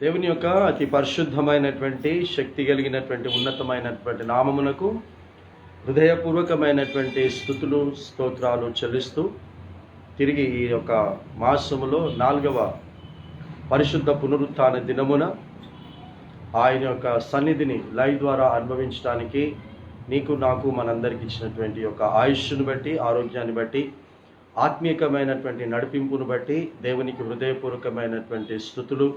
దేవుని యొక్క అతి పరిశుద్ధమైనటువంటి శక్తి కలిగినటువంటి ఉన్నతమైనటువంటి నామమునకు హృదయపూర్వకమైనటువంటి స్తుతులు స్తోత్రాలు చెల్లిస్తూ తిరిగి ఈ యొక్క మాసములో 4వ పరిశుద్ధ పునరుత్థాన దినమున ఆయన యొక్క సన్నిధిని లైవ్ ద్వారా అనుభవించడానికి నీకు నాకు మనందరికి ఇచ్చినటువంటి యొక్క ఆయుష్ను బట్టి, ఆరోగ్యాన్ని బట్టి, ఆత్మీయమైనటువంటి నడిపింపును బట్టి దేవునికి హృదయపూర్వకమైనటువంటి స్తుతులు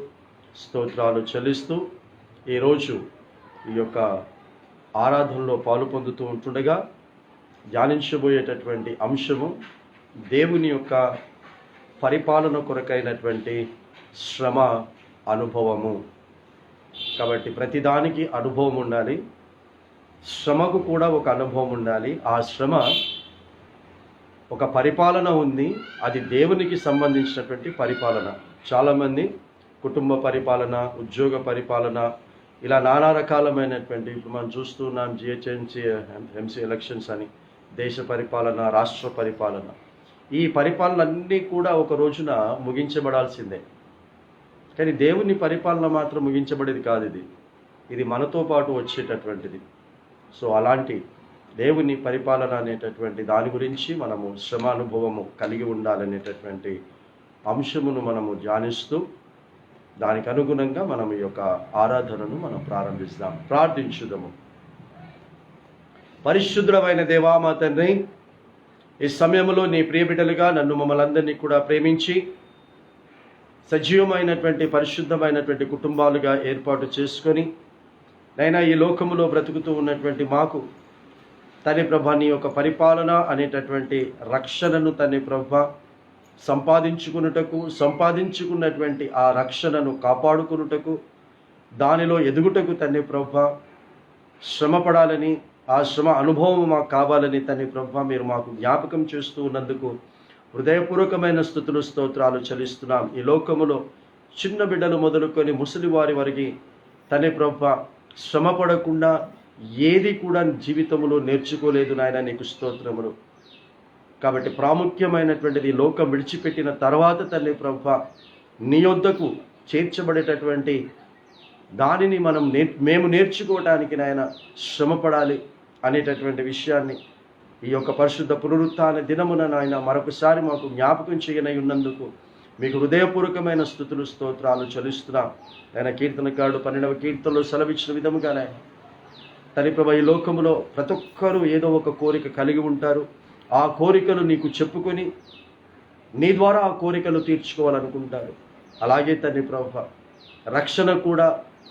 స్తోత్రాలు చెల్లిస్తూ ఈరోజు ఈ యొక్క ఆరాధనలో పాలు పొందుతూ ఉంటుండగా ధ్యానించబోయేటటువంటి అంశము దేవుని యొక్క పరిపాలన కొరకైనటువంటి శ్రమ అనుభవము. కాబట్టి ప్రతిదానికి అనుభవం ఉండాలి, శ్రమకు కూడా ఒక అనుభవం ఉండాలి. ఆ శ్రమ ఒక పరిపాలన ఉంది, అది దేవునికి సంబంధించినటువంటి పరిపాలన. చాలామంది కుటుంబ పరిపాలన, ఉద్యోగ పరిపాలన, ఇలా నానా రకాలమైనటువంటి, ఇప్పుడు మనం చూస్తున్నాం జిహెచ్ఎంసీ ఎంసీ ఎలక్షన్స్ అని, దేశ పరిపాలన, రాష్ట్ర పరిపాలన, ఈ పరిపాలనలన్నీ కూడా ఒక రోజున ముగించబడాల్సిందే. కానీ దేవుని పరిపాలన మాత్రం ముగించబడేది కాదు. ఇది మనతో పాటు వచ్చేటటువంటిది. సో అలాంటి దేవుని పరిపాలన అనేటటువంటి దాని గురించి మనము శ్రమ అనుభవము కలిగి ఉండాలనేటటువంటి అంశమును మనము ధ్యానిస్తూ దానికి అనుగుణంగా మనం ఈ యొక్క ఆరాధనను మనం ప్రారంభిస్తాం. ప్రార్థించుదాము. పరిశుద్ధమైన దేవా మా తండ్రి, ఈ సమయంలో నీ ప్రియబిడ్డలుగా నన్ను మమ్మల్ని అందరినీ కూడా ప్రేమించి సజీవమైనటువంటి పరిశుద్ధమైనటువంటి కుటుంబాలుగా ఏర్పాటు చేసుకొని నైనా ఈ లోకములో బ్రతుకుతూ ఉన్నటువంటి మాకు తండ్రి ప్రభా నీ యొక్క పరిపాలన అనేటటువంటి రక్షణను తండ్రి ప్రభా సంపాదించుకున్నటువంటి ఆ రక్షణను కాపాడుకున్నటకు, దానిలో ఎదుగుటకు తండ్రి ప్రభా శ్రమపడాలని, ఆ శ్రమ అనుభవం మాకు కావాలని తండ్రి ప్రభా మీరు మాకు జ్ఞాపకం చేస్తూ ఉన్నందుకు హృదయపూర్వకమైన స్తుతులు స్తోత్రాలు చెల్లిస్తున్నాం. ఈ లోకములో చిన్న బిడ్డలు మొదలుకొని ముసలి వారి వరకు తండ్రి ప్రభా శ్రమ పడకుండా ఏది కూడా జీవితంలో నేర్చుకోలేదు నాయన, నీకు స్తోత్రములు. కాబట్టి ప్రాముఖ్యమైనటువంటిది లోకం విడిచిపెట్టిన తర్వాత తండ్రి ప్రభువా నీ యొద్దకు చేర్చబడేటటువంటి దానిని మేము నేర్చుకోవటానికి నాయన శ్రమపడాలి అనేటటువంటి విషయాన్ని ఈ యొక్క పరిశుద్ధ పునరుత్థాన దినమున నాయన మరొకసారి మాకు జ్ఞాపకం చేయనై ఉన్నందుకు మీకు హృదయపూర్వకమైన స్తుతులు స్తోత్రాలు చెల్లిస్తున్నాం. ఆయన కీర్తనకారుడు 12వ కీర్తనలో సెలవిచ్చిన విధముగానే తండ్రి ప్రభువా ఈ లోకములో ప్రతి ఒక్కరూ ఏదో ఒక కోరిక కలిగి ఉంటారు. ఆ కోరికలు నీకు చెప్పుకొని నీ ద్వారా ఆ కోరికలు తీర్చుకోవాలనుకుంటారు. అలాగే తండ్రి ప్రభువా రక్షణ కూడా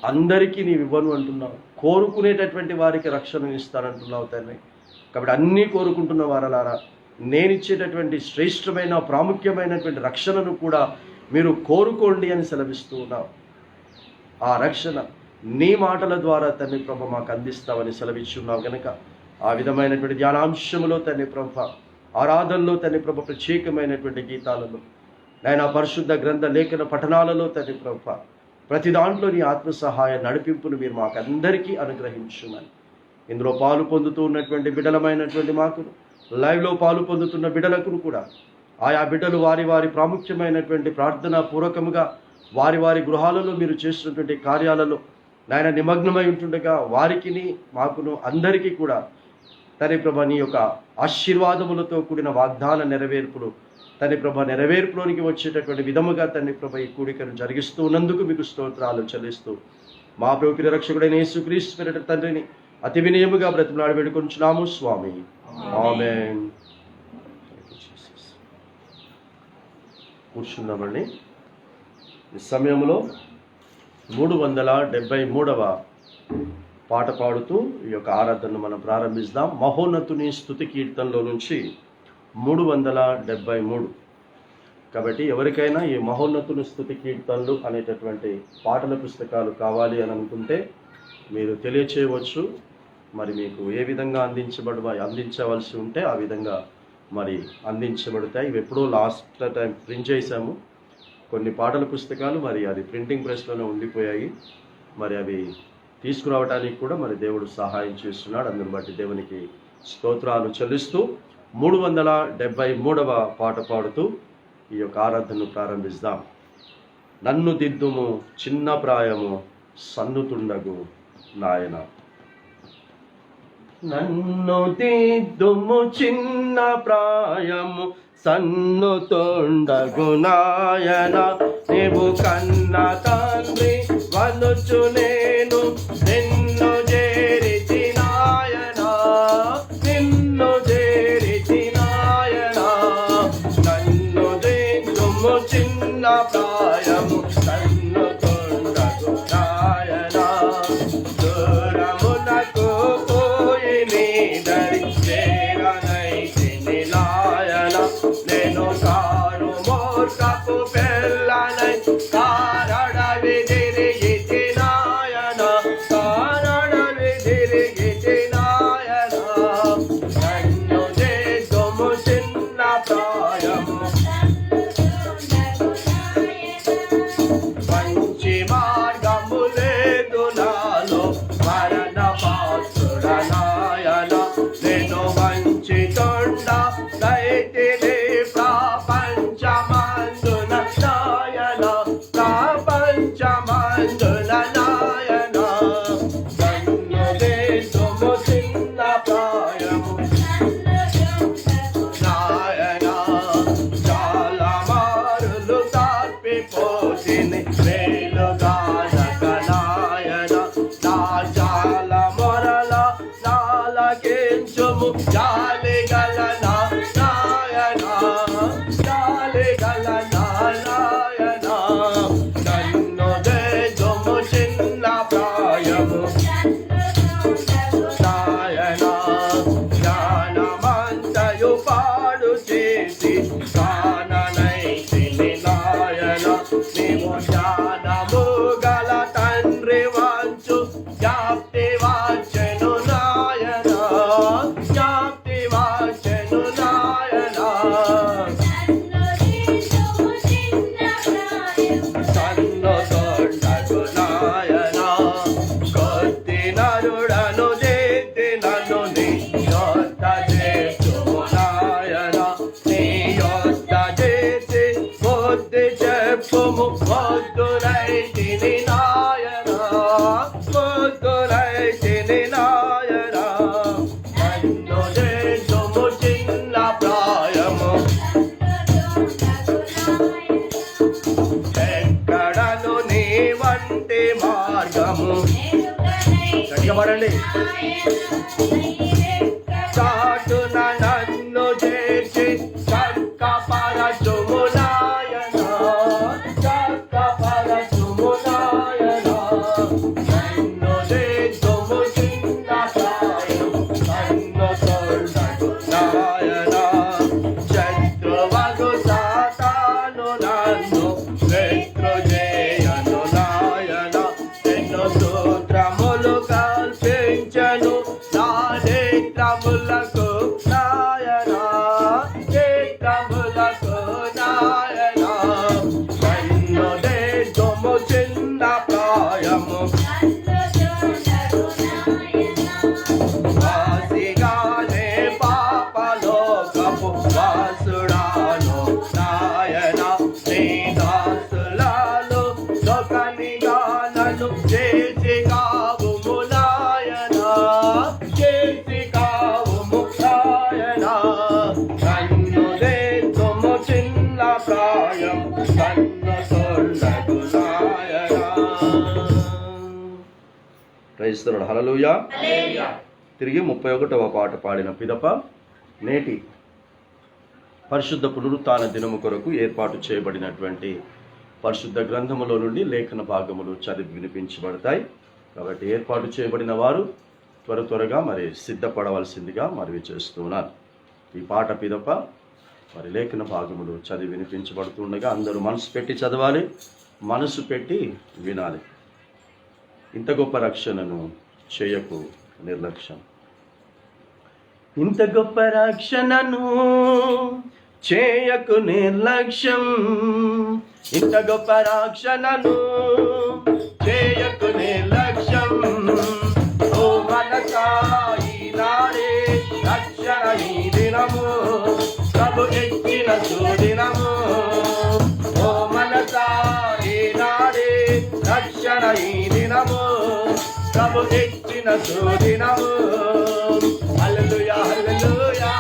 అందరికీ నీవు ఇవ్వను అంటున్నావు, కోరుకునేటటువంటి వారికి రక్షణ ఇస్తానంటున్నావు తండ్రి. కాబట్టి అన్నీ కోరుకుంటున్న వారలారా నేను ఇచ్చేటటువంటి శ్రేష్టమైన ప్రాముఖ్యమైనటువంటి రక్షణను కూడా మీరు కోరుకోండి అని సెలవిస్తూ ఉన్నావు. ఆ రక్షణ నీ మాటల ద్వారా తండ్రి ప్రభు మాకు అందిస్తావని సెలవిచ్చున్నావు కనుక ఆ విధమైనటువంటి ధ్యానాంశములో తండ్రి ప్రభు, ఆరాధనలో తండ్రి ప్రభు, ప్రత్యేకమైనటువంటి గీతాలలో నాయన పరిశుద్ధ గ్రంథ లేఖన పఠనాలలో తండ్రి ప్రభు ప్రతి దాంట్లో నీ ఆత్మ సహాయ నడిపింపును మీరు మాకు అందరికీ అనుగ్రహించుమని, ఇందులో పాలు పొందుతూ ఉన్నటువంటి బిడ్డలమైనటువంటి మాకు, లైవ్లో పాలు పొందుతున్న బిడ్డలకు కూడా ఆయా బిడ్డలు వారి వారి ప్రాముఖ్యమైనటువంటి ప్రార్థనా పూర్వకముగా వారి వారి గృహాలలో మీరు చేస్తున్నటువంటి కార్యాలలో నాయన నిమగ్నమై ఉంటుండగా వారికి మాకును అందరికీ కూడా తండ్రి ప్రభ నీ యొక్క ఆశీర్వాదములతో కూడిన వాగ్దాన నెరవేర్పులు తండ్రి ప్రభ నెరవేర్పులోనికి వచ్చేటటువంటి విధముగా తండ్రి ప్రభ ఈ కూడికను జరిగిస్తూ ఉన్నందుకు మీకు స్తోత్రాలు చెల్లిస్తూ మా ప్రభువు రక్షకుడైన యేసుక్రీస్తు పేరిట తండ్రిని అతి వినయముగా బ్రతిమలాడి వేడుకొంచున్నాము స్వామి. ఆమేన్. కూర్చుందామండి. ఈ సమయంలో 373వ పాట పాడుతూ ఈ యొక్క ఆరాధనను మనం ప్రారంభిస్తాం. మహోన్నతుని స్తుతి కీర్తనలో నుంచి 373. కాబట్టి ఎవరికైనా ఈ మహోన్నతుని స్తుతి కీర్తనలు అనేటటువంటి పాటల పుస్తకాలు కావాలి అని అనుకుంటే మీరు తెలియచేయవచ్చు. మరి మీకు ఏ విధంగా అందించవలసి ఉంటే ఆ విధంగా మరి అందించబడతాయి. ఇవి ఎప్పుడో లాస్ట్ టైం ప్రింట్ చేశాము కొన్ని పాటల పుస్తకాలు, మరి అది ప్రింటింగ్ ప్రెస్లోనే ఉండిపోయాయి. మరి అవి తీసుకురావడానికి కూడా మరి దేవుడు సహాయం చేస్తున్నాడు. అందుని బట్టి దేవునికి స్తోత్రాలు చెల్లిస్తూ 373వ పాట పాడుతూ ఈ యొక్క ఆరాధనను ప్రారంభిస్తాం. నన్ను దిద్దుము చిన్న ప్రాయము సన్నుతుండగు నాయన. నన్ను దిద్దుము చిన్న ప్రాయము సన్నుతుండగు నాయన. నీవు కన్న తండ్రి వనుచు నేను నిన్ను చేరితి నాయన, నిన్ను చేరితి నాయన. నన్ను దిద్దుము చిన్న ప్రాయము సన్నుతుండగు నాయన. దూరమునకు పోయి నీ దరి చేరనైతిని నాయన. నేను కారు మూర్ఖపు పిల్లనై కారడవి తిరిగితి నాయన, కారడవి తిరిగితి నాయన. నన్ను దిద్దుము చిన్న ప్రాయము మంచి మార్గము లేదు నాలో మరణ పాత్రుడ నాయన. నేను మంచి తొండ దైతిని ప్రపంచమందున నాయన, ప్రపంచమందున నాయన. నన్ను దిద్దుము చిన్న ప్రాయము నాయన. చాలా మారులు తప్పిపోతిని మేలుగానక నాయన. నా చాలా మొరల నాలకించుము జాలిగల నాయన, జాలిగల నాయన. నన్ను దిద్దుము చిన్న ప్రాయము నాయన. జ్ఞానమంతయు పాడు చేసి కాననైతిని నాయన. నీవు జ్ఞానము గల తండ్రి వంచు జ్ఞాప్తి వచ్చెను నాయన, జ్ఞాప్తి వచ్చెను నాయన. సన్నుతుండగు నాయన. కొద్ది నరుడను దిద్దినను నీ యొద్ద చేర్చుము నాయన. నీ యొద్ద చేర్చి బుద్ధి చెప్పుము బుద్ధులైతిని నాయన, బుద్ధులైతిని నాయన. నన్ను దిద్దుము చిన్న ప్రాయము ఎక్కడను నీ వంటి మార్గము గట్టిపడండి. చాటున నన్ను చేర్చి చక్కపరచుము నాయన, చక్కపరచుము నాయన. నన్ను దిద్దుము చిన్న ప్రాయము సన్నుతుండగు నాయన. శత్రువగు సాతాను నన్ను శత్రుజేయను నాయన. ఎన్నో సూత్రములు కల్పించను నా నేత్రములకు నాయన, నేత్రములకు నాయన. నన్ను దిద్దుము చిన్న ప్రాయము వాసిగానే పాపలోకపు వాసుడాను నాయన. నీ దాసులలో దొకనిగా నన్ను చేసి కావుము నాయన, చేసి కావుము నాయన. నన్ను దిద్దుము చిన్న ప్రాయం సన్నుతుండగు నాయన. Praise the Lord. హల్లెలూయా. తిరిగి 31వ పాట పాడిన పిదప నేటి పరిశుద్ధ పునరుత్థాన దినము కొరకు ఏర్పాటు చేయబడినటువంటి పరిశుద్ధ గ్రంథములో నుండి లేఖన భాగములు చదివి వినిపించబడతాయి. కాబట్టి ఏర్పాటు చేయబడిన వారు త్వరగా మరి సిద్ధపడవలసిందిగా మనవి చేస్తున్నారు. ఈ పాట పిదప మరి లేఖన భాగములు చదివి వినిపించబడుతుండగా అందరూ మనసు పెట్టి చదవాలి, మనసు పెట్టి వినాలి. ఇంత గొప్ప రక్షణను చేయకు నిర్లక్ష్యం. ఇంత గొప్ప రక్షణను చేయకు నిర్లక్ష్యం. ఇంత గొప్ప రక్షణను చేయకు నిర్లక్ష్యం. ఓ మనసా ఈనాడే రక్షణ ఈ దినము ప్రభు ఎక్కిన సుదినము. ఓ మనసా ప్రభు ఇచ్చిన సుదినము. హల్లెలూయా హల్లెలూయా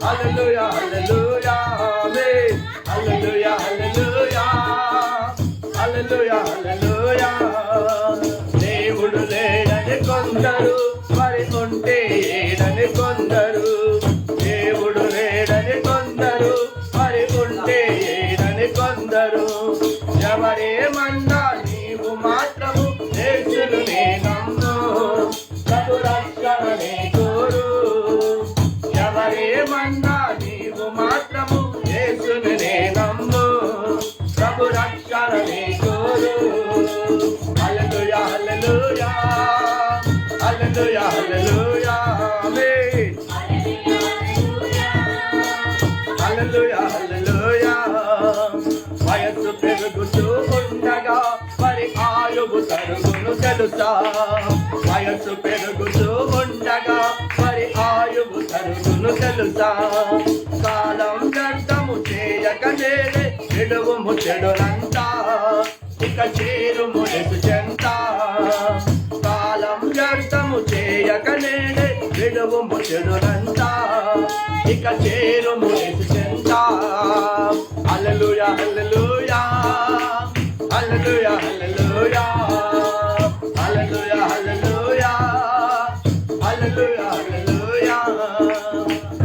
హల్లెలూయా హల్లెలూయా ఆమేన్. హల్లెలూయా హల్లెలూయా హల్లెలూయా హల్లెలూయా. దేవుడు లేడని కొందరు, మరి ఉంటే ఏడని కొందరు. దేవుడు లేడని కొందరు, మరి ఉంటే ఏడని కొందరు. ఎవరేమన్నా నీవు మాత్రము యేసును నే నమ్ము, ప్రభు రక్షణనే కోరు. ఎవరేమన్నా నీవు మాత్రము యేసును నే నమ్ము, ప్రభు రక్షణనే కోరు. హల్లెలూయా హల్లెలూయా హల్లెలూయా హల్లెలూయా ఆమేన్. హల్లెలూయా హల్లెలూయా. వయస్సు పెరుగుతూ ఉండగా మరి ఆయువు తరుగును తెలుసా. వయస్సు పెరుగుతూ ఉండగా మరి ఆయువు తరుగును తెలుసా. కాలం వ్యర్థము చేయక నేనే విడువుము చెడునంతా, ఇక చేరుము యేసు చెంత. కాలం వ్యర్థము చేయక నేనే విడువుము చెడునంతా, ఇక చేరుము యేసు చెంత. హల్లెలూయా హల్లెలూయా హల్లెలూయా హల్లెలూయా హల్లెలూయా హల్లెలూయా హల్లెలూయా హల్లెలూయా.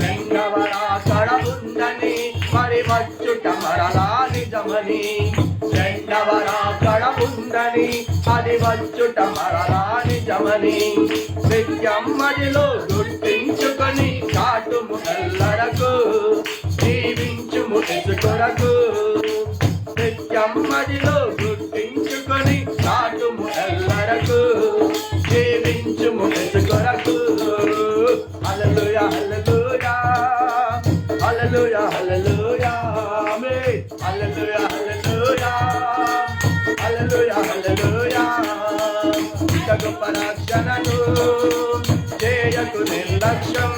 రెండవ రాకడ ఉందని మరి వచ్చుట మరలా నిజమని. రెండవ రాకడ ఉందని అది వచ్చుట మరలా నిజమని. నిత్యం మదిలో గుర్తించుకొని చాటుము ఎల్లరకు, జీవించుము యేసు కొరకు. నిత్యం మదిలో గుర్తించుకొని చాటుము ఎల్లరకు, జీవించుము యేసు కొరకు. హల్లెలూయా హల్లెలూయా హల్లెలూయా హల్లెలూయా ఆమేన్. హల్లెలూయా హల్లెలూయా హల్లెలూయా హల్లెలూయా. ఇంత గొప్ప రక్షణను చేయకు నిర్లక్ష్యం,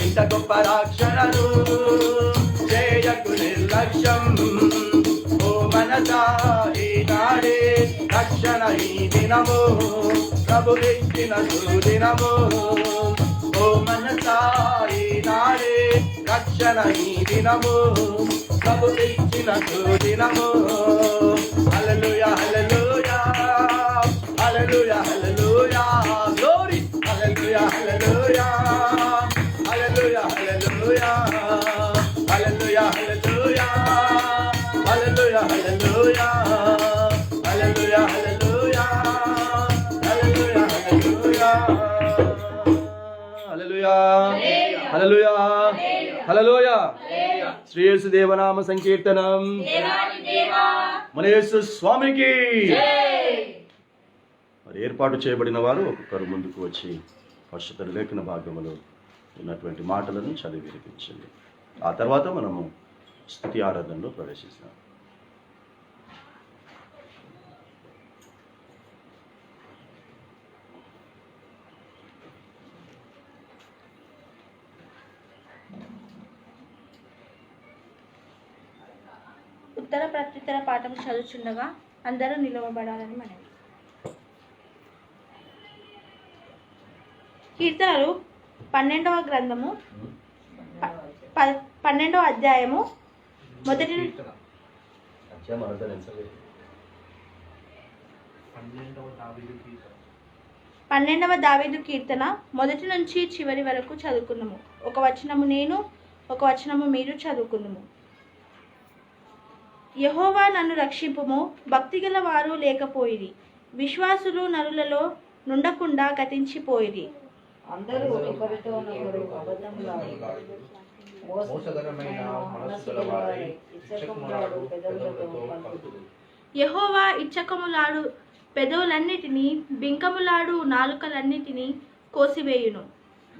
ఇంత గొప్ప రక్షణను చేయకు నిర్లక్ష్యం. ఓ మనసా ఈనాడే రక్షణ ఈ దినము, ప్రభు ఇచ్చిన సుదినము. ఓ మనసా ఈనాడే రక్షణ ఈ దినము, ప్రభు ఇచ్చిన సుదినము. హల్లెలూయా హల్లెలూయా హల్లెలూయా హల్లెలూయా గ్లోరీ. హల్లెలూయా హల్లెలూయా హల్లెలూయా హల్లెలూయా హల్లెలూయా హల్లెలూయా హల్లెలూయా హల్లెలూయా హల్లెలూయా హల్లెలూయా హల్లెలూయా హల్లెలూయా హల్లెలూయా హల్లెలూయా. శ్రీ యేసు దేవనామ సంకీర్తనం. మన యేసు స్వామికి. మరి ఏర్పాటు చేయబడిన వారు ఒక్కొక్కరు ముందుకు వచ్చి పరిశుద్ధ లేఖన భాగములో ఉన్నటువంటి మాటలను చదివి వినిపించండి. ఆ తర్వాత మనము స్తుతి ఆరాధనలో ప్రవేశిస్తాం. ఉత్తర ప్రత్యుత్తర పాఠం చదువుచుండగా అందరూ నిలవబడాలని మనవి. కీర్తనలు 12వ గ్రంథము 12వ అధ్యాయము మొదటి 12వ దావీదు కీర్తన మొదటి నుంచి చివరి వరకు చదువుకున్నాము. ఒక వచనము నేను, ఒక వచనము మీరు చదువుకున్నాము. యెహోవా నన్ను రక్షింపుము, భక్తిగల వారు లేకపోయిరి, విశ్వాసులు నరులలో నుండకుండా గతించిపోయిరి. అందరూ ఒకరితో నొకరు అబద్ధములాడి మోసకరమైన మనస్సు గలవారై ఇచ్చకములాడు పెదవులతో పలుకుదురు. యెహోవా ఇచ్చకములాడు పెదవులన్నిటినీ, బింకములాడు నాలుకలన్నిటినీ కోసివేయును.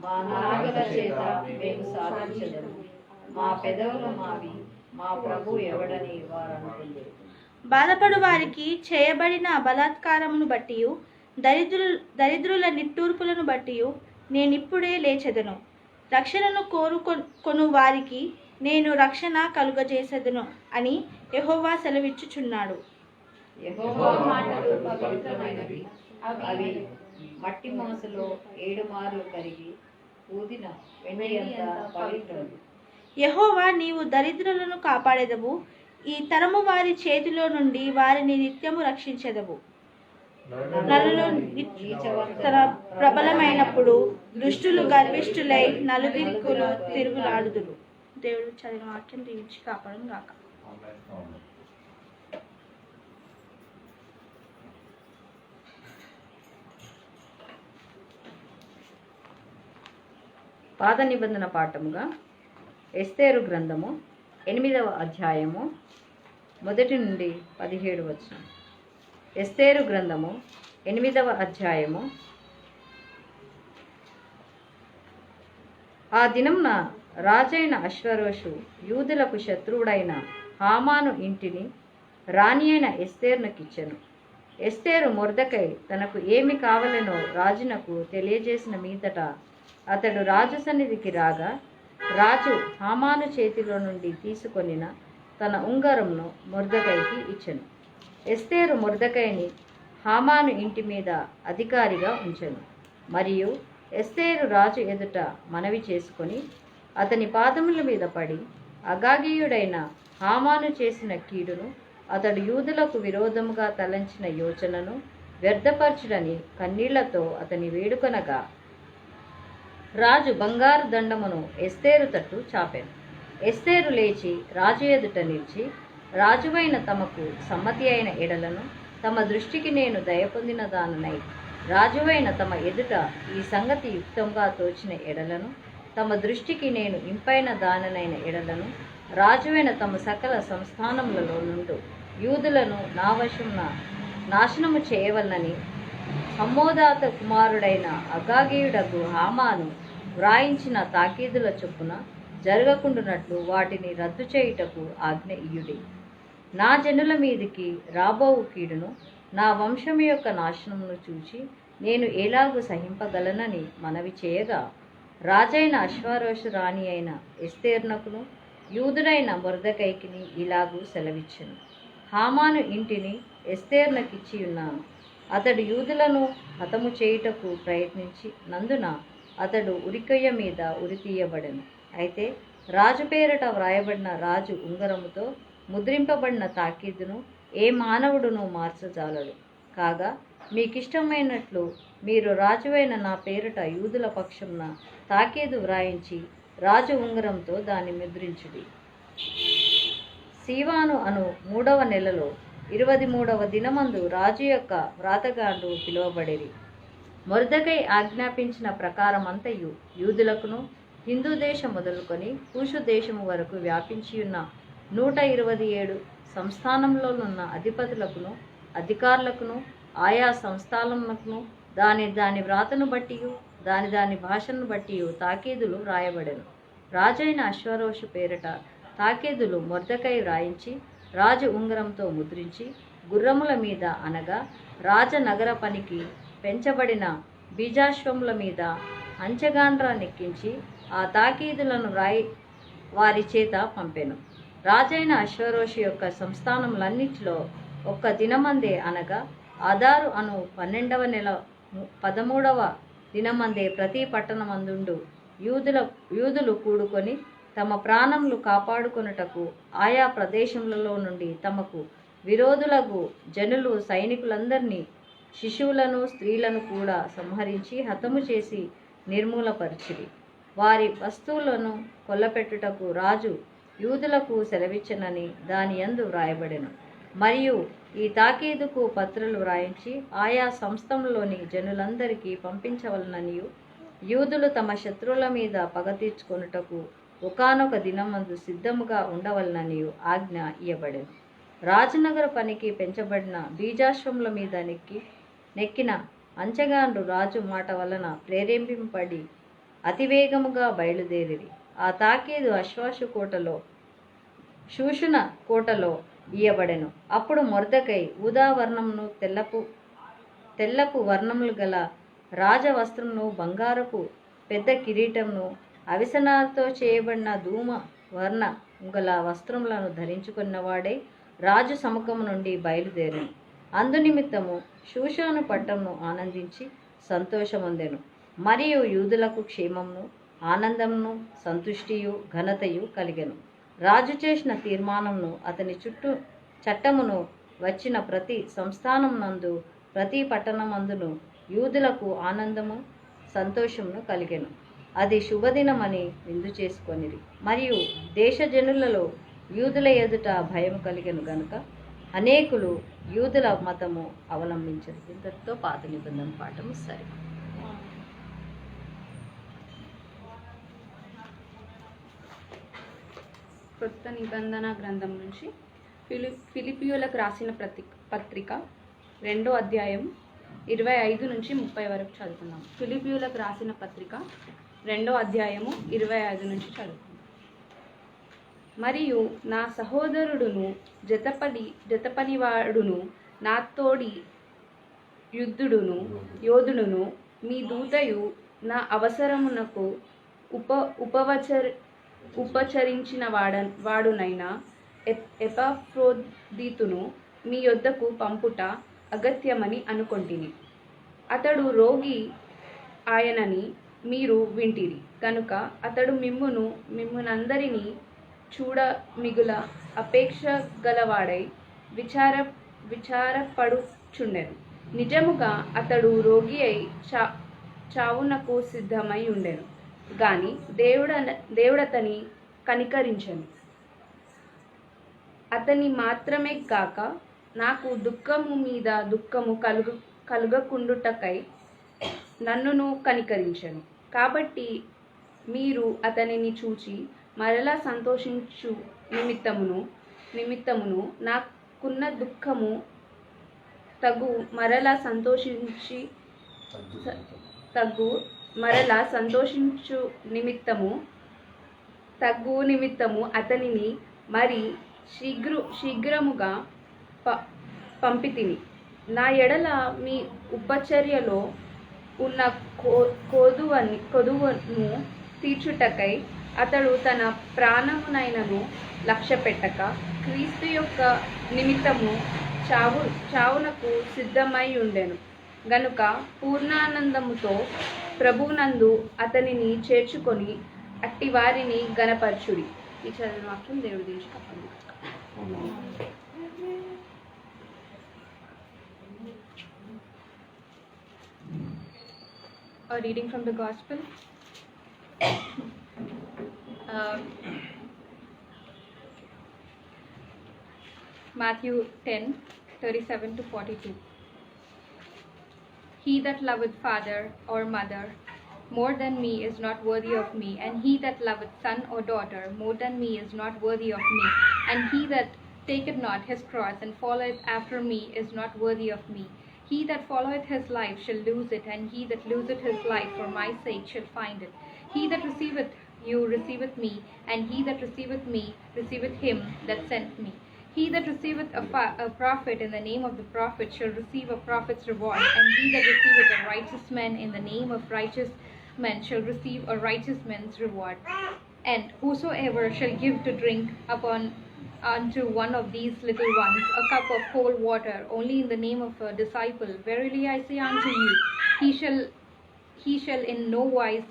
మా నాలుకల చేత మేము సాధించదము, మా పెదవులు మావి, మా ప్రభు ఎవడని వారనుకుంది. బాధపడు వారికి చేయబడిన బలాత్కారమును బట్టి, దరిద్రుల నిట్టూర్పులను బట్టి నేనిప్పుడే లేచెదను. రక్షణను కోరుకొను వారికి నేను రక్షణ కలుగజేసెదను అని యెహోవా సెలవిచ్చుచున్నాడు. యెహోవా మాటలు పవిత్రమైనవి, అవి మట్టి మోసలో 7 మార్లు కరిగి ఊదిన వెండి అంత పవిత్రుడు. యెహోవా, నీవు దరిద్రులను కాపాడెదవు, ఈ తరము వారి చేతిలో నుండి వారిని నిత్యము రక్షించెదవు. నరులు తన ప్రబలమైనప్పుడు దుష్టులు గర్విష్ఠులై నలుదిక్కులు తిరుగులాడుదురు. దేవుడు చదివిన వాక్యం దీవించి కాపాడను గాక. పాత నిబంధన పాఠముగా ఎస్తేరు గ్రంథము 8వ అధ్యాయము 1 నుండి 17 వచనం. ఎస్తేరు గ్రంథము 8వ అధ్యాయము. ఆ దినంన రాజైన అశ్వరోషు యూదులకు శత్రువుడైన హామాను ఇంటిని రాణి అయిన ఎస్తేరునకిచ్చెను. ఎస్తేరు మొర్దెకై తనకు ఏమి కావలెనో రాజునకు తెలియజేసిన మీదట అతడు రాజు సన్నిధికి రాగా, రాజు హామాను చేతిలో నుండి తీసుకొనిన తన ఉంగరంను మొర్దెకైకి ఇచ్చెను. ఎస్తేరు మొర్దెకైని హామాను ఇంటి మీద అధికారిగా ఉంచెను. మరియు ఎస్తేరు రాజు ఎదుట మనవి చేసుకొని అతని పాదముల మీద పడి, అగాగీయుడైన హామాను చేసిన కీడును, అతడు యూదులకు విరోధముగా తలంచిన యోచనను వ్యర్థపరచుడని కన్నీళ్లతో అతని వేడుకొనగా, రాజు బంగారు దండమును ఎస్తేరు తట్టు చాపెను. ఎస్తేరు లేచి రాజు ఎదుట నిలిచి, రాజువైన తమకు సమ్మతి అయిన ఎడలను తమ దృష్టికి నేను దయపొందిన దాననై రాజువైన తమ ఎదుట ఈ సంగతి యుక్తంగా తోచిన ఎడలను తమ దృష్టికి నేను ఇంపైన దాననైన ఎడలను రాజువైన తమ సకల సంస్థానములలో నుండి యూదులను నా వశమున నాశనము చేయవలనని హమ్మోదాత కుమారుడైన అగాగీయుడకు హామాను వ్రాయించిన తాకీదుల చొప్పున జరగకుండునట్లు వాటిని రద్దు చేయుటకు ఆజ్ఞ ఇయ్యుడి. నా జనుల మీదికి రాబోవు కీడును, నా వంశం యొక్క నాశనమును చూచి నేను ఎలాగూ సహింపగలనని మనవి చేయగా, రాజైన అశ్వరోషు రాణి అయిన ఎస్తేర్నకును యూదుడైన మొర్దెకైకిని ఇలాగూ సెలవిచ్చెను. హామాను ఇంటిని ఎస్తేర్నకిచ్చి ఉన్నాను. అతడు యూదులను హతము చేయుటకు ప్రయత్నించి నందున అతడు ఉరికొయ్య మీద ఉరితీయబడెను. అయితే రాజు పేరట వ్రాయబడిన రాజు ఉంగరముతో ముద్రింపబడిన తాకీదును ఏ మానవుడును మార్చజాలడు. కాగా మీకిష్టమైనట్లు మీరు రాజువైన నా పేరిట యూదుల పక్షమున తాకీదు వ్రాయించి రాజు ఉంగరంతో దాన్ని ముద్రించుడి. సీవాను అను 3వ నెలలో 23వ దినమందు రాజు యొక్క వ్రాతగాండ్రు పిలువబడిరి. మొర్దెకై ఆజ్ఞాపించిన ప్రకారమంతయు యూదులకును హిందూ దేశం మొదలుకొని కూషు దేశము వరకు వ్యాపించియున్న 127 సంస్థానంలోనున్న అధిపతులకును అధికారులకును ఆయా సంస్థానములకును దాని వ్రాతను బట్టి దాని భాషను బట్టి తాకీదులు రాయబడెను. రాజైన అశ్వరోషు పేరిట తాకీదులు మొర్దెకై వ్రాయించి రాజు ఉంగరంతో ముద్రించి గుర్రముల మీద అనగా రాజనగర పనికి పెంచబడిన బీజాశ్వముల మీద అంచెగాండ్ర నెక్కించి ఆ తాకీదులను వారి చేత పంపెను. రాజైన అశ్వరోషు యొక్క సంస్థానములన్నిటిలో ఒక్క దినమందే అనగా ఆదారు అను 12వ నెల 13వ దినమందే ప్రతి పట్టణమందుండు యూదులు కూడుకొని తమ ప్రాణములు కాపాడుకొనుటకు ఆయా ప్రదేశములలో నుండి తమకు విరోధులకు జనులు సైనికులందరినీ శిశువులను స్త్రీలను కూడా సంహరించి హతము చేసి నిర్మూలపరిచిరి. వారి వస్తువులను కొల్లపెట్టుటకు రాజు యూదులకు సెలవిచ్చనని దాని యందు వ్రాయబడెను. మరియు ఈ తాకీదుకు పత్రులు వ్రాయించి ఆయా సంస్థంలోని జనులందరికీ పంపించవలననియు యూదులు తమ శత్రువుల మీద పగ తీర్చుకొనుటకు ఒకానొక దినమందు సిద్ధముగా ఉండవలననియు ఆజ్ఞ ఇయ్యబడెను. రాజనగర పనికి పెంచబడిన బీజాశ్వముల మీద నెక్కిన అంచెగాండ్రు రాజు మాట వలన ప్రేరేపింపబడి అతివేగముగా బయలుదేరిరి. ఆ తాకీదు అశ్వాసు కోటలో శూషున కోటలో ఇయ్యబడెను. అప్పుడు మొర్దెకై ఊదావర్ణమును తెల్లపు వర్ణములు గల రాజవస్త్రమును బంగారపు పెద్ద కిరీటమును అవిసనాలతో చేయబడిన ధూమ వర్ణ గల వస్త్రములను ధరించుకున్నవాడై రాజు సముఖము నుండి బయలుదేరాను. అందునిమిత్తము షూషాను పట్టణము ఆనందించి సంతోషముందెను. మరియు యూదులకు క్షేమమును ఆనందమును సంతుష్టియు ఘనతయు కలిగెను. రాజు చేసిన తీర్మానమును అతని చుట్టూ చట్టమును వచ్చిన ప్రతి సంస్థానమునందు ప్రతి పట్టణమందును యూదులకు ఆనందము సంతోషమును కలిగెను. అది శుభదినమని విందు చేసుకొనిరి. మరియు దేశజనులలో యూదుల ఎదుట భయం కలిగెను గనుక అనేకులు యూదుల మతము అవలంబించరు. ఇంతటితో పాత నిబంధన పాఠము సరే. కొత్త నిబంధన గ్రంథం నుంచి ఫిలిపియులకు రాసిన పత్రిక 2వ అధ్యాయం 25 నుంచి 30 వరకు చదువుతున్నాం. ఫిలిపియులకు రాసిన పత్రిక 2వ అధ్యాయము 25 నుంచి చదువుతున్నాం. మరియు నా సహోదరుడును జతపనివాడును నా తోడి యోధుడును మీ దూతయు నా అవసరమునకు ఉపచరించిన వాడునైనా ఎపఫ్రోదితును మీ యొద్దకు పంపుట అగత్యమని అనుకొంటిని. అతడు రోగి ఆయనని మీరు వింటిరి కనుక అతడు మిమ్మునందరినీ చూడ మిగుల అపేక్ష గలవాడై విచారపడుచుండెను. నిజముగా అతడు రోగి అయి చావునకు సిద్ధమై ఉండెను గాని దేవుడతని కనికరించెను. అతని మాత్రమే గాక నాకు దుఃఖము మీద దుఃఖము కలుగకుండుటకై నన్నును కనికరించెను. కాబట్టి మీరు అతనిని చూచి మరలా సంతోషించు నిమిత్తమును నాకున్న దుఃఖము తగ్గు నిమిత్తము అతనిని మరి శీఘ్రముగా పంపితిని. నా ఎడల మీ ఉపచర్యలో ఉన్న కొదువను తీర్చుటకై అతడు తన ప్రాణమునైనను లక్ష్యపెట్టక క్రీస్తు యొక్క నిమిత్తము చావునకు సిద్ధమై ఉండెను గనుక పూర్ణానందముతో ప్రభువునందు అతనిని చేర్చుకొని అట్టి వారిని గణపరచుడి. ఈ చదివిన వాక్యం దేవుడి దీవించి కాపాడు. A reading from the Gospel. Matthew 10:37 to 42. He that loveth father or mother more than me is not worthy of me, and he that loveth son or daughter more than me is not worthy of me, and he that taketh not his cross and followeth after me is not worthy of me. He that followeth his life shall lose it, and he that loseth his life for my sake shall find it. He that receiveth you receiveth me, and he that receiveth me receiveth him that sent me. He that receiveth a prophet in the name of the prophet shall receive a prophet's reward, and he that receiveth a righteous man in the name of righteous man shall receive a righteous man's reward. And whosoever shall give to drink unto one of these little ones a cup of cold water only in the name of a disciple, verily I say unto you, he shall in no wise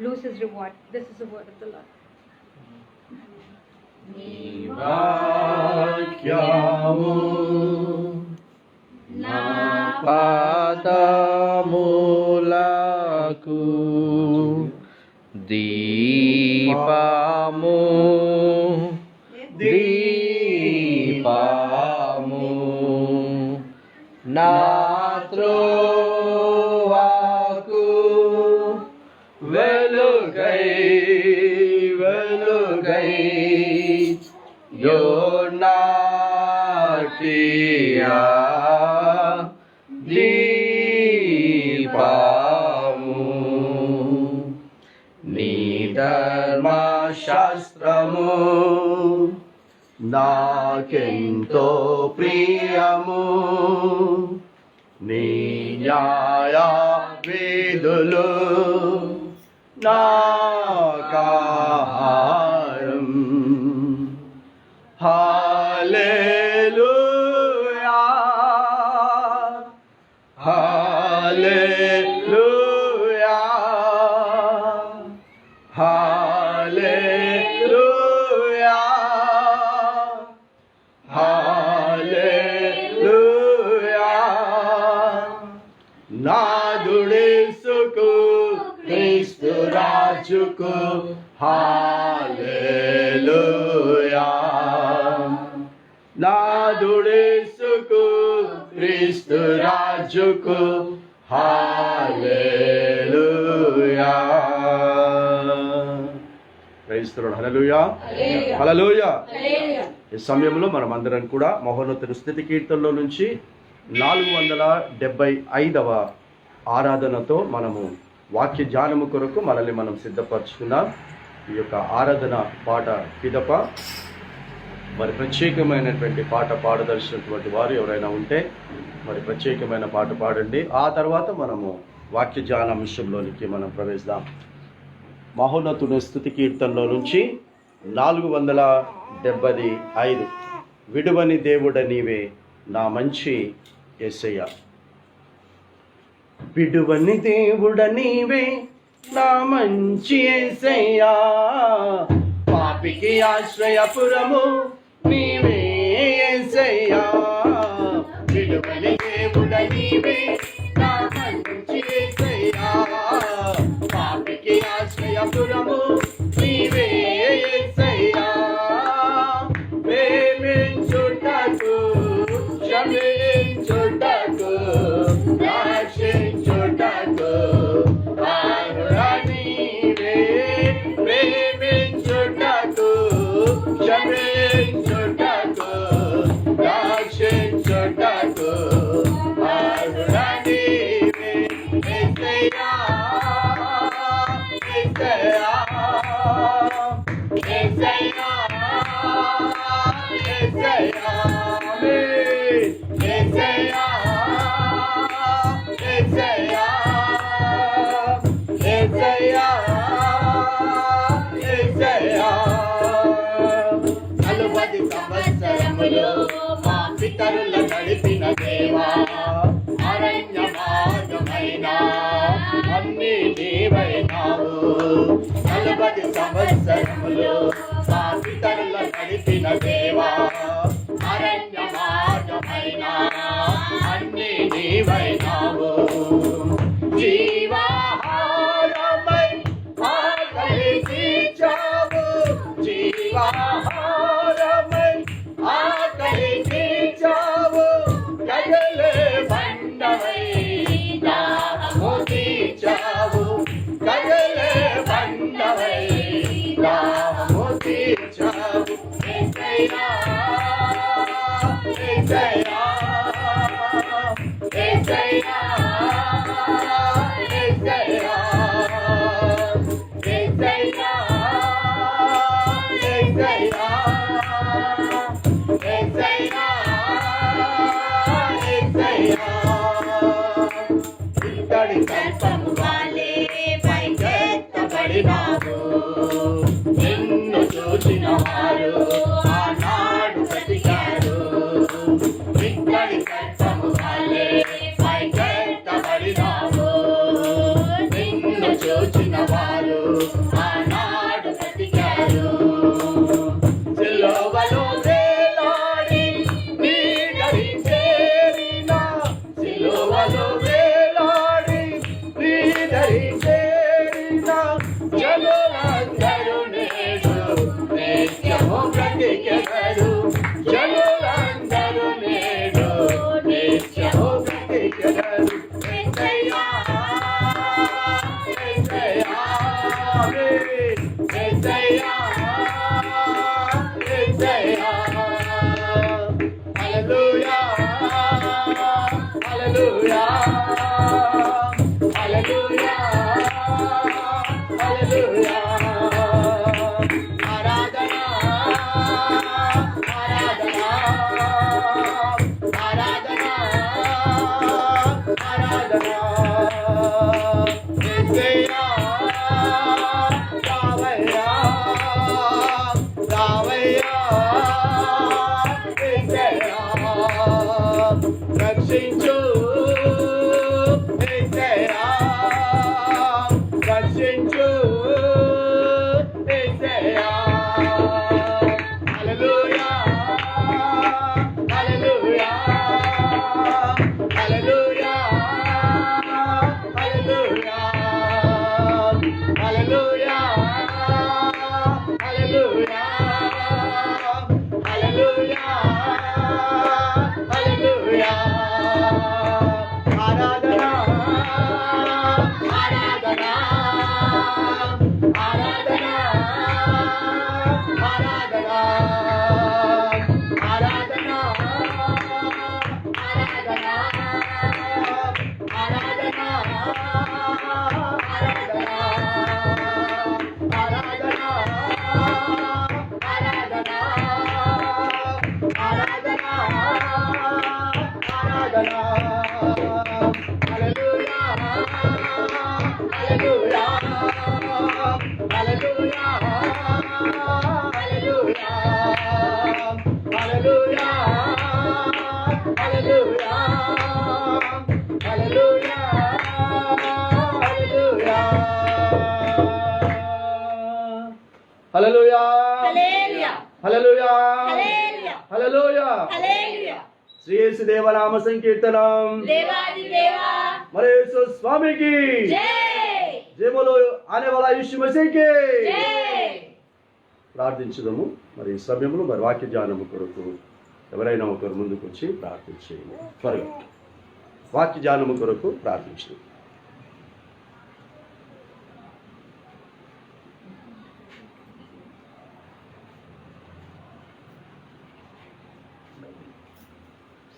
lose his reward. This is the word of the Lord. వాక్యము నా పాదములకు దీపము నా త్రోవకు వెలుగై యోనాటియా దీపము నీ ధర్మశాస్త్రము నాకెంతో ప్రియము, నీ న్యాయ విధులు నాకాహారం. హల్లెలూయా రాజుకు హల్లెలూయా. నాదుడేసుకు క్రీస్తు రాజుకు hallelujah. Praise the Lord. Hallelujah, hallelujah. ఈ సమయంలో మనం అందరం కూడా మహోన్నతుని స్తుతి కీర్తనలో నుంచి 475వ ఆరాధనతో మనము వాక్య ధ్యానము కొరకు మనల్ని మనం సిద్ధపరచుకుందాం. ఈ యొక్క ఆరాధన పాట పిదప మరి ప్రత్యేకమైనటువంటి పాట పాడదలిచినటువంటి వారు ఎవరైనా ఉంటే మరి ప్రత్యేకమైన పాట పాడండి. ఆ తర్వాత మనము వాక్య ధ్యానాంశంలోనికి మనం ప్రవేశిద్దాం. మహోన్నతుని స్తుతి కీర్తనలో నుంచి 475 విడువని దేవుడ నీవే నా మంచి యేసయ్యా. విడువని దేవుడ నీవే నా మంచి యేసయ్యా, పాపికి ఆశ్రయపురము నీవే యేసయ్యా. విడువని దేవుడ నీవే నా మంచి యేసయ్యా, పాపికి ఆశ్రయపురము నీవే యేసయ్యా. ప్రేమించుటకు క్షమించుటకు రక్షించుటకు అర్హుడా నీవే. ప్రేమించుటకు క్షమించుటకు రక్షించుటకు అర్హుడా నీవే. యేసయ్యా, యేసయ్యా, యేసయ్యా, యేసయ్యా, యేసయ్యా, యేసయ్యా, యేసయ్యా, యేసయ్యా. 40 సంవత్సరములు మా పితరుల నడిపిన దేవా, అరణ్య మార్గమైన అన్ని నీవైనావు. 40 సంవత్సరములు మా పితరుల నడిపిన దేవా, అరణ్య మార్గమైన అన్ని నీవైనావు. జీవాహారమై ఆకలి తీర్చావు, జీవాహారమై ఆకలి తీర్చావు. కదలే బండవై దాహము తీర్చావు, కదలే బండవై దాహము తీర్చావు. యేసయ్యా, యేసయ్యా, యేసయ్యా, యేసయ్యా, యేసయ్యా, యేసయ్యా, యేసయ్యా, యేసయ్యా. ఇత్తడి కల్పము వాలే పైకెత్తబడినావు, నిన్ను చూసిన వారు ఆనాడు బ్రతికారు. ఇత్తడి కల్పము వాలే పైకెత్తబడినావు, నిన్ను చూచిన వారు ఆనాడు బ్రతికారు. సిలువలో వేలాడి నీ దరి చేరిన, సిలువలో వేలాడి నీ దరి చేరిన జనులందరూ నేడు నిత్యము బ్రతికెదరు. జనులందరూ నేడు నిత్యము బ్రతికెదరు. యేసయ్యా, యేసయ్యా, యేసయ్యా, యేసయ్యా. హల్లెలూయా, హల్లెలూయా, హల్లెలూయా, హల్లెలూయా. ఆరాధన, ఆరాధన, ఆరాధన, ఆరాధన. యేసయ్యా, రావయ్యా, రావయ్యా, యేసయ్యా. రక్షించు యేసయ్యా, రక్షించు యేసయ్యా. హల్లెలూయా, హల్లెలూయా, హల్లెలూయా, హల్లెలూయా, హల్లెలూయా. ఆరాధన. హల్లెలూయా హల్లెలూయా హల్లెలూయా హల్లెలూయా హల్లెలూయా హల్లెలూయా హల్లెలూయా హల్లెలూయా హల్లెలూయా హల్లెలూయా హల్లెలూయా హల్లెలూయా. శ్రీ యేసు దేవనామ సంకీర్తనం. మరి యేసు స్వామికి జై బోలో ఆనే వాలా యేసు మసీహ్కి. ప్రార్థించుదాము. మరి ఈ సమయంలో మరి వాక్య ధ్యానము కొరకు ఎవరైనా ఒకరు ముందుకు వచ్చి ప్రార్థించేయండి. త్వరగా వాక్య ధ్యానము కొరకు ప్రార్థించండి.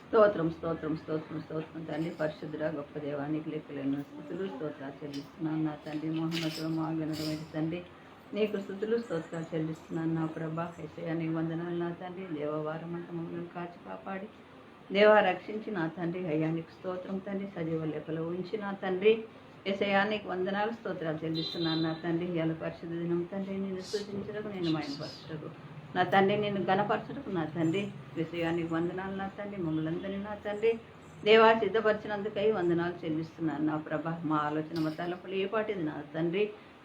స్తోత్రం స్తోత్రం స్తోత్రం స్తోత్రం తండ్రి. పరిశుద్ధుడా గొప్ప దేవానికి లెక్కలేను స్థుతులు స్తోత్రాలు చెల్లిస్తున్నాను నా తండ్రి. మోహనతుడు మహాగణమైన తండ్రి, నీకు స్థుతులు స్తోత్రాలు చెల్లిస్తున్నాను నా ప్రభా. యేసయ్యా నీకు వందనాలు నా తండ్రి. దేవవారం అంతా మమ్మల్ని కాచి కాపాడి దేవా రక్షించి నా తండ్రి. అయ్యా నీకు స్తోత్రం తండ్రి. సజీవ లెక్కలో ఉంచి నా తండ్రి. యేసయ్యా నీకు వందనాలు స్తోత్రాలు చెల్లిస్తున్నాను నా తండ్రి. ఇవాళ పరిశుద్ధ దినం తండ్రి, నేను సూచించడకు, నేను మైనపరచడకు నా తండ్రి, నేను గణపరచడకు నా తండ్రి. యేసయ్యా నీకు వందనాలు నా తండ్రి. మమ్మల్ని అందరినీ నా తండ్రి దేవా సిద్ధపరిచినందుకై వందనాలు చెల్లిస్తున్నాను నా ప్రభా. మా ఆలోచన మా తలపులు ఏ పాటిది నా తండ్రి.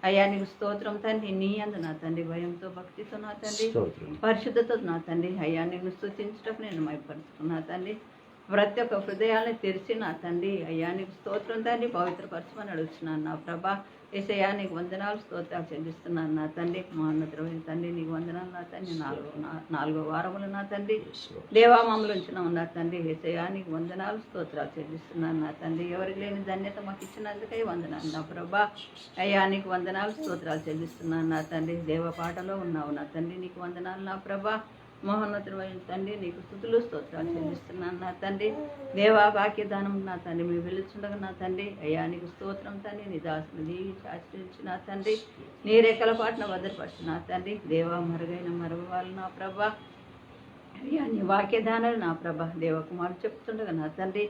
అయ్యా నీకు స్తోత్రం తండ్రి. నీ అందు నా తండ్రి భయంతో భక్తితో నా తండ్రి పరిశుద్ధతో నా తండ్రి. అయ్యా నీకు స్తుతించటకు నేను మైపరుచుకున్నా తండ్రి. ప్రతి ఒక్క హృదయాన్ని తెరిచి నా తండ్రి. అయ్యా నీకు స్తోత్రం తండ్రి. పవిత్రపరచమని అడుగుతున్నాను నా ప్రభా. యేసయ్యా నీకు వందనాలు స్తోత్రాలు చెల్లిస్తున్నాను నా తండ్రి. మా అన్నతమైన తండ్రి నీకు వందనాలు నా తండ్రి. నాలుగో వారములు నా తండ్రి దేవా మమ్మల్ని ఉంచినాము నా తండ్రి. యేసయ్యా నీకు వందనాలు స్తోత్రాలు చెల్లిస్తున్నాను నా తండ్రి. ఎవరికి లేని ధన్యత మాకు ఇచ్చినందుకై వందనాలు నా ప్రభా. అయ్యా నీకు వందనాలు స్తోత్రాలు చెల్లిస్తున్నాను నా తండ్రి. దేవ పాటలో ఉన్నావు నా తండ్రి. నీకు వందనాలు నా ప్రభా. మహోన్నతమైన తండ్రి నీకు స్తుతులు స్తోత్రాలు చెల్లిస్తున్నాను నా తండ్రి. దేవా వాక్యదానం నా తండ్రి మీరు వెలుచుండగా నా తండ్రి. అయ్యా నీకు స్తోత్రం తండ్రి. నీ దాసుని దీవించి ఆశ్రయించి నా తండ్రి. నీ రెక్కల పాటను భద్రపరచు నా తండ్రి. దేవా మరుగైన మరగవాళ్ళు నా ప్రభా. అయ్యా నీ వాక్యదానాలు నా ప్రభా. దేవకుమారు చెప్తుండగా నా తండ్రి.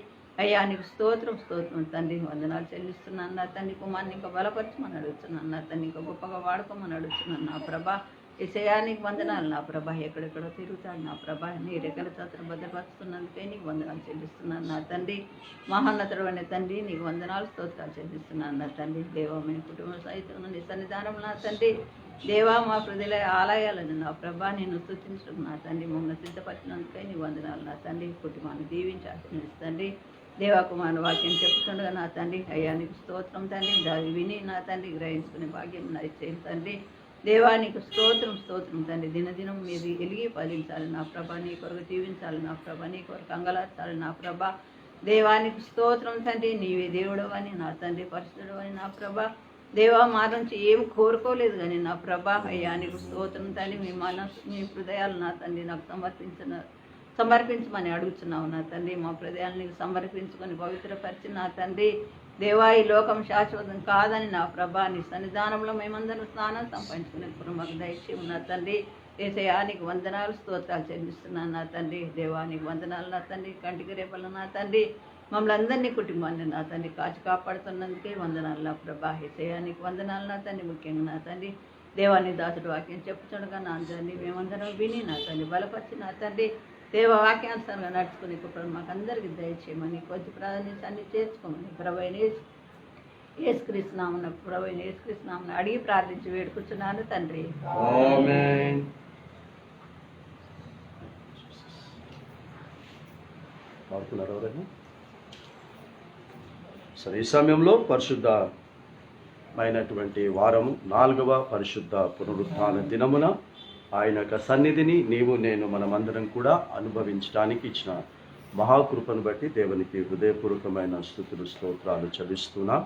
అయ్యా నీకు స్తోత్రం స్తోత్రం తండ్రి. వందనాలు చెల్లిస్తున్నాను నా తండ్రి. కుమార్ని ఇంకా బలపరచమని అడుగుతున్నాను నా తండ్రి. ఇంకా గొప్పగా వాడుకోమని అడుగుతున్నాను నా ప్రభా. యేసయ్యా నీకు వందనాలు నా ప్రభా. ఎక్కడెక్కడో తిరుగుతాడు నా ప్రభా. నీ రెక్కల చాత్ర భద్రపరుస్తున్నందుకే నీకు వందనాలు చెల్లిస్తున్నాను నా తండ్రి. మహోన్నతుడు అనే తండ్రి నీకు వందనాలు స్తోత్రాలు చెల్లిస్తున్నాను నా తండ్రి. దేవా మీ కుటుంబ సహితంగా నీ సన్నిధానం నా తండ్రి. దేవా మా ప్రజల ఆలయాలను నా ప్రభా నేను స్తుతించడం నా తండ్రి. మమ్మల్ని సిద్ధపరిచినందుకే నీ వందనాలు నా తండ్రి. కుటుంబాన్ని దీవించి ఆశీర్వదించండి. దేవాకుమారు వాక్యం చెప్తుండగా నా తండ్రి. అయ్యా నీకు స్తోత్రం తండ్రి. దాన్ని విని నా తండ్రి గ్రహించుకునే భాగ్యం నా ఇచ్చేయండి తండ్రి. దేవా నీకు స్తోత్రం స్తోత్రం తండ్రి. దినదినం మీది ఎలిగి ఫలించాలి నా ప్రభా. నీ కొరకు జీవించాలి నా ప్రభా. నీ కొరకు అంగలార్చాలి నా ప్రభా. దేవానికి స్తోత్రం తండ్రి. నీవే దేవుడు అని నా తండ్రి. పరిశుద్ధుడు అని నా ప్రభా. దేవా మా నుంచి ఏం కోరుకోలేదు కానీ నా ప్రభా. అయ్యా నీకు స్తోత్రం తండ్రి. మీ మనసు మీ హృదయాలు నా తండ్రి నాకు సమర్పించమని అడుగుతున్నావు నా తండ్రి. మా హృదయాలు నీకు సమర్పించుకొని పవిత్రపరిచి నా తండ్రి. దేవా ఈ లోకం శాశ్వతం కాదని నా ప్రభా. నీ సన్నిధానంలో మేమందరం స్నానం సంపాదించుకునే మాకు దయచేయము నా తండ్రి. యేసయ్యా నీకు వందనాలు స్తోత్రాలు చెల్లిస్తున్నాను నా తండ్రి. దేవా నీకు వందనాలు నా తండ్రి. కంటికి రేపలు నా తండ్రి. మమ్మల్ని అందరినీ కుటుంబాన్ని నా తండ్రి కాచి కాపాడుతున్నందుకే వందనాలు నా ప్రభా. యేసయ్యా నీకు వందనాలు నా తండ్రి. ముఖ్యంగా నా తండ్రి దేవాని దాసుడు వాక్యం చెప్పుతుండగా నా తండ్రి మేమందరం విని నా తండ్రి బలపరిచి నా తండ్రి దేవ వాక్యానుసారంగా నడుచుకుని కుటుంబం మాకు అందరికీ దయచేయమని కొద్ది ప్రాధాన్యత అన్ని చేర్చుకోమని ప్రభువైన యేసుక్రీస్తునామమున ప్రభువైన యేసుక్రీస్తునామమున అడిగి ప్రార్థించి వేడుకుంటున్నాను తండ్రి. ఆమేన్. పాడుతున్నారు ఎవరైనా? సరే ఈ సమయంలో పరిశుద్ధమైనటువంటి వారము 4వ పరిశుద్ధ పునరుత్థాన దినమున ఆయన యొక్క సన్నిధిని నీవు నేను మనమందరం కూడా అనుభవించడానికి ఇచ్చిన మహాకృపను బట్టి దేవునికి హృదయపూర్వకమైన స్తుతులు స్తోత్రాలు చెల్లిస్తున్నా.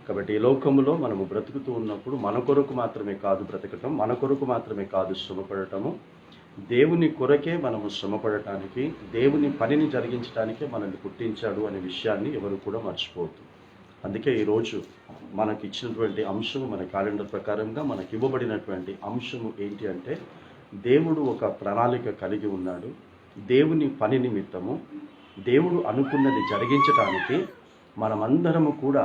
కాబట్టి ఈ లోకములో మనము బ్రతుకుతూ ఉన్నప్పుడు మన కొరకు మాత్రమే కాదు బ్రతకటం, మన కొరకు మాత్రమే కాదు శ్రమపడటము, దేవుని కొరకే మనము శ్రమపడటానికి, దేవుని పనిని జరిగించడానికే మనల్ని పుట్టించాడు అనే విషయాన్ని ఎవరు కూడా మర్చిపోవద్దు. అందుకే ఈరోజు మనకి ఇచ్చినటువంటి అంశము మన క్యాలెండర్ ప్రకారంగా మనకి ఇవ్వబడినటువంటి అంశము ఏంటి అంటే, దేవుడు ఒక ప్రణాళిక కలిగి ఉన్నాడు. దేవుని పని నిమిత్తము దేవుడు అనుకున్నది జరిగించడానికి మనమందరము కూడా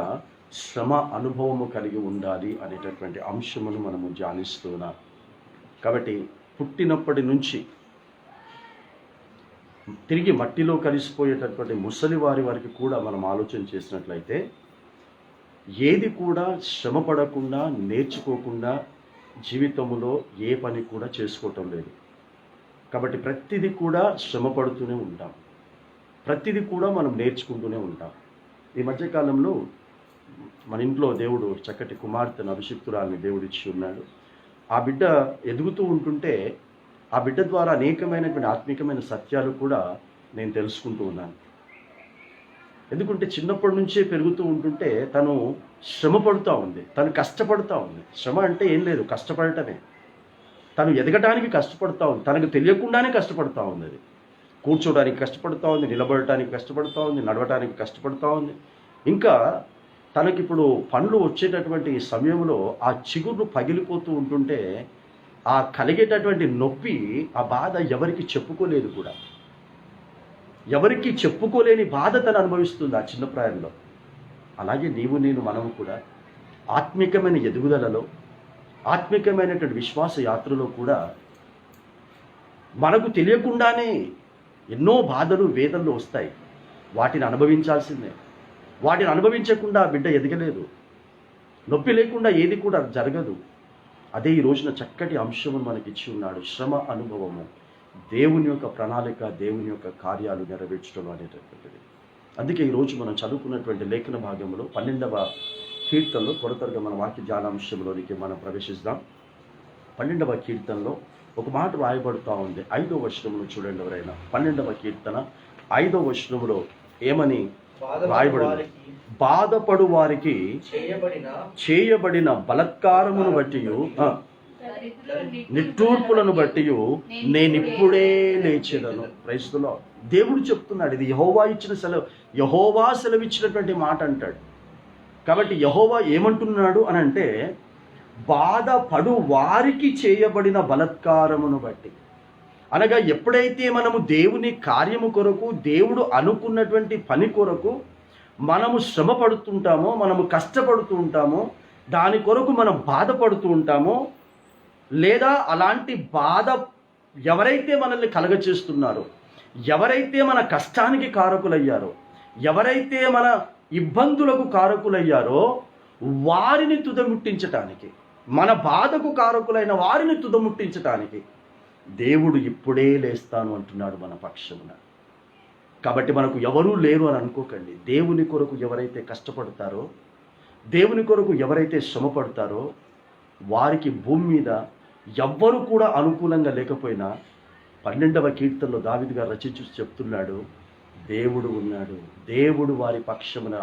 శ్రమ అనుభవము కలిగి ఉండాలి అనేటటువంటి అంశమును మనము ధ్యానిస్తున్నాం. కాబట్టి పుట్టినప్పటి నుంచి తిరిగి మట్టిలో కలిసిపోయేటటువంటి ముసలి వారికి కూడా మనం ఆలోచన చేసినట్లయితే ఏది కూడా శ్రమ పడకుండా నేర్చుకోకుండా జీవితంలో ఏ పని కూడా చేసుకోవటం లేదు. కాబట్టి ప్రతిదీ కూడా శ్రమ పడుతూనే ఉంటాం, ప్రతిదీ కూడా మనం నేర్చుకుంటూనే ఉంటాం. ఈ మధ్యకాలంలో మన ఇంట్లో దేవుడు చక్కటి కుమార్తెను అభిషిక్తురాల్ని దేవుడిచ్చి ఉన్నాడు. ఆ బిడ్డ ఎదుగుతూ ఉంటుంటే ఆ బిడ్డ ద్వారా అనేకమైనటువంటి ఆత్మీకమైన సత్యాలు కూడా నేను తెలుసుకుంటూ ఉన్నాను. ఎందుకంటే చిన్నప్పటి నుంచే పెరుగుతూ ఉంటుంటే తను శ్రమ పడుతూ ఉంది, తను కష్టపడుతూ ఉంది. శ్రమ అంటే ఏం లేదు, కష్టపడటమే. తను ఎదగటానికి కష్టపడుతూ ఉంది, తనకు తెలియకుండానే కష్టపడుతూ ఉంది. అది కూర్చోడానికి కష్టపడుతూ ఉంది, నిలబడటానికి కష్టపడుతూ ఉంది, నడవటానికి కష్టపడుతూ ఉంది. ఇంకా తనకిప్పుడు పండ్లు వచ్చేటటువంటి సమయంలో ఆ చిగుర్లు పగిలిపోతూ ఉంటుంటే ఆ కలిగేటటువంటి నొప్పి, ఆ బాధ ఎవరికి చెప్పుకోలేదు కూడా. ఎవరికి చెప్పుకోలేని బాధ తను అనుభవిస్తుంది ఆ చిన్న ప్రాయంలో. అలాగే నీవు నేను మనము కూడా ఆత్మికమైన ఎదుగుదలలో, ఆత్మికమైనటువంటి విశ్వాస యాత్రలో కూడా మనకు తెలియకుండానే ఎన్నో బాధలు వేదనలు వస్తాయి. వాటిని అనుభవించాల్సిందే. వాటిని అనుభవించకుండా బిడ్డ ఎదగలేదు. నొప్పి లేకుండా ఏది కూడా జరగదు. అదే ఈ రోజున చక్కటి అంశమును మనకి ఇచ్చి ఉన్నాడు, శ్రమ అనుభవము, దేవుని యొక్క ప్రణాళిక, దేవుని యొక్క కార్యాలు నెరవేర్చడం అనేటటువంటిది. అందుకే ఈరోజు మనం చదువుకున్నటువంటి లేఖన భాగంలో 12వ కీర్తనలో త్వరగా మన వాక్య ధ్యానాంశంలోనికి మనం ప్రవేశిద్దాం. 12వ కీర్తనలో ఒక మాట రాయబడుతూ ఉంది. 5వ వచనంలో చూడండి ఎవరైనా. 12వ కీర్తన 5వ వచనంలో ఏమని రాయబడింది? బాధపడు వారికి చేయబడిన బలత్కారమును బట్టి, నిట్టూర్పులను బట్టి నేనిప్పుడే లేచెదను. క్రైస్తులో దేవుడు చెప్తున్నాడు, ఇది యెహోవా ఇచ్చిన సెలవు, యెహోవా సెలవిచ్చినటువంటి మాట అంటాడు. కాబట్టి యెహోవా ఏమంటున్నాడు అని అంటే, బాధపడు వారికి చేయబడిన బలత్కారమును బట్టి. అనగా ఎప్పుడైతే మనము దేవుని కార్యము కొరకు, దేవుడు అనుకున్నటువంటి పని కొరకు మనము శ్రమ పడుతుంటామో, మనము కష్టపడుతూ ఉంటామో, దాని కొరకు మనం బాధపడుతూ ఉంటామో, లేదా అలాంటి బాధ ఎవరైతే మనల్ని కలగచేస్తున్నారో, ఎవరైతే మన కష్టానికి కారకులయ్యారో, ఎవరైతే మన ఇబ్బందులకు కారకులయ్యారో వారిని తుదముట్టించటానికి, మన బాధకు కారకులైన వారిని తుదముట్టించటానికి దేవుడు ఇప్పుడే లేస్తాను అంటున్నాడు మన పక్షమున. కాబట్టి మనకు ఎవరూ లేరు అని అనుకోకండి. దేవుని కొరకు ఎవరైతే కష్టపడతారో, దేవుని కొరకు ఎవరైతే శ్రమ పడతారో వారికి భూమి మీద ఎవ్వరు కూడా అనుకూలంగా లేకపోయినా 12వ కీర్తనలో దావీదు గారు రచించి చెప్తున్నాడు, దేవుడు ఉన్నాడు, దేవుడు వారి పక్షమున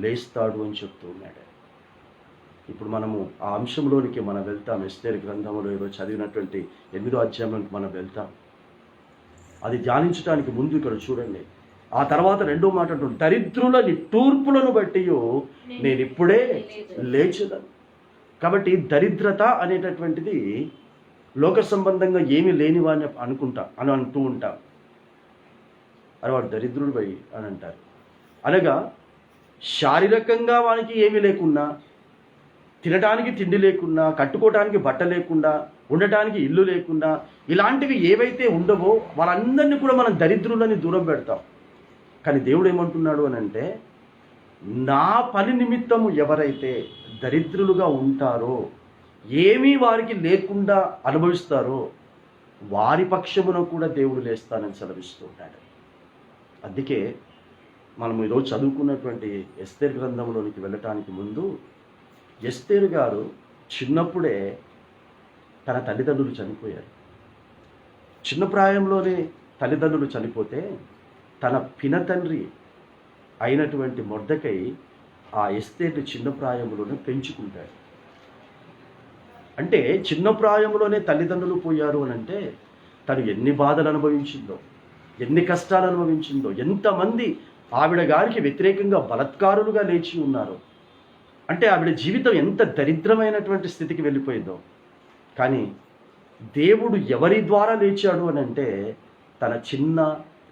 లేస్తాడు అని చెప్తూ ఉన్నాడు. ఇప్పుడు మనము ఆ అంశంలోనికి మనం వెళ్తాం. ఎస్తేరు గ్రంథంలో ఈరోజు చదివినటువంటి 8వ అధ్యాయంలోకి మనం వెళ్తాం. అది ధ్యానించడానికి ముందు ఇక్కడ చూడండి. ఆ తర్వాత 2వ మాట అంటుంది, దరిద్రుల నిట్టూర్పులను బట్టి నేను ఇప్పుడే లేచెదను. కాబట్టి దరిద్రత అనేటటువంటిది లోక సంబంధంగా ఏమీ లేని వాడిని అంటూ ఉంటాం. అని వాడు దరిద్రుడు పోయి అని అంటారు. అనగా శారీరకంగా వానికి ఏమీ లేకున్నా, తినడానికి తిండి లేకున్నా, కట్టుకోవడానికి బట్ట లేకుండా, ఉండటానికి ఇల్లు లేకుండా, ఇలాంటివి ఏవైతే ఉండవో వాళ్ళందరినీ కూడా మనం దరిద్రులని దూరం పెడతాం. కానీ దేవుడు ఏమంటున్నాడు అని అంటే, నా పని నిమిత్తము ఎవరైతే దరిద్రులుగా ఉంటారో, ఏమీ వారికి లేకుండా అనుభవిస్తారో వారి పక్షమున కూడా దేవుడు లేస్తానని సెలవిస్తూ ఉంటాడు. అందుకే మనం ఈరోజు చదువుకున్నటువంటి ఎస్తేరు గ్రంథంలోనికి వెళ్ళటానికి ముందు, ఎస్తేరు గారు చిన్నప్పుడే తన తల్లిదండ్రులు చనిపోయారు. చిన్న ప్రాయంలోనే తల్లిదండ్రులు చనిపోతే తన పినతండ్రి అయినటువంటి మొర్దెకై ఆ ఎస్తేరు చిన్న ప్రాయంలోనే పెంచుకుంటాడు. అంటే చిన్న ప్రాయంలోనే తల్లిదండ్రులు పోయారు అని అంటే తను ఎన్ని బాధలు అనుభవించిందో, ఎన్ని కష్టాలు అనుభవించిందో, ఎంతమంది ఆవిడ గారికి వ్యతిరేకంగా బలత్కారులుగా లేచి ఉన్నారు. అంటే ఆవిడ జీవితం ఎంత దరిద్రమైనటువంటి స్థితికి వెళ్ళిపోయిందో. కానీ దేవుడు ఎవరి ద్వారా లేచాడు అని అంటే తన చిన్న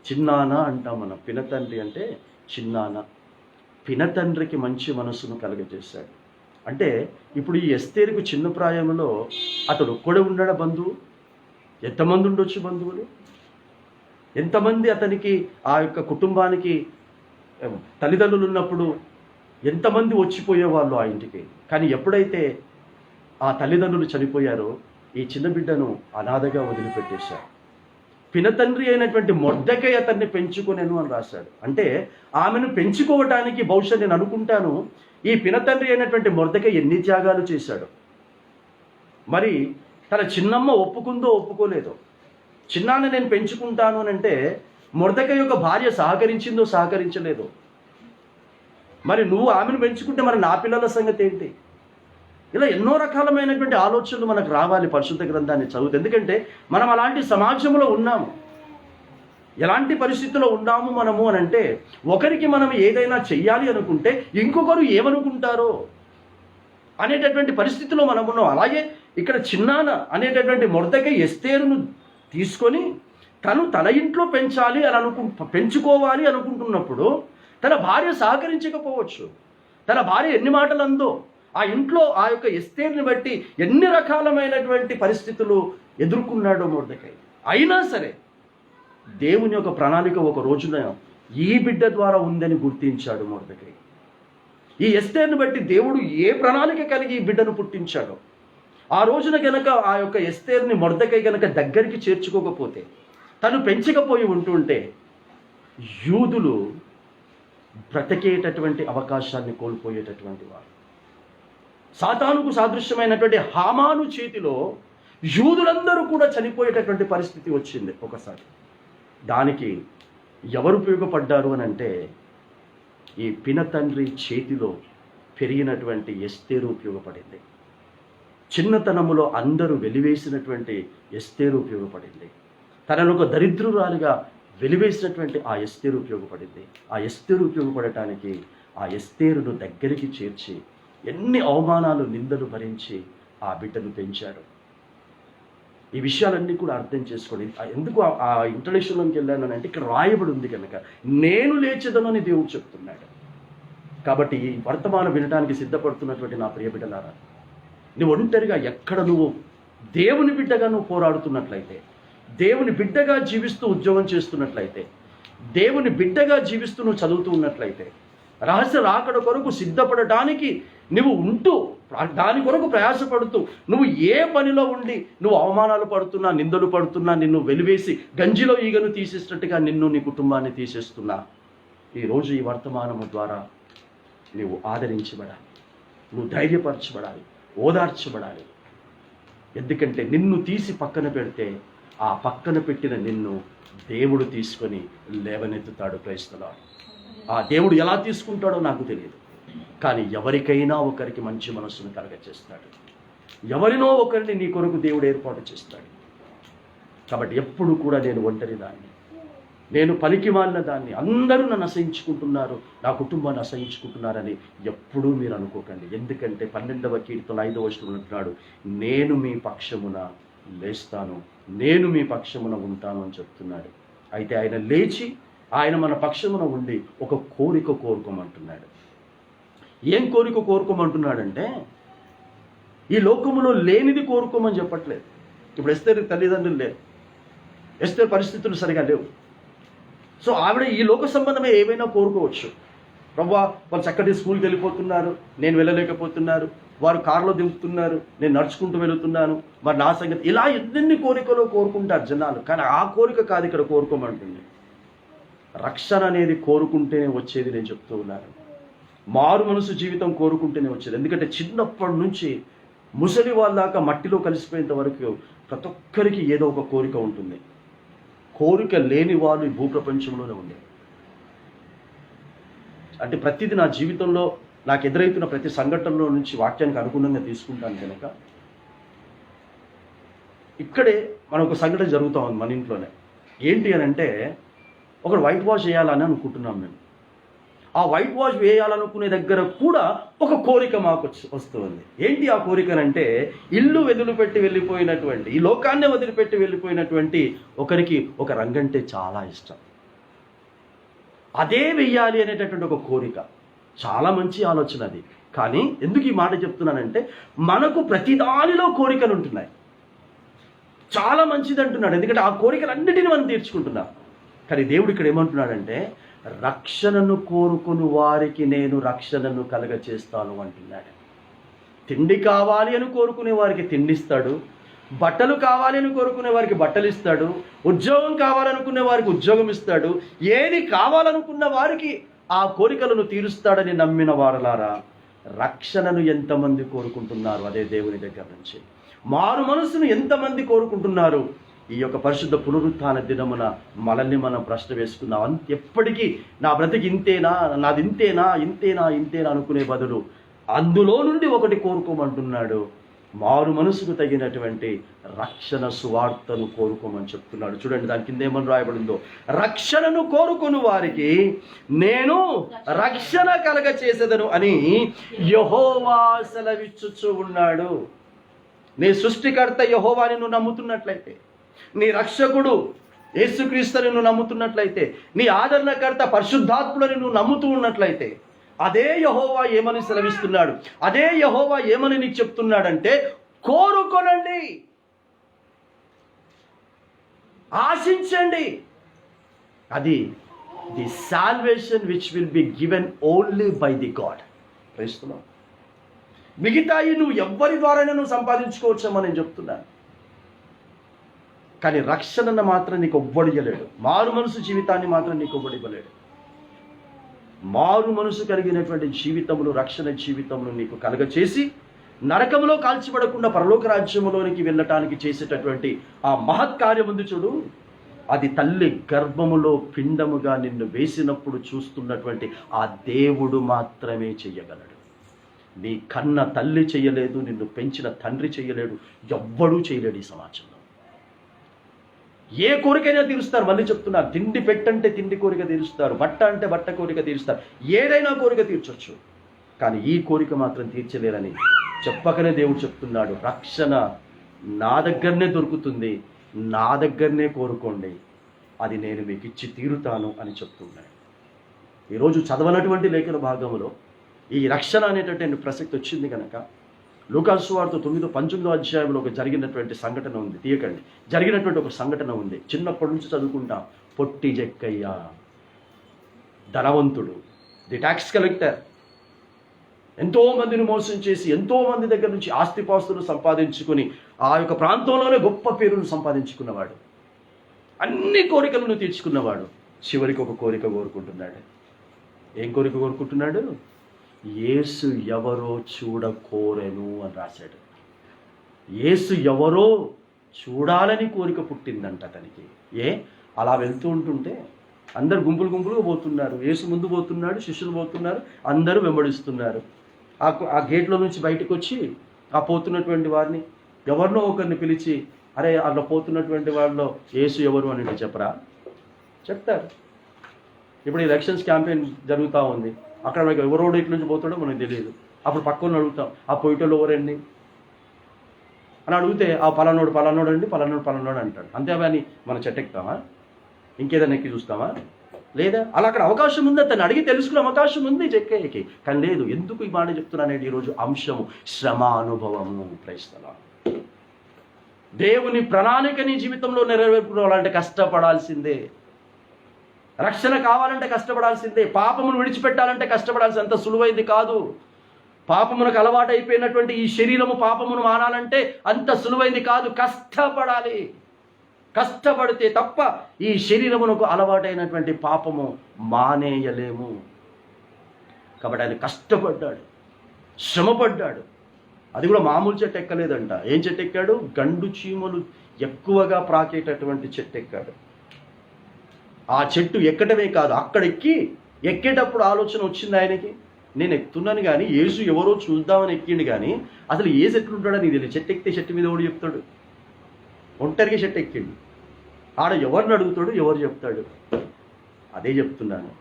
చిన్నాన్న అంటాం మనం. పినతండ్రి అంటే చిన్నాన్న. పినతండ్రికి మంచి మనసును కలుగజేశాడు. అంటే ఇప్పుడు ఈ ఎస్తేరుకు చిన్న ప్రాయంలో అతడు ఒక్కడే ఉన్నాడా బంధువు? ఎంతమంది ఉండొచ్చు బంధువులు? ఎంతమంది అతనికి ఆ యొక్క కుటుంబానికి తల్లిదండ్రులు ఉన్నప్పుడు ఎంతమంది వచ్చిపోయేవాళ్ళు ఆ ఇంటికి. కానీ ఎప్పుడైతే ఆ తల్లిదండ్రులు చనిపోయారో ఈ చిన్న బిడ్డను అనాథగా వదిలిపెట్టేశారు. పినతండ్రి అయినటువంటి మొర్దెకై అతన్ని పెంచుకొనెను అని రాశాడు. అంటే ఆమెను పెంచుకోవటానికి బహుశా నేను అనుకుంటాను ఈ పినతండ్రి అయినటువంటి మొర్దెకై ఎన్ని త్యాగాలు చేశాడు. మరి తన చిన్నమ్మ ఒప్పుకుందో ఒప్పుకోలేదో. చిన్నాన్న నేను పెంచుకుంటాను అని అంటే మొర్దెకై యొక్క భార్య సహకరించిందో సహకరించలేదో. మరి నువ్వు ఆమెను పెంచుకుంటే మరి నా పిల్లల సంగతి ఏంటి? ఇలా ఎన్నో రకాలమైనటువంటి ఆలోచనలు మనకు రావాలి పరిశుద్ధ గ్రంథాన్ని చదివితే. ఎందుకంటే మనం అలాంటి సమాజంలో ఉన్నాము. ఎలాంటి పరిస్థితుల్లో ఉన్నాము మనము అని అంటే, ఒకరికి మనం ఏదైనా చెయ్యాలి అనుకుంటే ఇంకొకరు ఏమనుకుంటారో అనేటటువంటి పరిస్థితిలో మనం ఉన్నాం. అలాగే ఇక్కడ చిన్నాన్న అనేటటువంటి మొర్దెకై ఎస్తేరును తీసుకొని తన ఇంట్లో పెంచాలి అని పెంచుకోవాలి అనుకుంటున్నప్పుడు తన భార్య సహకరించకపోవచ్చు. తన భార్య ఎన్ని మాటలు అందో, ఆ ఇంట్లో ఆ యొక్క ఎస్తేరుని బట్టి ఎన్ని రకాలమైనటువంటి పరిస్థితులు ఎదుర్కొన్నాడో మొర్దెకై. అయినా సరే దేవుని యొక్క ప్రణాళిక ఒక రోజున ఈ బిడ్డ ద్వారా ఉందని గుర్తించాడు మొర్దెకై. ఈ ఎస్తేరుని బట్టి దేవుడు ఏ ప్రణాళిక కలిగి ఈ బిడ్డను పుట్టించాడో, ఆ రోజున గనక ఆ యొక్క ఎస్తేరుని మొర్దెకై గనక దగ్గరికి చేర్చుకోకపోతే, తను పెంచకపోయి ఉంటుంటే యూదులు బ్రతికేటటువంటి అవకాశాన్ని కోల్పోయేటటువంటి వారు. సాతానుకు సాదృశ్యమైనటువంటి హామాను చేతిలో యూదులందరూ కూడా చనిపోయేటటువంటి పరిస్థితి వచ్చింది ఒకసారి. దానికి ఎవరు ఉపయోగపడ్డారు అని అంటే ఈ పినతండ్రి చేతిలో పెరిగినటువంటి ఎస్తేరు ఉపయోగపడింది. చిన్నతనములో అందరూ వెలివేసినటువంటి ఎస్తేరు ఉపయోగపడింది. తనను ఒక దరిద్రురాలిగా వెలివేసినటువంటి ఆ ఎస్తేరు ఉపయోగపడింది. ఆ ఎస్తేరు ఉపయోగపడటానికి ఆ ఎస్తేరును దగ్గరికి చేర్చి ఎన్ని అవమానాలు నిందలు భరించి ఆ బిడ్డను పెంచాడు. ఈ విషయాలన్నీ కూడా అర్థం చేసుకోండి. ఎందుకు ఆ ఇంట్రడక్షన్లోకి వెళ్ళాను అంటే ఇక్కడ రాయబడి ఉంది కనుక నేను లేచెదను అని దేవుడు చెప్తున్నాడు. కాబట్టి ఈ వర్తమానం వినడానికి సిద్ధపడుతున్నటువంటి నా ప్రియ బిడ్డలారా, నువ్వు ఒంటరిగా ఎక్కడ నువ్వు దేవుని బిడ్డగా నువ్వు పోరాడుతున్నట్లయితే, దేవుని బిడ్డగా జీవిస్తూ ఉద్యోగం చేస్తున్నట్లయితే, దేవుని బిడ్డగా జీవిస్తూ నువ్వు చదువుతూ ఉన్నట్లయితే, రహస్య రాకడ కొరకు సిద్ధపడటానికి నువ్వు ఉంటూ దాని కొరకు ప్రయాసపడుతూ నువ్వు ఏ పనిలో ఉండి నువ్వు అవమానాలు పడుతున్నా, నిందలు పడుతున్నా, నిన్ను వెలివేసి గంజిలో ఈగను తీసేసినట్టుగా నిన్ను నీ కుటుంబాన్ని తీసేస్తున్నా, ఈరోజు ఈ వర్తమానము ద్వారా నువ్వు ఆదరించబడాలి, నువ్వు ధైర్యపరచబడాలి, ఓదార్చబడాలి. ఎందుకంటే నిన్ను తీసి పక్కన పెడితే ఆ పక్కన పెట్టిన నిన్ను దేవుడు తీసుకొని లేవనెత్తుతాడు. క్రైస్తవులారా, ఆ దేవుడు ఎలా తీసుకుంటాడో నాకు తెలియదు, కానీ ఎవరికైనా ఒకరికి మంచి మనస్సును కలగచేస్తాడు. ఎవరినో ఒకరిని నీ కొరకు దేవుడు ఏర్పాటు చేస్తాడు. కాబట్టి ఎప్పుడు కూడా నేను ఒంటరి దాన్ని, నేను పనికి మాలిన దాన్ని, అందరూ నన్ను అసహించుకుంటున్నారు, నా కుటుంబాన్ని అసహించుకుంటున్నారని ఎప్పుడూ మీరు అనుకోకండి. ఎందుకంటే 12వ కీర్తన 5వ వచనంలో అంటున్నాడు, నేను మీ పక్షమున లేస్తాను, నేను మీ పక్షమున ఉంటాను అని చెప్తున్నాడు. అయితే ఆయన లేచి ఆయన మన పక్షమున ఉండి ఒక కోరిక కోరుకోమంటున్నాడు. ఏం కోరిక కోరుకోమంటున్నాడంటే ఈ లోకములో లేనిది కోరుకోమని చెప్పట్లేదు. ఇప్పుడు ఎస్తేరు తల్లిదండ్రులు లేరు, ఎస్తేరు పరిస్థితులు సరిగా లేవు. సో ఆవిడ ఈ లోక సంబంధమే ఏమైనా కోరుకోవచ్చు. ప్రభువా, వాళ్ళు చక్కటి స్కూల్కి వెళ్ళిపోతున్నారు, నేను వెళ్ళలేకపోతున్నారు, వారు కారులో దింపుతున్నారు, నేను నడుచుకుంటూ వెళుతున్నాను, మరి నా సంగతి, ఇలా ఎన్ని కోరికలు కోరుకుంటారు జనాలు. కానీ ఆ కోరిక కాదు ఇక్కడ కోరుకోమంటుంది. రక్షణ అనేది కోరుకుంటేనే వచ్చేది. నేను చెప్తూ ఉన్నాను, మారు మనసు జీవితం కోరుకుంటేనే వచ్చేది. ఎందుకంటే చిన్నప్పటి నుంచి ముసలి వాళ్ళ దాకా మట్టిలో కలిసిపోయేంత వరకు ప్రతి ఒక్కరికి ఏదో ఒక కోరిక ఉంటుంది. కోరిక లేని వాళ్ళు ఈ భూప్రపంచంలోనే ఉంది. అంటే ప్రతిదీ నా జీవితంలో నాకు ఎదురైతున్న ప్రతి సంఘటనలో నుంచి వాక్యానికి అనుగుణంగా తీసుకుంటాను కనుక ఇక్కడే మన ఒక సంఘటన జరుగుతూ ఉంది మన ఇంట్లోనే. ఏంటి అని అంటే ఒకడు వైట్ వాష్ చేయాలని అనుకుంటున్నాం మేము. ఆ వైట్ వాష్ వేయాలనుకునే దగ్గర కూడా ఒక కోరిక మాకు వస్తుంది. ఏంటి ఆ కోరికనంటే, ఇల్లు వదిలిపెట్టి వెళ్ళిపోయినటువంటి, ఈ లోకాన్నే వదిలిపెట్టి వెళ్ళిపోయినటువంటి ఒకరికి ఒక రంగంటే చాలా ఇష్టం. అదే వెయ్యాలి అనేటటువంటి ఒక కోరిక. చాలా మంచి ఆలోచన అది. కానీ ఎందుకు ఈ మాట చెప్తున్నానంటే, మనకు ప్రతిదానిలో కోరికలు ఉంటున్నాయి. చాలా మంచిది అంటున్నాడు, ఎందుకంటే ఆ కోరికలన్నిటిని మనం తీర్చుకుంటున్నాం. కానీ దేవుడు ఇక్కడ ఏమంటున్నాడంటే, రక్షణను కోరుకుని వారికి నేను రక్షణను కలగచేస్తాను అంటున్నాడు. తిండి కావాలి అని కోరుకునే వారికి తిండిస్తాడు, బట్టలు కావాలి అని కోరుకునే వారికి బట్టలు ఇస్తాడు, ఉద్యోగం కావాలనుకునే వారికి ఉద్యోగం ఇస్తాడు. ఏది కావాలనుకున్న వారికి ఆ కోరికలను తీరుస్తాడని నమ్మిన వారలారా, రక్షణను ఎంతమంది కోరుకుంటున్నారు అదే దేవుని దగ్గర నుంచి? మారు మనసును ఎంతమంది కోరుకుంటున్నారు? ఈ యొక్క పరిశుద్ధ పునరుత్థాన దినమున మనల్ని మనం ప్రశ్న వేసుకున్నాం. ఎప్పటికీ నా బ్రతికి ఇంతేనా, నాది ఇంతేనా ఇంతేనా ఇంతేనా అనుకునే బదులు అందులో నుండి ఒకటి కోరుకోమంటున్నాడు. మారు మనసుకు తగినటువంటి రక్షణ సువార్తను కోరుకోమని చెప్తున్నాడు. చూడండి, దాని కింద ఏమని రాయబడిందో, రక్షణను కోరుకుని వారికి నేను రక్షణ కలగ చేసేదను అని యెహోవా సెలవిచ్చుచూ ఉన్నాడు. నీ సృష్టికర్త యెహోవాని నువ్వు నమ్ముతున్నట్లయితే, నీ రక్షకుడు యేసుక్రీస్తుని నువ్వు నమ్ముతున్నట్లయితే, నీ ఆదరణకర్త పరిశుద్ధాత్ములని నువ్వు నమ్ముతూ ఉన్నట్లయితే, అదే యెహోవా ఏమని సెలవిస్తున్నాడు, అదే యెహోవా ఏమని నీకు చెప్తున్నాడంటే, కోరుకొనండి, ఆశించండి. అది the salvation which will be given only by the God. ప్రైస్తున్నావు. మిగతాయి నువ్వు ఎవ్వరి ద్వారానే నువ్వు సంపాదించుకోవచ్చామని నేను చెప్తున్నాను. కానీ రక్షణను మాత్రం నీకు ఎవ్వడు ఇవ్వలేడు. మారు మనసు జీవితాన్ని మాత్రం నీకు ఎవ్వడు ఇవ్వలేడు. మారు మనసు కలిగినటువంటి జీవితములు, రక్షణ జీవితములు నీకు కలగచేసి నరకములో కాల్చిపడకుండా పరలోక రాజ్యములోనికి వెళ్ళటానికి చేసేటటువంటి ఆ మహత్కార్యం ఉంది చూడు, అది తల్లి గర్భములో పిండముగా నిన్ను వేసినప్పుడు చూస్తున్నటువంటి ఆ దేవుడు మాత్రమే చెయ్యగలడు. నీ కన్న తల్లి చెయ్యలేదు, నిన్ను పెంచిన తండ్రి చెయ్యలేడు, ఎవ్వడూ చేయలేడు ఈ సమాజంలో. ఏ కోరికైనా తీరుస్తారు. మళ్ళీ చెప్తున్నారు, తిండి పెట్టంటే తిండి కోరిక తీరుస్తారు, బట్ట అంటే బట్ట కోరిక తీరుస్తారు, ఏదైనా కోరిక తీర్చొచ్చు. కానీ ఈ కోరిక మాత్రం తీర్చలేరని చెప్పకనే దేవుడు చెప్తున్నాడు, రక్షణ నా దగ్గరనే దొరుకుతుంది, నా దగ్గరనే కోరుకోండి, అది నేను మీకు ఇచ్చి తీరుతాను అని చెప్తున్నాడు. ఈరోజు చదవనటువంటి లేఖన భాగంలో ఈ రక్షణ అనేటటువంటి ప్రసక్తి వచ్చింది కనుక, లూకాసు సువార్త 19 అధ్యాయంలో ఒక జరిగినటువంటి సంఘటన ఉంది. తీయకండి, జరిగినటువంటి ఒక సంఘటన ఉంది. చిన్నప్పటి నుంచి చదువుకుంటాం. పొట్టి జక్కయ్య, ధనవంతుడు, ది ట్యాక్స్ కలెక్టర్, ఎంతో మందిని మోసం చేసి ఎంతో మంది దగ్గర నుంచి ఆస్తిపాస్తులు సంపాదించుకుని ఆ యొక్క ప్రాంతంలోనే గొప్ప పేరును సంపాదించుకున్నవాడు, అన్ని కోరికలను తీర్చుకున్నవాడు. చివరికి ఒక కోరిక కోరుకుంటున్నాడు. ఏం కోరిక కోరుకుంటున్నాడు? యేసు ఎవరో చూడకోరెను అని రాశాడు. యేసు ఎవరో చూడాలని కోరిక పుట్టిందంట అతనికి. అలా వెళ్తూ ఉంటుంటే అందరు గుంపులు గుంపులుగా పోతున్నారు. యేసు ముందు పోతున్నాడు, శిష్యులు పోతున్నారు, అందరూ వెంబడిస్తున్నారు. ఆ గేట్లో నుంచి బయటకు వచ్చి ఆ పోతున్నటువంటి వారిని ఎవరినో ఒకరిని పిలిచి, అరే అట్లా పోతున్నటువంటి వాళ్ళలో యేసు ఎవరు అని చెప్పరా? చెప్తారు. ఇప్పుడు ఎలక్షన్స్ క్యాంపెయిన్ జరుగుతూ ఉంది. అక్కడ మనకి ఎవరోడు ఇట్ల నుంచి పోతాడో మనకు తెలియదు. అప్పుడు పక్కన అడుగుతాం, ఆ పోయిటోళ్ళు ఎవరండి అని అడిగితే, ఆ పలానోడు పలానోడు అండి, పలానోడు అంటాడు. అంతే అని మనం చెట్టెక్తామా? ఇంకేదైనా ఎక్కి చూస్తామా? లేదా? అలా అక్కడ అవకాశం ఉంది, అతను అడిగి తెలుసుకునే అవకాశం ఉంది చెక్కేకి. కానీ లేదు. ఎందుకు ఈ మాట చెప్తున్నానండి? ఈరోజు అంశము శ్రమానుభవము. క్రైస్తవ దేవుని ప్రణాళిక నీ జీవితంలో నెరవేర్చుకోవాలంటే కష్టపడాల్సిందే. రక్షణ కావాలంటే కష్టపడాల్సిందే. పాపమును విడిచిపెట్టాలంటే కష్టపడాల్సింది, అంత సులువైంది కాదు. పాపమునకు అలవాటు అయిపోయినటువంటి ఈ శరీరము పాపమును మానాలంటే అంత సులువైంది కాదు. కష్టపడాలి. కష్టపడితే తప్ప ఈ శరీరమునకు అలవాటైనటువంటి పాపము మానేయలేము. కాబట్టి ఆయన కష్టపడ్డాడు, శ్రమపడ్డాడు. అది కూడా మామూలు చెట్టు ఎక్కలేదంట. ఏం చెట్టు ఎక్కాడు? గండు చీమలు ఎక్కువగా ప్రాకేటటువంటి చెట్టు ఎక్కాడు. ఆ చెట్టు ఎక్కడమే కాదు, అక్కడ ఎక్కేటప్పుడు ఆలోచన వచ్చింది ఆయనకి, నేను ఎక్కుతున్నాను కానీ యేసు ఎవరో చూద్దామని ఎక్కిండు. కానీ అసలు యేసు ఎట్లుంటాడని తెలియదు. చెట్టు ఎక్కితే చెట్టు మీద ఎవడు చెప్తాడు? ఒంటరిగా చెట్టు ఎక్కిండు. ఆడ ఎవరిని అడుగుతాడు, ఎవరు చెప్తాడు? అదే చెప్తున్నాను,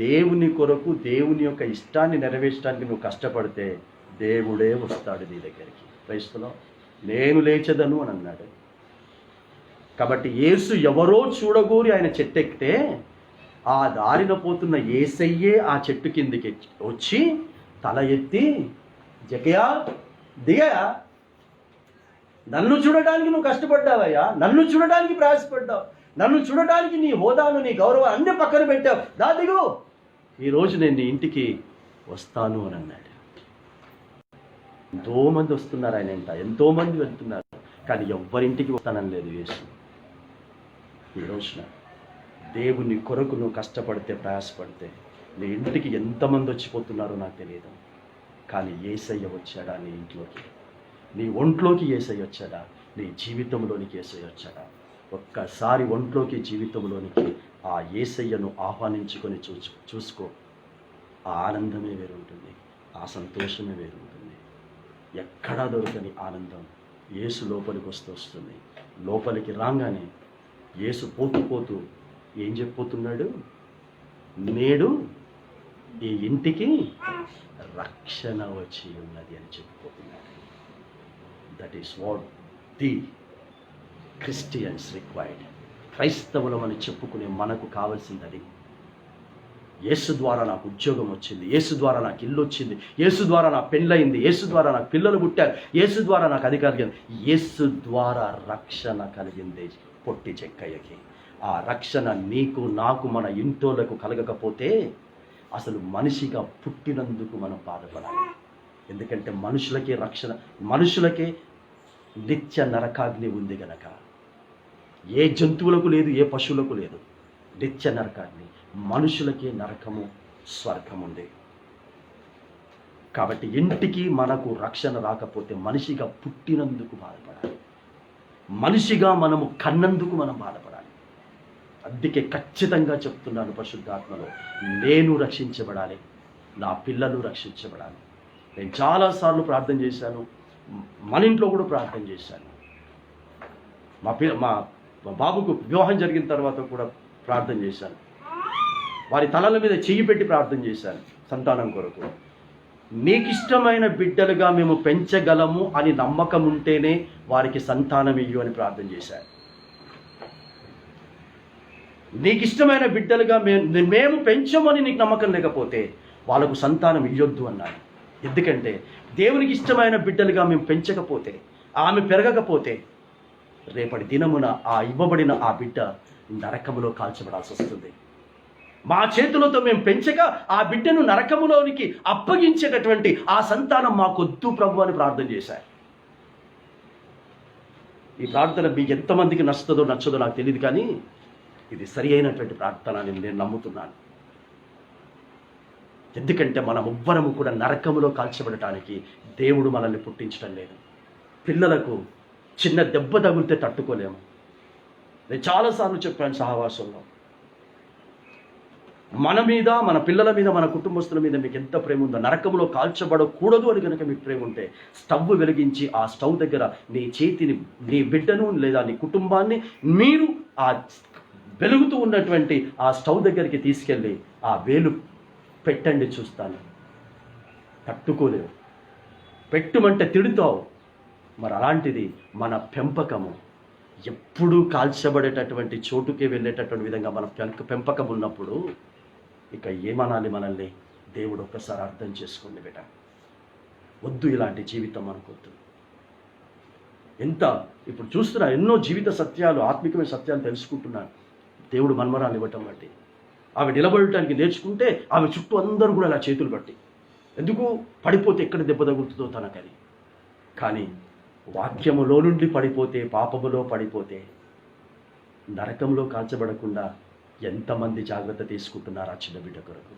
దేవుని కొరకు దేవుని యొక్క ఇష్టాన్ని నెరవేర్చడానికి నువ్వు కష్టపడితే దేవుడే వస్తాడు నీ దగ్గరికి. క్రైస్తవం నేను లేచదను అని అన్నాడు. కాబట్టి యేసు ఎవరో చూడగోరి ఆయన చెట్టెక్కితే ఆ దారిన పోతున్న యేసయ్యే ఆ చెట్టు కిందికి వచ్చి తల ఎత్తి, జకయా దిగయా, నన్ను చూడటానికి నువ్వు కష్టపడ్డావయ్యా, నన్ను చూడటానికి ప్రయాసపడ్డావు, నన్ను చూడటానికి నీ హోదాను నీ గౌరవం అన్ని పక్కన పెట్టావు, దా దిగు, ఈరోజు నేను నీ ఇంటికి వస్తాను అని అన్నాడు. ఎంతోమంది వస్తున్నారు ఆయన వెంట, ఎంతోమంది వెళ్తున్నారు, కానీ ఎవ్వరింటికి వస్తానని లేదు యేసు. ఈ రోజున దేవుని కొరకు నువ్వు కష్టపడితే, ప్రయాసపడితే నీ ఇంటికి ఎంతమంది వచ్చిపోతున్నారో నాకు తెలియదు, కానీ యేసయ్య వచ్చాడా నీ ఇంట్లోకి, నీ ఒంట్లోకి యేసయ్య వచ్చాడా, నీ జీవితంలోనికి యేసయ్య వచ్చాడా? ఒక్కసారి ఒంట్లోకి, జీవితంలోనికి ఆ యేసయ్యను ఆహ్వానించుకొని చూసుకో. ఆ ఆనందమే వేరుంటుంది, ఆ సంతోషమే వేరుంటుంది. ఎక్కడా దొరకని ఆనందం యేసు లోపలికి వస్తుంది. లోపలికి రాగానే యేసు పోతూ పోతూ ఏం చెప్పబోతున్నాడు? నేడు ఈ ఇంటికి రక్షణ వచ్చి ఉన్నది అని చెప్పబోతున్నాడు. That is what the Christians required. క్రైస్తవులం అని చెప్పుకునే మనకు కావాల్సింది అది. యేసు ద్వారా నాకు ఉద్యోగం వచ్చింది, యేసు ద్వారా నాకు ఇల్లు వచ్చింది, యేసు ద్వారా నాకు పెళ్ళయింది, యేసు ద్వారా నాకు పిల్లలు పుట్టారు, యేసు ద్వారా నాకు అధికారం కలిగింది. యేసు ద్వారా రక్షణ కలిగింది పొట్టి చెక్కయ్యకి. ఆ రక్షణ నీకు, నాకు, మన ఇంటోళ్లకు కలగకపోతే అసలు మనిషిగా పుట్టినందుకు మనం బాధపడాలి. ఎందుకంటే మనుషులకే రక్షణ, మనుషులకే నిత్య నరకాగ్ని ఉంది గనక. ఏ జంతువులకు లేదు, ఏ పశువులకు లేదు నిత్య నరకాగ్ని. మనుషులకే నరకము, స్వర్గం ఉంది. కాబట్టి ఇంటికి మనకు రక్షణ రాకపోతే మనిషిగా పుట్టినందుకు బాధపడాలి, మనిషిగా మనము కన్నందుకు మనం బాధపడాలి. అందుకే ఖచ్చితంగా చెప్తున్నాను, పరిశుద్ధాత్మలో నేను రక్షించబడాలి, నా పిల్లలు రక్షించబడాలి. నేను చాలాసార్లు ప్రార్థన చేశాను, మన ఇంట్లో కూడా ప్రార్థన చేశాను. మా బాబుకు వివాహం జరిగిన తర్వాత కూడా ప్రార్థన చేశాను. వారి తలల మీద చెయ్యి పెట్టి ప్రార్థన చేశాను సంతానం కొరకు. నీకు ఇష్టమైన బిడ్డలుగా మేము పెంచగలము అని నమ్మకం ఉంటేనే వారికి సంతానం ఇయ్యు అని ప్రార్థన చేశాను. నీకు ఇష్టమైన బిడ్డలుగా మేము పెంచమని నీకు నమ్మకం లేకపోతే వాళ్ళకు సంతానం ఇయ్యొద్దు అన్నాడు. ఎందుకంటే దేవునికి ఇష్టమైన బిడ్డలుగా మేము పెంచకపోతే, ఆమె పెరగకపోతే రేపటి దినమున ఆ ఇవ్వబడిన ఆ బిడ్డ నరకములో కాల్చబడాల్సి వస్తుంది. మా చేతులతో మేము పెంచగా ఆ బిడ్డను నరకములోనికి అప్పగించేటటువంటి ఆ సంతానం మాకొద్దు ప్రభు అని ప్రార్థన చేశారు. ఈ ప్రార్థన మీకు ఎంతమందికి నచ్చుతుందో నచ్చదో నాకు తెలియదు, కానీ ఇది సరి అయినటువంటి ప్రార్థన అని నేను నమ్ముతున్నాను. ఎందుకంటే మనం ఎవ్వరము కూడా నరకములో కాల్చబడటానికి దేవుడు మనల్ని పుట్టించడం లేదు. పిల్లలకు చిన్న దెబ్బ తగిలితే తట్టుకోలేము. నేను చాలాసార్లు చెప్పాను సహవాసంలో, మన మీద, మన పిల్లల మీద, మన కుటుంబస్తుల మీద మీకు ఎంత ప్రేమ ఉందో, నరకంలో కాల్చబడకూడదు అని కనుక మీకు ప్రేమ ఉంటే స్టవ్ వెలిగించి ఆ స్టవ్ దగ్గర నీ చేతిని, నీ బిడ్డను లేదా నీ కుటుంబాన్ని మీరు ఆ వెలుగుతూ ఉన్నటువంటి ఆ స్టవ్ దగ్గరికి తీసుకెళ్ళి ఆ వేలు పెట్టండి, చూస్తాను. తట్టుకోలేవు, పెట్టుమంటే తిడుతావు. మరి అలాంటిది మన పెంపకము ఎప్పుడూ కాల్చబడేటటువంటి చోటుకే వెళ్ళేటటువంటి విధంగా మన పెంపకం ఉన్నప్పుడు ఇక ఏమనాలి మనల్ని? దేవుడు ఒక్కసారి అర్థం చేసుకోండి బిడ్డ, వద్దు ఇలాంటి జీవితం అనుకోవద్దు. ఎంత ఇప్పుడు చూస్తున్నా, ఎన్నో జీవిత సత్యాలు, ఆత్మికమైన సత్యాలు తెలుసుకుంటున్నాను దేవుడు మన్మరాలు ఇవ్వటం బట్టి. ఆమె నిలబడటానికి నేర్చుకుంటే ఆమె చుట్టూ అందరూ కూడా అలా చేతులు బట్టి, ఎందుకు పడిపోతే ఎక్కడ దెబ్బ తగులుతుందో తనకని. కానీ వాక్యములో నుండి పడిపోతే, పాపములో పడిపోతే, నరకంలో కాల్చబడకుండా ఎంతమంది జాగ్రత్త తీసుకుంటున్నారు ఆ చిన్న బిడ్డ కొరకు?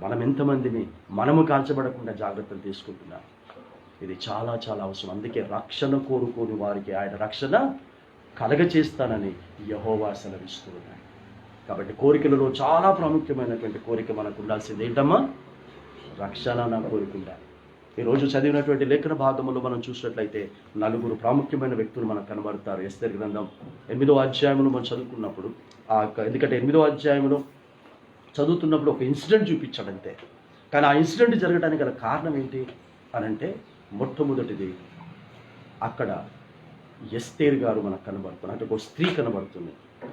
మనం ఎంతమందిని మనము కాల్చబడకుండా జాగ్రత్తలు తీసుకుంటున్నాం? ఇది చాలా చాలా అవసరం. అందుకే రక్షణ కోరుకోని వారికి ఆయన రక్షణ కలగచేస్తానని యెహోవా సెలవిస్తూ ఉన్నాడు. కాబట్టి కోరికలలో చాలా ప్రాముఖ్యమైనటువంటి కోరిక మనకు ఉండాల్సింది ఏంటమ్మా? రక్షణ నా కోరిక ఉండాలి. ఈరోజు చదివినటువంటి లేఖన భాగంలో మనం చూసినట్లయితే 4 ప్రాముఖ్యమైన వ్యక్తులు మనకు కనబడతారు. ఎస్తేరు గ్రంథం 8వ అధ్యాయంలో మనం చదువుకున్నప్పుడు, ఎందుకంటే 8వ అధ్యాయంలో చదువుతున్నప్పుడు ఒక ఇన్సిడెంట్ చూపించాడంతే. కానీ ఆ ఇన్సిడెంట్ జరగడానికి గల కారణం ఏంటి అని అంటే, మొట్టమొదటిది అక్కడ ఎస్తేరు గారు మనకు కనబడుతుంది, అంటే ఒక స్త్రీ కనబడుతుంది.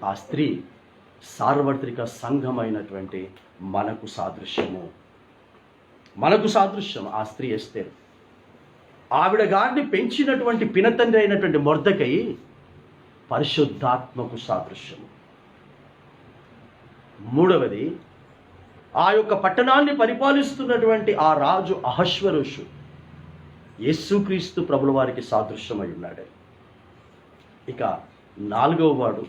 ఆ స్త్రీ సార్వత్రిక సంఘమైనటువంటి మనకు సాదృశ్యము. ఆ స్త్రీ ఎస్తేరు. ఆవిడ గారిని పెంచినటువంటి పినతండ్రి అయినటువంటి మొర్దెకై పరిశుద్ధాత్మకు సాదృశ్యము. మూడవది, ఆ యొక్క పట్టణాన్ని పరిపాలిస్తున్నటువంటి ఆ రాజు అహష్వరోషు యేసుక్రీస్తు ప్రభుల వారికి సాదృశ్యమై ఉన్నాడు. ఇక నాలుగవ వాడు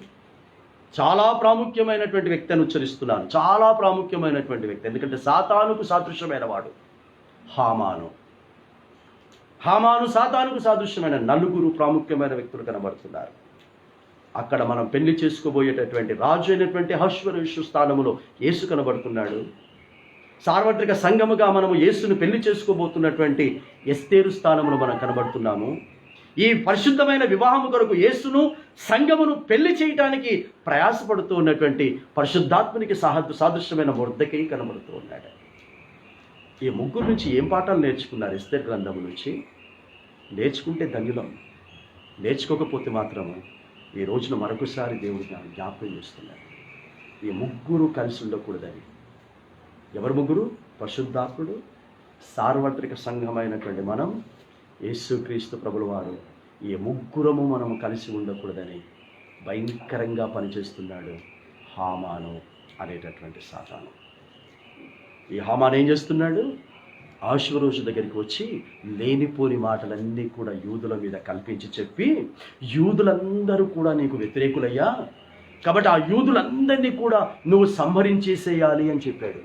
చాలా ప్రాముఖ్యమైనటువంటి వ్యక్తి అని ఉచ్చరిస్తున్నాను, చాలా ప్రాముఖ్యమైనటువంటి వ్యక్తి, ఎందుకంటే సాతానుకు సాదృశ్యమైన వాడు హామాను. సాతానుకు సాదృశ్యమైన నలుగురు ప్రాముఖ్యమైన వ్యక్తులు కనబడుతున్నారు. అక్కడ మనం పెళ్లి చేసుకోబోయేటటువంటి రాజు అయినటువంటి అహష్వరోషు స్థానములో యేసు కనబడుతున్నాడు. సార్వత్రిక సంఘముగా మనము యేసును పెళ్లి చేసుకోబోతున్నటువంటి ఎస్తేరు స్థానములో మనం కనబడుతున్నాము. ఈ పరిశుద్ధమైన వివాహము కొరకు యేసును సంఘమును పెళ్లి చేయటానికి ప్రయాసపడుతూ ఉన్నటువంటి పరిశుద్ధాత్మనికి సాదృశ్యమైన మొర్దెకై కనబడుతూ ఉన్నాడు. ఈ ముగ్గురు నుంచి ఏం పాఠాలు నేర్చుకున్నారు ఎస్తేరు గ్రంథము నుంచి? నేర్చుకుంటే ధన్యులం, నేర్చుకోకపోతే మాత్రము ఈ రోజున మరొకసారి దేవుడు జ్ఞాపకం చేస్తున్నాడు. ఈ ముగ్గురు కలిసి ఉండకూడదని. ఎవరు ముగ్గురు? పరిశుద్ధాత్ముడు, సార్వత్రిక సంఘమైనటువంటి మనం, యేసుక్రీస్తు ప్రభుల వారు. ఈ ముగ్గురము మనము కలిసి ఉండకూడదని భయంకరంగా పనిచేస్తున్నాడు హామాను అనేటటువంటి సాతాను. ఈ హామాను ఏం చేస్తున్నాడు? అహష్వరోషు దగ్గరికి వచ్చి లేనిపోని మాటలన్నీ కూడా యూదుల మీద కల్పించి చెప్పి, యూదులందరూ కూడా నీకు వ్యతిరేకులయ్యా, కాబట్టి ఆ యూదులందరినీ కూడా నువ్వు సంహరించేసేయాలి అని చెప్పాడు.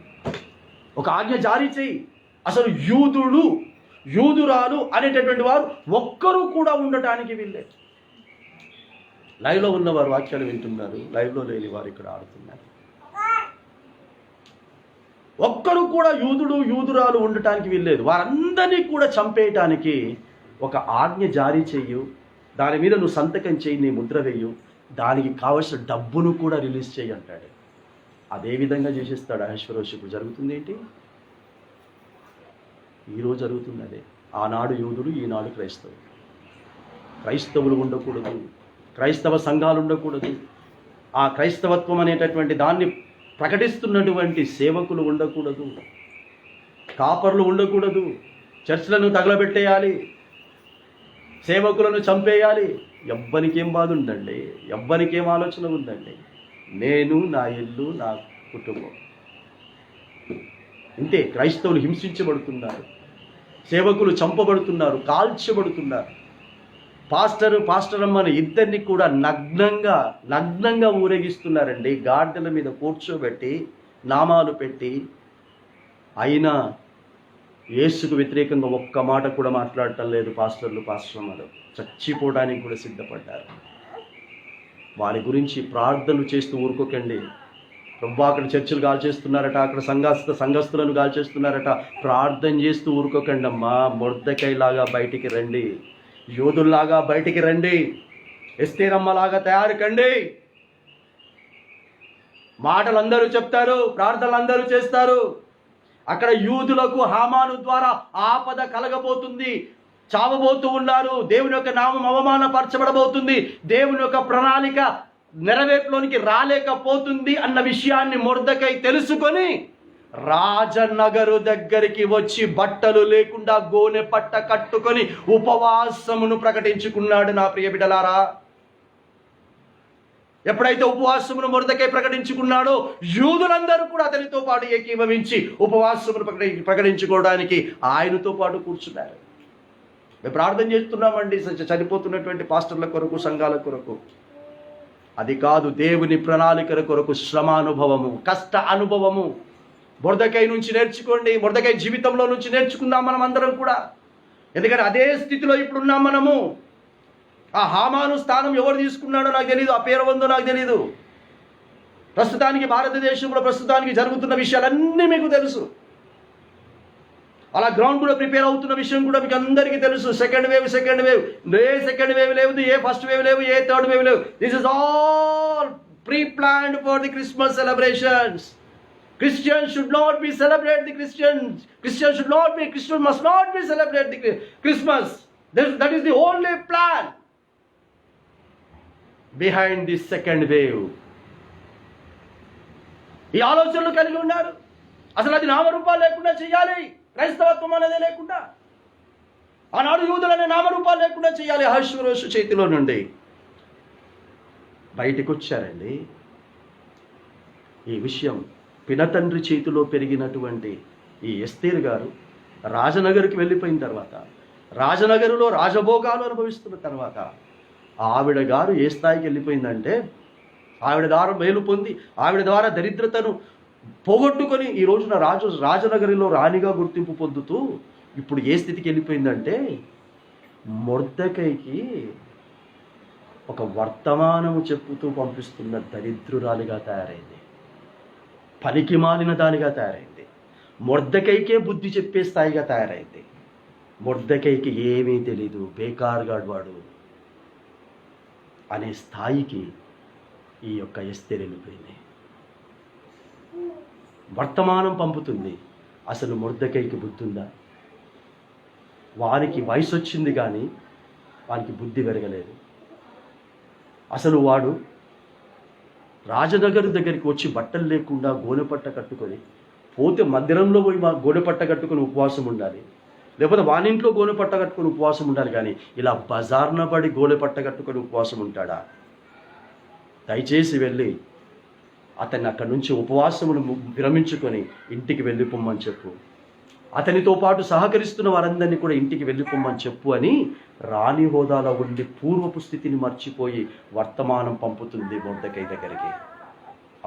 ఒక ఆజ్ఞ జారీ చేయి. అసలు యూదురాలు అనేటటువంటి వారు ఒక్కరూ కూడా ఉండటానికి వీల్లేదు. లైవ్లో ఉన్నవారు వాక్యాలు వింటున్నారు, లైవ్లో లేని వారు ఇక్కడ ఆడుతున్నారు. ఒక్కరు కూడా యూదురాలు ఉండటానికి వీల్లేదు. వారందరినీ కూడా చంపేయటానికి ఒక ఆజ్ఞ జారీ చెయ్యు, దాని మీద నువ్వు సంతకం చేయి, నీ ముద్ర వేయు, దానికి కావలసిన డబ్బును కూడా రిలీజ్ చేయి అంటాడు. అదే విధంగా చేసేస్తాడు అహష్వరోషు. ఇప్పుడు జరుగుతుంది ఏంటి? ఈరోజు జరుగుతుంది అదే. ఆనాడు యూదులు, ఈనాడు క్రైస్తవులు ఉండకూడదు, క్రైస్తవ సంఘాలు ఉండకూడదు, ఆ క్రైస్తవత్వం అనేటటువంటి దాన్ని ప్రకటిస్తున్నటువంటి సేవకులు ఉండకూడదు, కాపర్లు ఉండకూడదు, చర్చ్లను తగలబెట్టేయాలి, సేవకులను చంపేయాలి. ఎవ్వనికేం బాధ ఉందండి? ఎవ్వనికేం ఆలోచన ఉందండి? నేను, నా ఇల్లు, నా కుటుంబం. ఇంతే. క్రైస్తవులు హింసించబడుతున్నారు, సేవకులు చంపబడుతున్నారు, కాల్చబడుతున్నారు. పాస్టర్ అమ్మని ఇద్దరిని కూడా నగ్నంగా ఊరేగిస్తున్నారండి. గాడిదల మీద కూర్చోబెట్టి నామాలు పెట్టి. అయినా యేసుకు వ్యతిరేకంగా ఒక్క మాట కూడా మాట్లాడటం లేదు పాస్టర్ అమ్మలు. చచ్చిపోవడానికి కూడా సిద్ధపడ్డారు. వారి గురించి ప్రార్థనలు చేస్తూ ఊరుకోకండి. ప్రభా అక్కడ చర్చలు కాల్చేస్తున్నారట, అక్కడ సంఘస్థులను కాల్చేస్తున్నారట, ప్రార్థన చేస్తూ ఊరుకోకండి అమ్మా. మొర్దెకైలాగా బయటికి రండి, యోధుల్లాగా బయటికి రండి, ఎస్తేరమ్మలాగా తయారు కండి. మాటలు అందరూ చెప్తారు, ప్రార్థనలు అందరూ చేస్తారు. అక్కడ యూదులకు హామాను ద్వారా ఆపద కలగబోతుంది, చావబోతూ ఉన్నారు. దేవుని యొక్క నామం అవమానపరచబడబోతుంది, దేవుని యొక్క ప్రణాళిక నెరవేర్పులోనికి రాలేకపోతుంది అన్న విషయాన్ని మొర్దెకై తెలుసుకొని రాజనగరు దగ్గరికి వచ్చి బట్టలు లేకుండా గోనె పట్ట కట్టుకొని ఉపవాసమును ప్రకటించుకున్నాడు. నా ప్రియ బిడ్డలారా, ఎప్పుడైతే ఉపవాసమును మొర్దెకై ప్రకటించుకున్నాడో యూదులందరూ కూడా అతనితో పాటు ఏకీభవించి ఉపవాసమును ప్రకటించుకోవడానికి ఆయనతో పాటు కూర్చున్నారు. మేము ప్రార్థన చేస్తున్నామండి చనిపోతున్నటువంటి పాస్టర్ల కొరకు, సంఘాల కొరకు. అది కాదు, దేవుని ప్రణాళికల కొరకు శ్రమానుభవము, కష్ట అనుభవము మొర్దెకై నుంచి నేర్చుకోండి. మొర్దెకై జీవితంలో నుంచి నేర్చుకుందాం మనం అందరం కూడా. ఎందుకంటే అదే స్థితిలో ఇప్పుడు ఉన్నాం మనము. ఆ హామాను స్థానం ఎవరు తీసుకున్నాడో నాకు తెలియదు, ఆ పేరు ఉందో నాకు తెలియదు. ప్రస్తుతానికి భారతదేశంలో జరుగుతున్న విషయాలన్నీ మీకు తెలుసు. అలా గ్రౌండ్ కూడా ప్రిపేర్ అవుతున్న విషయం కూడా మీకు అందరికీ తెలుసు. సెకండ్ వేవ్, ఏ సెకండ్ వేవ్ లేదు, ఏ ఫస్ట్ వేవ్ లేవు, ఏ థర్డ్ వేవ్ లేవు. This is all pre planned for the Christmas celebrations. Christians should not be celebrate the Christians must not be celebrate the Christmas. That is the only plan behind this second wave. ఈ ఆలోచనలు కలిగి ఉన్నారు. అసలు అది నామరూపాలు లేకుండా చేయాలి, క్రైస్తవత్వం అనేది లేకుండా. ఆనాడు యూదులనే నామరూపాలు లేకుండా చేయాలి. అహష్వేరోషు చేతిలో నుండి బయటకు వచ్చారండి. ఈ విషయం పినతండ్రి చేతిలో పెరిగినటువంటి ఈ ఎస్తేరు గారు రాజనగర్కి వెళ్ళిపోయిన తర్వాత, రాజనగరులో రాజభోగాలు అనుభవిస్తున్న తర్వాత ఆవిడ గారు ఏ స్థాయికి వెళ్ళిపోయిందంటే, ఆవిడ ద్వారా మేలు పొంది ఆవిడ ద్వారా దరిద్రతను పోగొట్టుకొని ఈ రోజున రాజనగరిలో రాణిగా గుర్తింపు పొందుతూ ఇప్పుడు ఏ స్థితికి వెళ్ళిపోయిందంటే, మొర్దెకైకి ఒక వర్తమానము చెప్పుతూ పంపిస్తున్న దరిద్రురాలిగా తయారైంది, పనికి మాలిన దానిగా తయారైంది. మొర్దెకైకే బుద్ధి చెప్పే స్థాయిగా తయారైంది. మొర్దెకైకి ఏమీ తెలీదు, బేకారుగాడు వాడు అనే స్థాయికి ఈ యొక్క ఎస్తేరు వెళ్ళిపోయింది. వర్తమానం పంపుతుంది. అసలు మొర్దెకైకి బుద్ధి ఉందా? వానికి వయసు వచ్చింది కానీ వానికి బుద్ధి పెరగలేదు. అసలు వాడు రాజనగర్ దగ్గరికి వచ్చి బట్టలు లేకుండా గోనెపట్ట కట్టుకొని పోతే మందిరంలో పోయి గోనెపట్ట కట్టుకొని ఉపవాసం ఉండాలి, లేకపోతే వానింట్లో గోనెపట్ట కట్టుకొని ఉపవాసం ఉండాలి. కానీ ఇలా బజార్న పడి గోనెపట్ట కట్టుకొని ఉపవాసం ఉంటాడా? దయచేసి వెళ్ళి అతన్ని అక్కడి నుంచి ఉపవాసమును విరమించుకొని ఇంటికి వెళ్ళిపోమ్మని చెప్పు. అతనితో పాటు సహకరిస్తున్న వారందరినీ కూడా ఇంటికి వెళ్ళిపోమ్మని చెప్పు అని రాణి హోదాలో ఉండి పూర్వపు స్థితిని మర్చిపోయి వర్తమానం పంపుతుంది మొర్దెకై దగ్గరికి.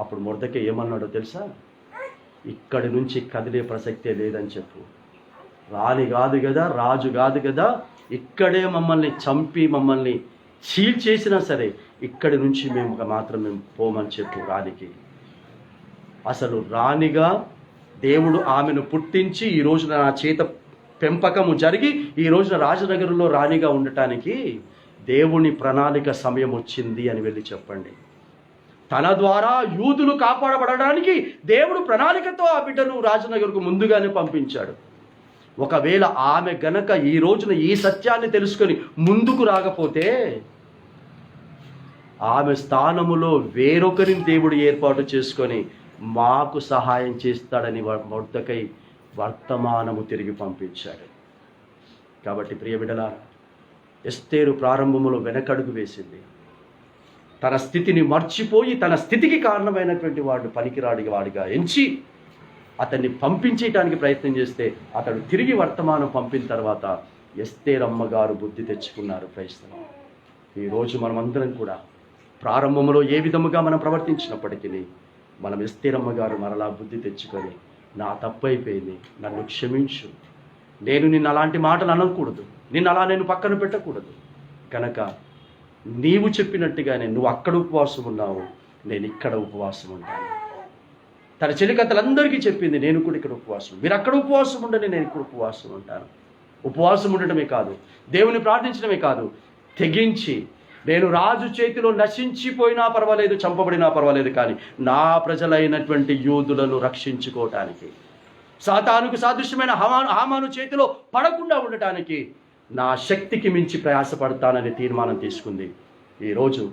అప్పుడు మొర్దెకై ఏమన్నాడో తెలుసా? ఇక్కడి నుంచి కదిలే ప్రసక్తే లేదని చెప్పు. రాణి కాదు కదా, రాజు కాదు కదా, ఇక్కడే మమ్మల్ని చంపి మమ్మల్ని చీల్చేసినా సరే ఇక్కడి నుంచి మేము పోమని చెప్పు రాణికి. అసలు రాణిగా దేవుడు ఆమెను పుట్టించి ఈ రోజున నా చేత పెంపకము జరిగి ఈ రోజున రాజనగరంలో రాణిగా ఉండటానికి దేవుని ప్రణాళిక సమయం వచ్చింది అని వెళ్ళి చెప్పండి. తన ద్వారా యూదులు కాపాడబడడానికి దేవుడు ప్రణాళికతో ఆ బిడ్డను రాజనగర్కు ముందుగానే పంపించాడు. ఒకవేళ ఆమె గనక ఈ రోజున ఈ సత్యాన్ని తెలుసుకొని ముందుకు రాకపోతే ఆమె స్థానములో వేరొకరిని దేవుడు ఏర్పాటు చేసుకొని మాకు సహాయం చేస్తాడని మొర్దెకై వర్తమానము తిరిగి పంపించాడు. కాబట్టి ప్రియ బిడ్డలారా, ఎస్తేరు ప్రారంభములో వెనకడుగు వేసింది. తన స్థితిని మర్చిపోయి తన స్థితికి కారణమైనటువంటి వాడు వాడిగా ఎంచి అతన్ని పంపించేయటానికి ప్రయత్నం చేస్తే అతడు తిరిగి వర్తమానం పంపిన తర్వాత ఎస్తేరమ్మ గారు బుద్ధి తెచ్చుకున్నారు. క్రైస్తవం ఈరోజు మనమందరం కూడా ప్రారంభంలో ఏ విధముగా మనం ప్రవర్తించినప్పటికీ మనం ఎస్తేరమ్మ గారు మరలా బుద్ధి తెచ్చుకొని, నా తప్పు అయిపోయింది, నన్ను క్షమించు, నేను నిన్ను అలాంటి మాటలు అనకూడదు, నిన్ను అలా నేను పక్కన పెట్టకూడదు, కనుక నీవు చెప్పినట్టుగానే నువ్వు అక్కడ ఉపవాసం ఉన్నావు, నేను ఇక్కడ ఉపవాసం ఉంటాను. తన చెలికత్తలందరికీ చెప్పింది, నేను కూడా ఇక్కడ ఉపవాసం, మీరు అక్కడ ఉపవాసం ఉండండి, నేను ఇక్కడ ఉపవాసం ఉంటాను. ఉపవాసం ఉండటమే కాదు, దేవుని ప్రార్థించడమే కాదు, తెగించి నేను రాజు చేతిలో నశించిపోయినా పర్వాలేదు, చంపబడినా పర్వాలేదు, కానీ నా ప్రజలైనటువంటి యూదులను రక్షించుకోవటానికి, సాతానుకు సాదృశ్యమైన హామాను చేతిలో పడకుండా ఉండటానికి నా శక్తికి మించి ప్రయాసపడతానని తీర్మానం తీసుకుంది. ఈరోజు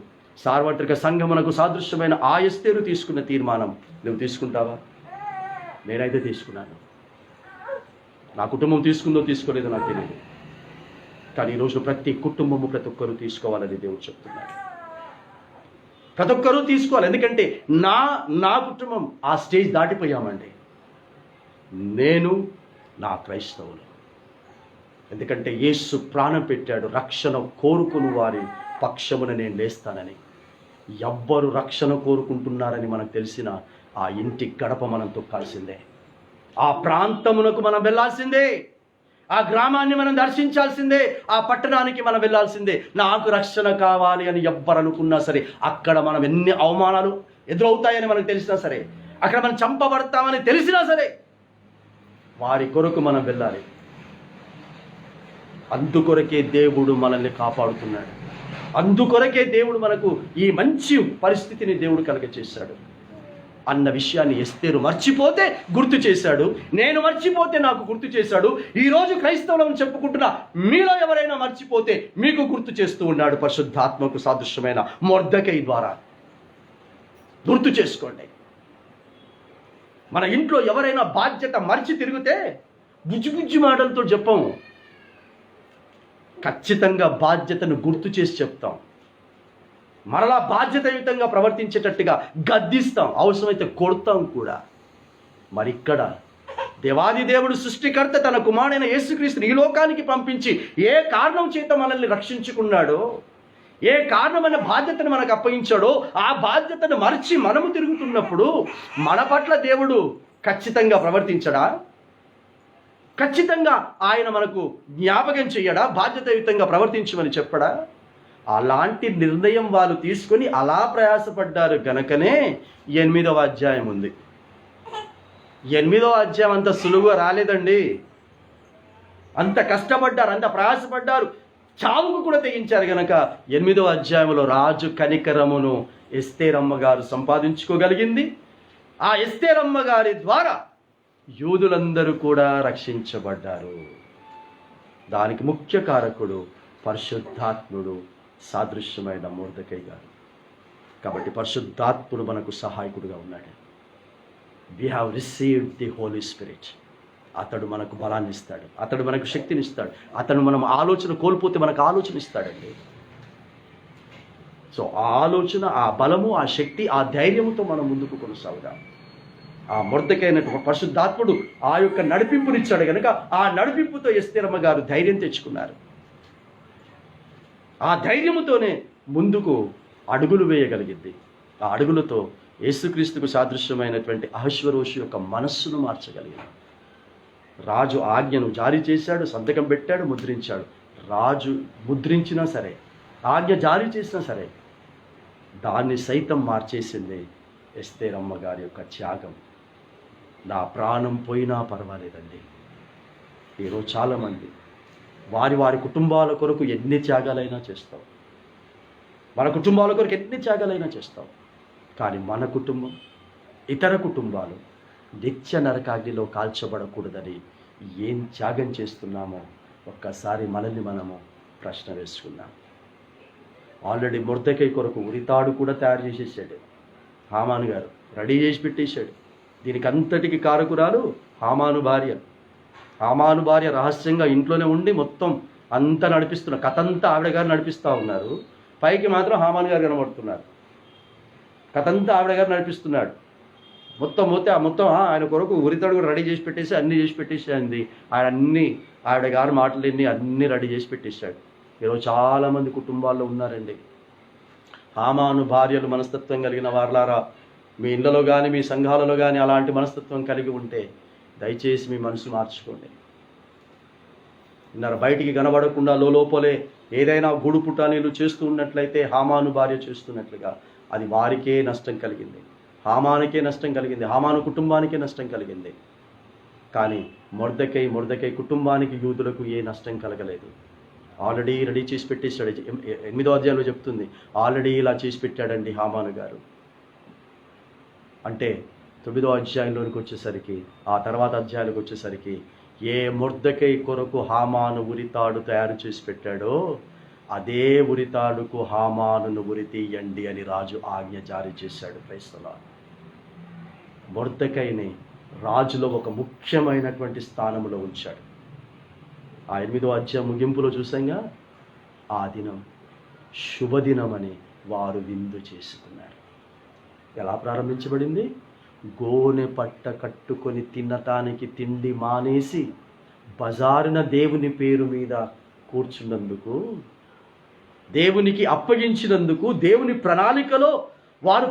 సార్వత్రిక సంఘమునకు సాదృశ్యమైన ఆ ఎస్తేరు తీసుకున్న తీర్మానం నువ్వు తీసుకుంటావా? నేనైతే తీసుకున్నాను. నా కుటుంబం తీసుకుందో తీసుకోలేదో నాకు తెలియదు, కానీ ఈరోజు ప్రతి కుటుంబము ప్రతి ఒక్కరూ తీసుకోవాలని దేవుడు చెప్తున్నాడు. ప్రతి ఒక్కరూ తీసుకోవాలి. ఎందుకంటే నా కుటుంబం ఆ స్టేజ్ దాటిపోయామండి. నేను నా క్రైస్తవులు, ఎందుకంటే యేసు ప్రాణం పెట్టాడు, రక్షణ కోరుకుని వారి పక్షమున నేను లేస్తానని. ఎవ్వరు రక్షణ కోరుకుంటున్నారని మనకు తెలిసిన ఆ ఇంటి గడప మనం తొక్కాల్సిందే, ఆ ప్రాంతమునకు మనం వెళ్ళాల్సిందే, ఆ గ్రామాన్ని మనం దర్శించాల్సిందే, ఆ పట్టణానికి మనం వెళ్ళాల్సిందే. నాకు రక్షణ కావాలి అని ఎవ్వరు అనుకున్నా సరే, అక్కడ మనం ఎన్ని అవమానాలు ఎదురవుతాయని మనకు తెలిసినా సరే, అక్కడ మనం చంపబడతామని తెలిసినా సరే, వారి కొరకు మనం వెళ్ళాలి. అందుకొరకే దేవుడు మనల్ని కాపాడుతున్నాడు, అందుకొరకే దేవుడు మనకు ఈ మంచి పరిస్థితిని దేవుడు కలుగచేశాడు అన్న విషయాన్ని ఎస్తేరు మర్చిపోతే గుర్తు చేశాడు. నేను మర్చిపోతే నాకు గుర్తు చేశాడు. ఈరోజు క్రైస్తవులను చెప్పుకుంటున్నా మీలో ఎవరైనా మర్చిపోతే మీకు గుర్తు చేస్తూ ఉన్నాడు పరిశుద్ధాత్మకు సాదృశ్యమైన మొర్దెకై ద్వారా. గుర్తు చేసుకోండి. మన ఇంట్లో ఎవరైనా బాధ్యత మరిచి తిరిగితే బుజ్జి బుజ్జి మాటలతో చెప్పము, ఖచ్చితంగా బాధ్యతను గుర్తు చేసి చెప్తాం. మరలా బాధ్యతాయుతంగా ప్రవర్తించేటట్టుగా గద్దిస్తాం, అవసరమైతే కొడతాం కూడా. మరి ఇక్కడ దేవాది దేవుడు సృష్టికర్త తన కుమారుడైన యేసుక్రీస్తుని ఈ లోకానికి పంపించి ఏ కారణం చేత మనల్ని రక్షించుకున్నాడో, ఏ కారణమైన బాధ్యతను మనకు అప్పగించాడో ఆ బాధ్యతను మరిచి మనము తిరుగుతున్నప్పుడు మన పట్ల దేవుడు ఖచ్చితంగా ప్రవర్తించడా? ఖచ్చితంగా ఆయన మనకు జ్ఞాపకం చెయ్యడా? బాధ్యతాయుతంగా ప్రవర్తించమని చెప్పడా? అలాంటి నిర్ణయం వాళ్ళు తీసుకొని అలా ప్రయాసపడ్డారు గనకనే 8వ అధ్యాయం ఉంది. 8వ అధ్యాయం అంత సులువుగా రాలేదండి. అంత కష్టపడ్డారు, అంత ప్రయాసపడ్డారు, చావుకు కూడా తెగించారు గనక 8వ అధ్యాయంలో రాజు కనికరమును ఎస్తేరమ్మ గారు సంపాదించుకోగలిగింది. ఆ ఎస్తేరమ్మ గారి ద్వారా యూదులందరూ కూడా రక్షించబడ్డారు. దానికి ముఖ్య కారకుడు పరిశుద్ధాత్ముడు సాదృశ్యమైన మొర్దెకై గారు. కాబట్టి పరిశుద్ధాత్ముడు మనకు సహాయకుడుగా ఉన్నాడు. We have received the holy spirit. అతడు మనకు బలాన్ని ఇస్తాడు, అతడు మనకు శక్తిని ఇస్తాడు, అతడు మనం ఆలోచన కోల్పోతే మనకు ఆలోచన ఇస్తాడండి. సో ఆ ఆలోచన, ఆ బలము, ఆ శక్తి, ఆ ధైర్యముతో మనం ముందుకు కొనసాగుదాం. ఆ మొర్దెకైన పరిశుద్ధాత్ముడు ఆ యొక్క నడిపింపునిచ్చాడు కనుక ఆ నడిపింపుతో ఎస్తేరమ్మ గారు ధైర్యం తెచ్చుకున్నారు. ఆ ధైర్యముతోనే ముందుకు అడుగులు వేయగలిగింది. ఆ అడుగులతో యేసుక్రీస్తుకు సాదృశ్యమైనటువంటి అహశ్వరోషు యొక్క మనస్సును మార్చగలిగింది. రాజు ఆజ్ఞను జారీ చేశాడు, సంతకం పెట్టాడు, ముద్రించాడు. రాజు ముద్రించినా సరే, ఆజ్ఞ జారీ చేసినా సరే, దాన్ని సైతం మార్చేసింది ఎస్తేరమ్మ గారి యొక్క త్యాగం. నా ప్రాణం పోయినా పర్వాలేదండి. ఈరోజు చాలామంది వారి వారి కుటుంబాల కొరకు ఎన్ని త్యాగాలైనా చేస్తాం, మన కుటుంబాల కొరకు ఎన్ని త్యాగాలైనా చేస్తాం. కానీ మన కుటుంబం, ఇతర కుటుంబాలు నిత్య నరకాగ్నిలో కాల్చబడకూడదని ఏం త్యాగం చేస్తున్నామో ఒక్కసారి మనల్ని మనము ప్రశ్న వేసుకున్నాం. ఆల్రెడీ మొర్దెకై కొరకు ఉరితాడు కూడా తయారు చేసేసాడు హామాను గారు, రెడీ చేసి పెట్టేశాడు. దీనికి అంతటికి కారకురాలు హామాను భార్య. హామాను భార్య రహస్యంగా ఇంట్లోనే ఉండి మొత్తం అంతా నడిపిస్తున్నారు. కథంతా ఆవిడ గారు నడిపిస్తూ ఉన్నారు, పైకి మాత్రం హామాను గారు కనబడుతున్నారు. కథంతా ఆవిడ గారు నడిపిస్తున్నాడు. మొత్తం ఆయన కొరకు ఉరితాడు కూడా రెడీ చేసి పెట్టేసి అన్నీ చేసి పెట్టేసేయండి. ఆయన ఆవిడ గారు మాటలన్నీ అన్నీ రెడీ చేసి పెట్టేశాడు. ఈరోజు చాలామంది కుటుంబాల్లో ఉన్నారండి హామాను భార్యలు మనస్తత్వం కలిగిన వారలారా. మీ ఇళ్లలో కానీ మీ సంఘాలలో కానీ అలాంటి మనస్తత్వం కలిగి ఉంటే దయచేసి మీ మనసు మార్చుకోండి. బయటికి కనబడకుండా లోపలే ఏదైనా గూడు పుటానీలు చేస్తూ ఉన్నట్లయితే హామాను భార్య చేస్తున్నట్లుగా అది వారికే నష్టం కలిగింది, హామానికే నష్టం కలిగింది, హామాను కుటుంబానికే నష్టం కలిగింది. కానీ మొర్దెకై కుటుంబానికి, యూదులకు ఏ నష్టం కలగలేదు. ఆల్రెడీ రెడీ చేసి పెట్టేశాడు. 8వ అధ్యాయంలో చెప్తుంది, ఆల్రెడీ ఇలా చేసి పెట్టాడండి హామాను గారు. అంటే 9వ అధ్యాయంలోనికి వచ్చేసరికి, ఆ తర్వాత అధ్యాయానికి వచ్చేసరికి ఏ మొర్దెకై కొరకు హామాను ఉరితాడు తయారు చేసి పెట్టాడో అదే ఉరితాడుకు హామానును ఉరి తీయండి అని రాజు ఆజ్ఞ జారీ చేశాడు. క్రైస్తవ మొర్దెకైని రాజులో ఒక ముఖ్యమైనటువంటి స్థానంలో ఉంచాడు. ఆ 8వ అధ్యాయం ముగింపులో చూసాంగా, ఆ దినం శుభదినమని వారు విందు చేసుకున్నారు. ఎలా ప్రారంభించబడింది? గోనె పట్ట కట్టుకొని తినటానికి తిండి మానేసి బజారున దేవుని పేరు మీద కూర్చున్నందుకు, దేవునికి అప్పగించినందుకు, దేవుని ప్రణాళికలో వారు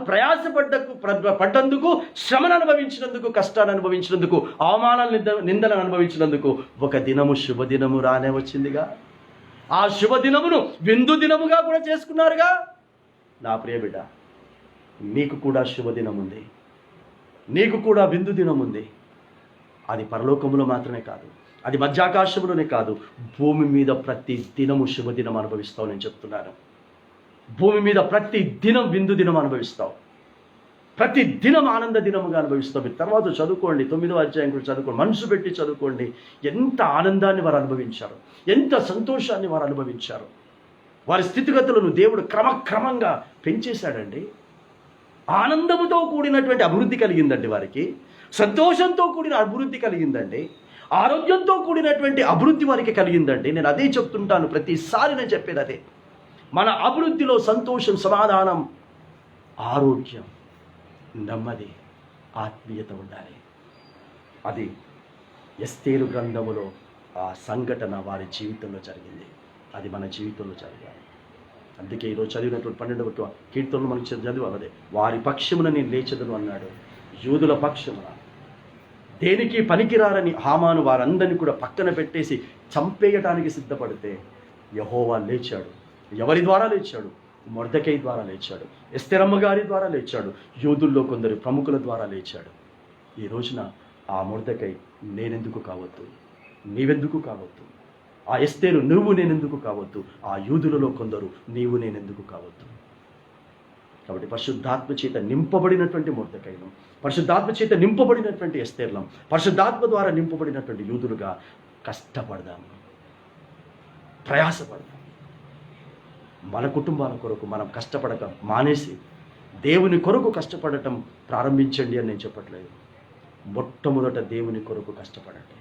పడ్డందుకు, శ్రమను అనుభవించినందుకు, కష్టాన్ని అనుభవించినందుకు, అవమానాలు, నిందలను అనుభవించినందుకు ఒక దినము శుభదినము రానే వచ్చిందిగా. ఆ శుభదినమును విందు దినముగా కూడా చేసుకున్నారుగా. నా ప్రియ బిడ్డ, నీకు కూడా శుభదినం ఉంది, నీకు కూడా విందు దినం ఉంది. అది పరలోకములో మాత్రమే కాదు, అది మధ్యాకాశంలోనే కాదు, భూమి మీద ప్రతి దినము శుభదినం అనుభవిస్తావు. నేను చెప్తున్నాను, భూమి మీద ప్రతి దినం విందు దినం అనుభవిస్తావు, ప్రతి దినం ఆనంద దినముగా అనుభవిస్తావు. మీరు తర్వాత చదువుకోండి, 9వ అధ్యాయం కూడా చదువుకోండి, మనసు పెట్టి చదువుకోండి. ఎంత ఆనందాన్ని వారు అనుభవించారు, ఎంత సంతోషాన్ని వారు అనుభవించారు. వారి స్థితిగతులను దేవుడు క్రమంగా పెంచేశాడండి. ఆనందముతో కూడినటువంటి అభివృద్ధి కలిగిందండి వారికి, సంతోషంతో కూడిన అభివృద్ధి కలిగిందండి. ఆరోగ్యంతో కూడినటువంటి అభివృద్ధి వారికి కలిగిందండి. నేను అదే చెప్తుంటాను, ప్రతిసారి నేను చెప్పేది అదే. మన అభివృద్ధిలో సంతోషం, సమాధానం, ఆరోగ్యం, నెమ్మది, ఆత్మీయత ఉండాలి. అది ఎస్తేరు గ్రంథములో ఆ సంఘటన వారి జీవితంలో జరిగింది. అది మన జీవితంలో జరగాలి. అందుకే ఈరోజు చదివినటువంటి 12వ కీర్తనలు మనకు చదివాం అదే, వారి పక్షమున నేను లేచెదను అన్నాడు. యూదుల పక్షమున దేనికి పనికిరారని హామాను వారందరినీ కూడా పక్కన పెట్టేసి చంపేయటానికి సిద్ధపడితే యెహోవా లేచాడు. ఎవరి ద్వారా లేచాడు? మొర్దెకై ద్వారా లేచాడు, ఎస్తెరమ్మ గారి ద్వారా లేచాడు, యూదుల్లో కొందరు ప్రముఖుల ద్వారా లేచాడు. ఈ రోజున ఆ మొర్దెకై నేనెందుకు కావద్దు? నీవెందుకు కావద్దు? ఆ ఎస్తేరు నువ్వు నేనెందుకు కావద్దు? ఆ యూదులలో కొందరు నీవు నేనెందుకు కావద్దు? కాబట్టి పరిశుద్ధాత్మ చేత నింపబడినటువంటి మొర్దెకైను, పరిశుద్ధాత్మ చేత నింపబడినటువంటి ఎస్తేర్లం, పరిశుద్ధాత్మ ద్వారా నింపబడినటువంటి యూదులుగా కష్టపడదాము, ప్రయాసపడదాం. మన కుటుంబాల కొరకు మనం కష్టపడక మానేసి దేవుని కొరకు కష్టపడటం ప్రారంభించండి అని నేను చెప్పట్లేదు. మొట్టమొదట దేవుని కొరకు కష్టపడండి,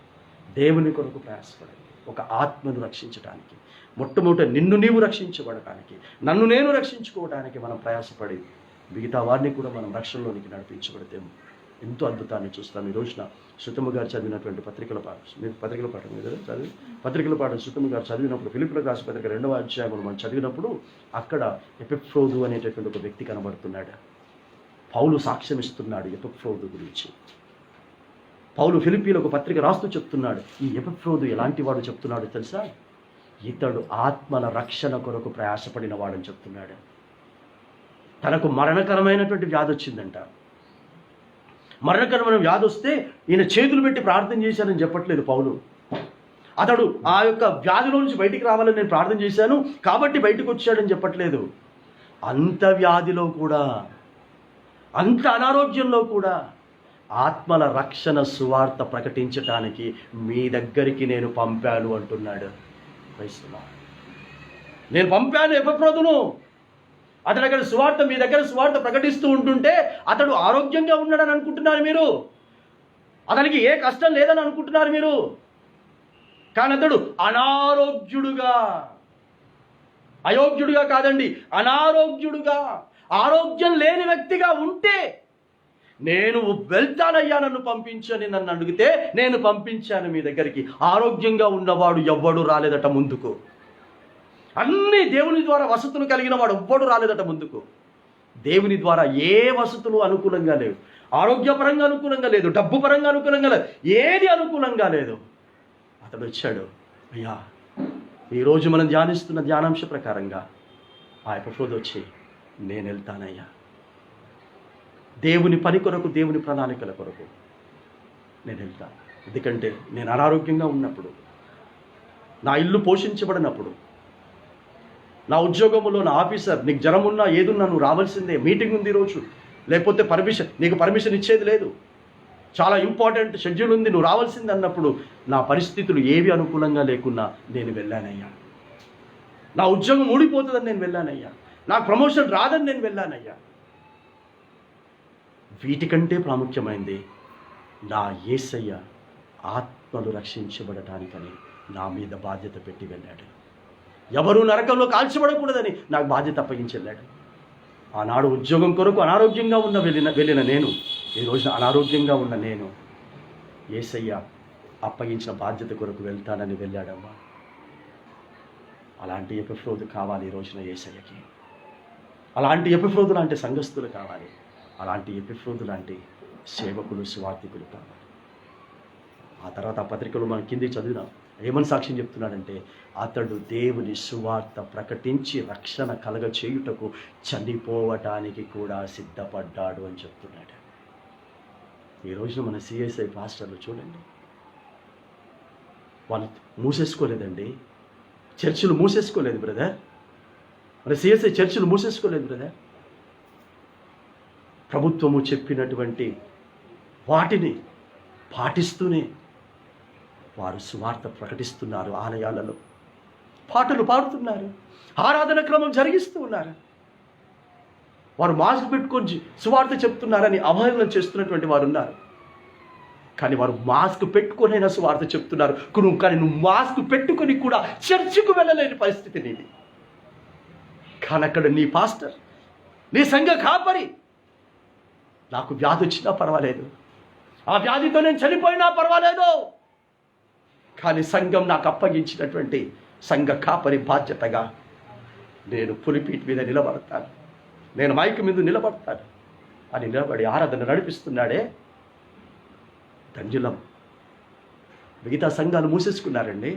దేవుని కొరకు ప్రయాసపడండి. ఒక ఆత్మను రక్షించడానికి, మొట్టమొదట నిన్ను నీవు రక్షించబడటానికి, నన్ను నేను రక్షించుకోవడానికి మనం ప్రయాసపడి మిగతా వారిని కూడా మనం రక్షణలోనికి నడిపించబడితే ఎంతో అద్భుతాన్ని చూస్తాం. ఈ రోజున శృతము గారు చదివినటువంటి పత్రికల పాఠం, మీరు పత్రికల పాఠం మీద చదివి పత్రికల పాఠం శృతము గారు చదివినప్పుడు ఫిలిప్పీయులకు రాసిన పత్రిక 2వ అధ్యాయం మనం చదివినప్పుడు అక్కడ ఎపిఫ్రోదు అనేటటువంటి ఒక వ్యక్తి కనబడుతున్నాడు. పౌలు సాక్ష్యం ఇస్తున్నాడు ఎపిఫ్రోదు గురించి. పౌలు ఫిలిప్పీయులకు పత్రిక రాస్తూ చెప్తున్నాడు, ఈ ఎపిఫ్రోదు ఎలాంటి వాడు చెప్తున్నాడు తెలుసా? ఇతడు ఆత్మల రక్షణ కొరకు ప్రయాసపడిన వాడని చెప్తున్నాడు. తనకు మరణకరమైనటువంటి వ్యాధి వచ్చిందంట. మరణకరమైన వ్యాధి వస్తే ఈయన చేతులు పెట్టి ప్రార్థన చేశానని చెప్పట్లేదు పౌలు. అతడు ఆ యొక్క వ్యాధిలో నుంచి బయటికి రావాలని నేను ప్రార్థన చేశాను కాబట్టి బయటకు వచ్చాడని చెప్పట్లేదు. అంత వ్యాధిలో కూడా, అంత అనారోగ్యంలో కూడా ఆత్మల రక్షణ సువార్త ప్రకటించటానికి మీ దగ్గరికి నేను పంపాను అంటున్నాడు. నేను పంపాను ఎపిఫ్రోదును. అతడు అక్కడ సువార్త, మీ దగ్గర సువార్త ప్రకటిస్తూ ఉంటుంటే అతడు ఆరోగ్యంగా ఉన్నాడని అనుకుంటున్నారు మీరు. అతనికి ఏ కష్టం లేదని అనుకుంటున్నారు మీరు. కానీ అతడు అనారోగ్యుడుగా, అయోగ్యుడుగా కాదండి, అనారోగ్యుడుగా, ఆరోగ్యం లేని వ్యక్తిగా ఉంటే నేను వెళ్తానయ్యా నన్ను పంపించని నన్ను అడిగితే నేను పంపించాను మీ దగ్గరికి. ఆరోగ్యంగా ఉన్నవాడు ఎవ్వడు రాలేదట ముందుకు. అన్ని దేవుని ద్వారా వసతులు కలిగిన వాడు ఎవ్వడు రాలేదట ముందుకు. దేవుని ద్వారా ఏ వసతులు అనుకూలంగా లేవు, ఆరోగ్యపరంగా అనుకూలంగా లేదు, డబ్బు పరంగా అనుకూలంగా లేదు, ఏది అనుకూలంగా లేదు. అతడు వచ్చాడు, అయ్యా ఈరోజు మనం ధ్యానిస్తున్న ధ్యానాంశ ప్రకారంగా ఆ ఎపిఫ్రోదు వచ్చి నేను వెళ్తానయ్యా, దేవుని పని కొరకు, దేవుని ప్రణాళికల కొరకు నేను వెళ్తాను. ఎందుకంటే నేను అనారోగ్యంగా ఉన్నప్పుడు, నా ఇల్లు పోషించబడినప్పుడు, నా ఉద్యోగంలో నా ఆఫీసర్ నీకు జ్వరం ఉన్నా ఏదున్నా నువ్వు రావాల్సిందే, మీటింగ్ ఉంది ఈరోజు, లేకపోతే నీకు పర్మిషన్ ఇచ్చేది లేదు, చాలా ఇంపార్టెంట్ షెడ్యూల్ ఉంది, నువ్వు రావాల్సింది అన్నప్పుడు నా పరిస్థితులు ఏవి అనుకూలంగా లేకున్నా నేను వెళ్ళానయ్యా. నా ఉద్యోగం ఊడిపోతుందని నేను వెళ్ళానయ్యా, నాకు ప్రమోషన్ రాదని నేను వెళ్ళానయ్యా. వీటికంటే ప్రాముఖ్యమైంది నా యేసయ్య ఆత్మలు రక్షించబడటానికని నా మీద బాధ్యత పెట్టి వెళ్ళాడు. ఎవరు నరకంలో కాల్చబడకూడదని నాకు బాధ్యత అప్పగించి వెళ్ళాడు. ఆనాడు ఉద్యోగం కొరకు అనారోగ్యంగా వెళ్ళిన నేను, ఈ రోజున అనారోగ్యంగా ఉన్న నేను యేసయ్య అప్పగించిన బాధ్యత కొరకు వెళ్తానని వెళ్ళాడమ్మా. అలాంటి ఎపిఫ్రోదు కావాలి ఈ రోజున యేసయ్యకి. అలాంటి ఎపిఫ్రోదు లాంటి సంఘస్థులు కావాలి. అలాంటి ఎపిఫ్రోదు లాంటి సేవకులు, సువార్థికులు కావాలి. ఆ తర్వాత ఆ పత్రికలు మనం కింది చదివినాం. ఏమని సాక్ష్యం చెప్తున్నాడంటే, అతడు దేవుని సువార్త ప్రకటించి రక్షణ కలగ చేయుటకు చనిపోవటానికి కూడా సిద్ధపడ్డాడు అని చెప్తున్నాడు. ఈ రోజున మన సిఎస్ఐ పాస్టర్లు చూడండి, వాళ్ళు మూసేసుకోలేదండి, చర్చిలు మూసేసుకోలేదు బ్రదర్. మన సిఎస్ఐ చర్చిలు మూసేసుకోలేదు బ్రదర్. ప్రభుత్వము చెప్పినటువంటి వాటిని పాటిస్తూనే వారు సువార్త ప్రకటిస్తున్నారు. ఆలయాలలో పాటలు పాడుతున్నారు, ఆరాధన క్రమం జరిగిస్తూ ఉన్నారు. వారు మాస్క్ పెట్టుకొని సువార్త చెప్తున్నారని అవహేళన చేస్తున్నటువంటి వారు ఉన్నారు. కానీ వారు మాస్క్ పెట్టుకొనైనా సువార్త చెప్తున్నారు. కానీ నువ్వు మాస్క్ పెట్టుకొని కూడా చర్చికి వెళ్ళలేని పరిస్థితి నీది. కానీ అక్కడ నీ పాస్టర్, నీ సంఘ కాపరి, నాకు వ్యాధి వచ్చినా పర్వాలేదు, ఆ వ్యాధితో నేను చనిపోయినా పర్వాలేదు, కానీ సంఘం నాకు అప్పగించినటువంటి సంఘ కాపరి బాధ్యతగా నేను పులిపీట్ మీద నిలబడతాను, నేను మైక్ మీద నిలబడతాను అని నిలబడి ఆరాధన నడిపిస్తున్నాడే, ధన్యులం. మిగతా సంఘాలు మూసేసుకున్నారండి.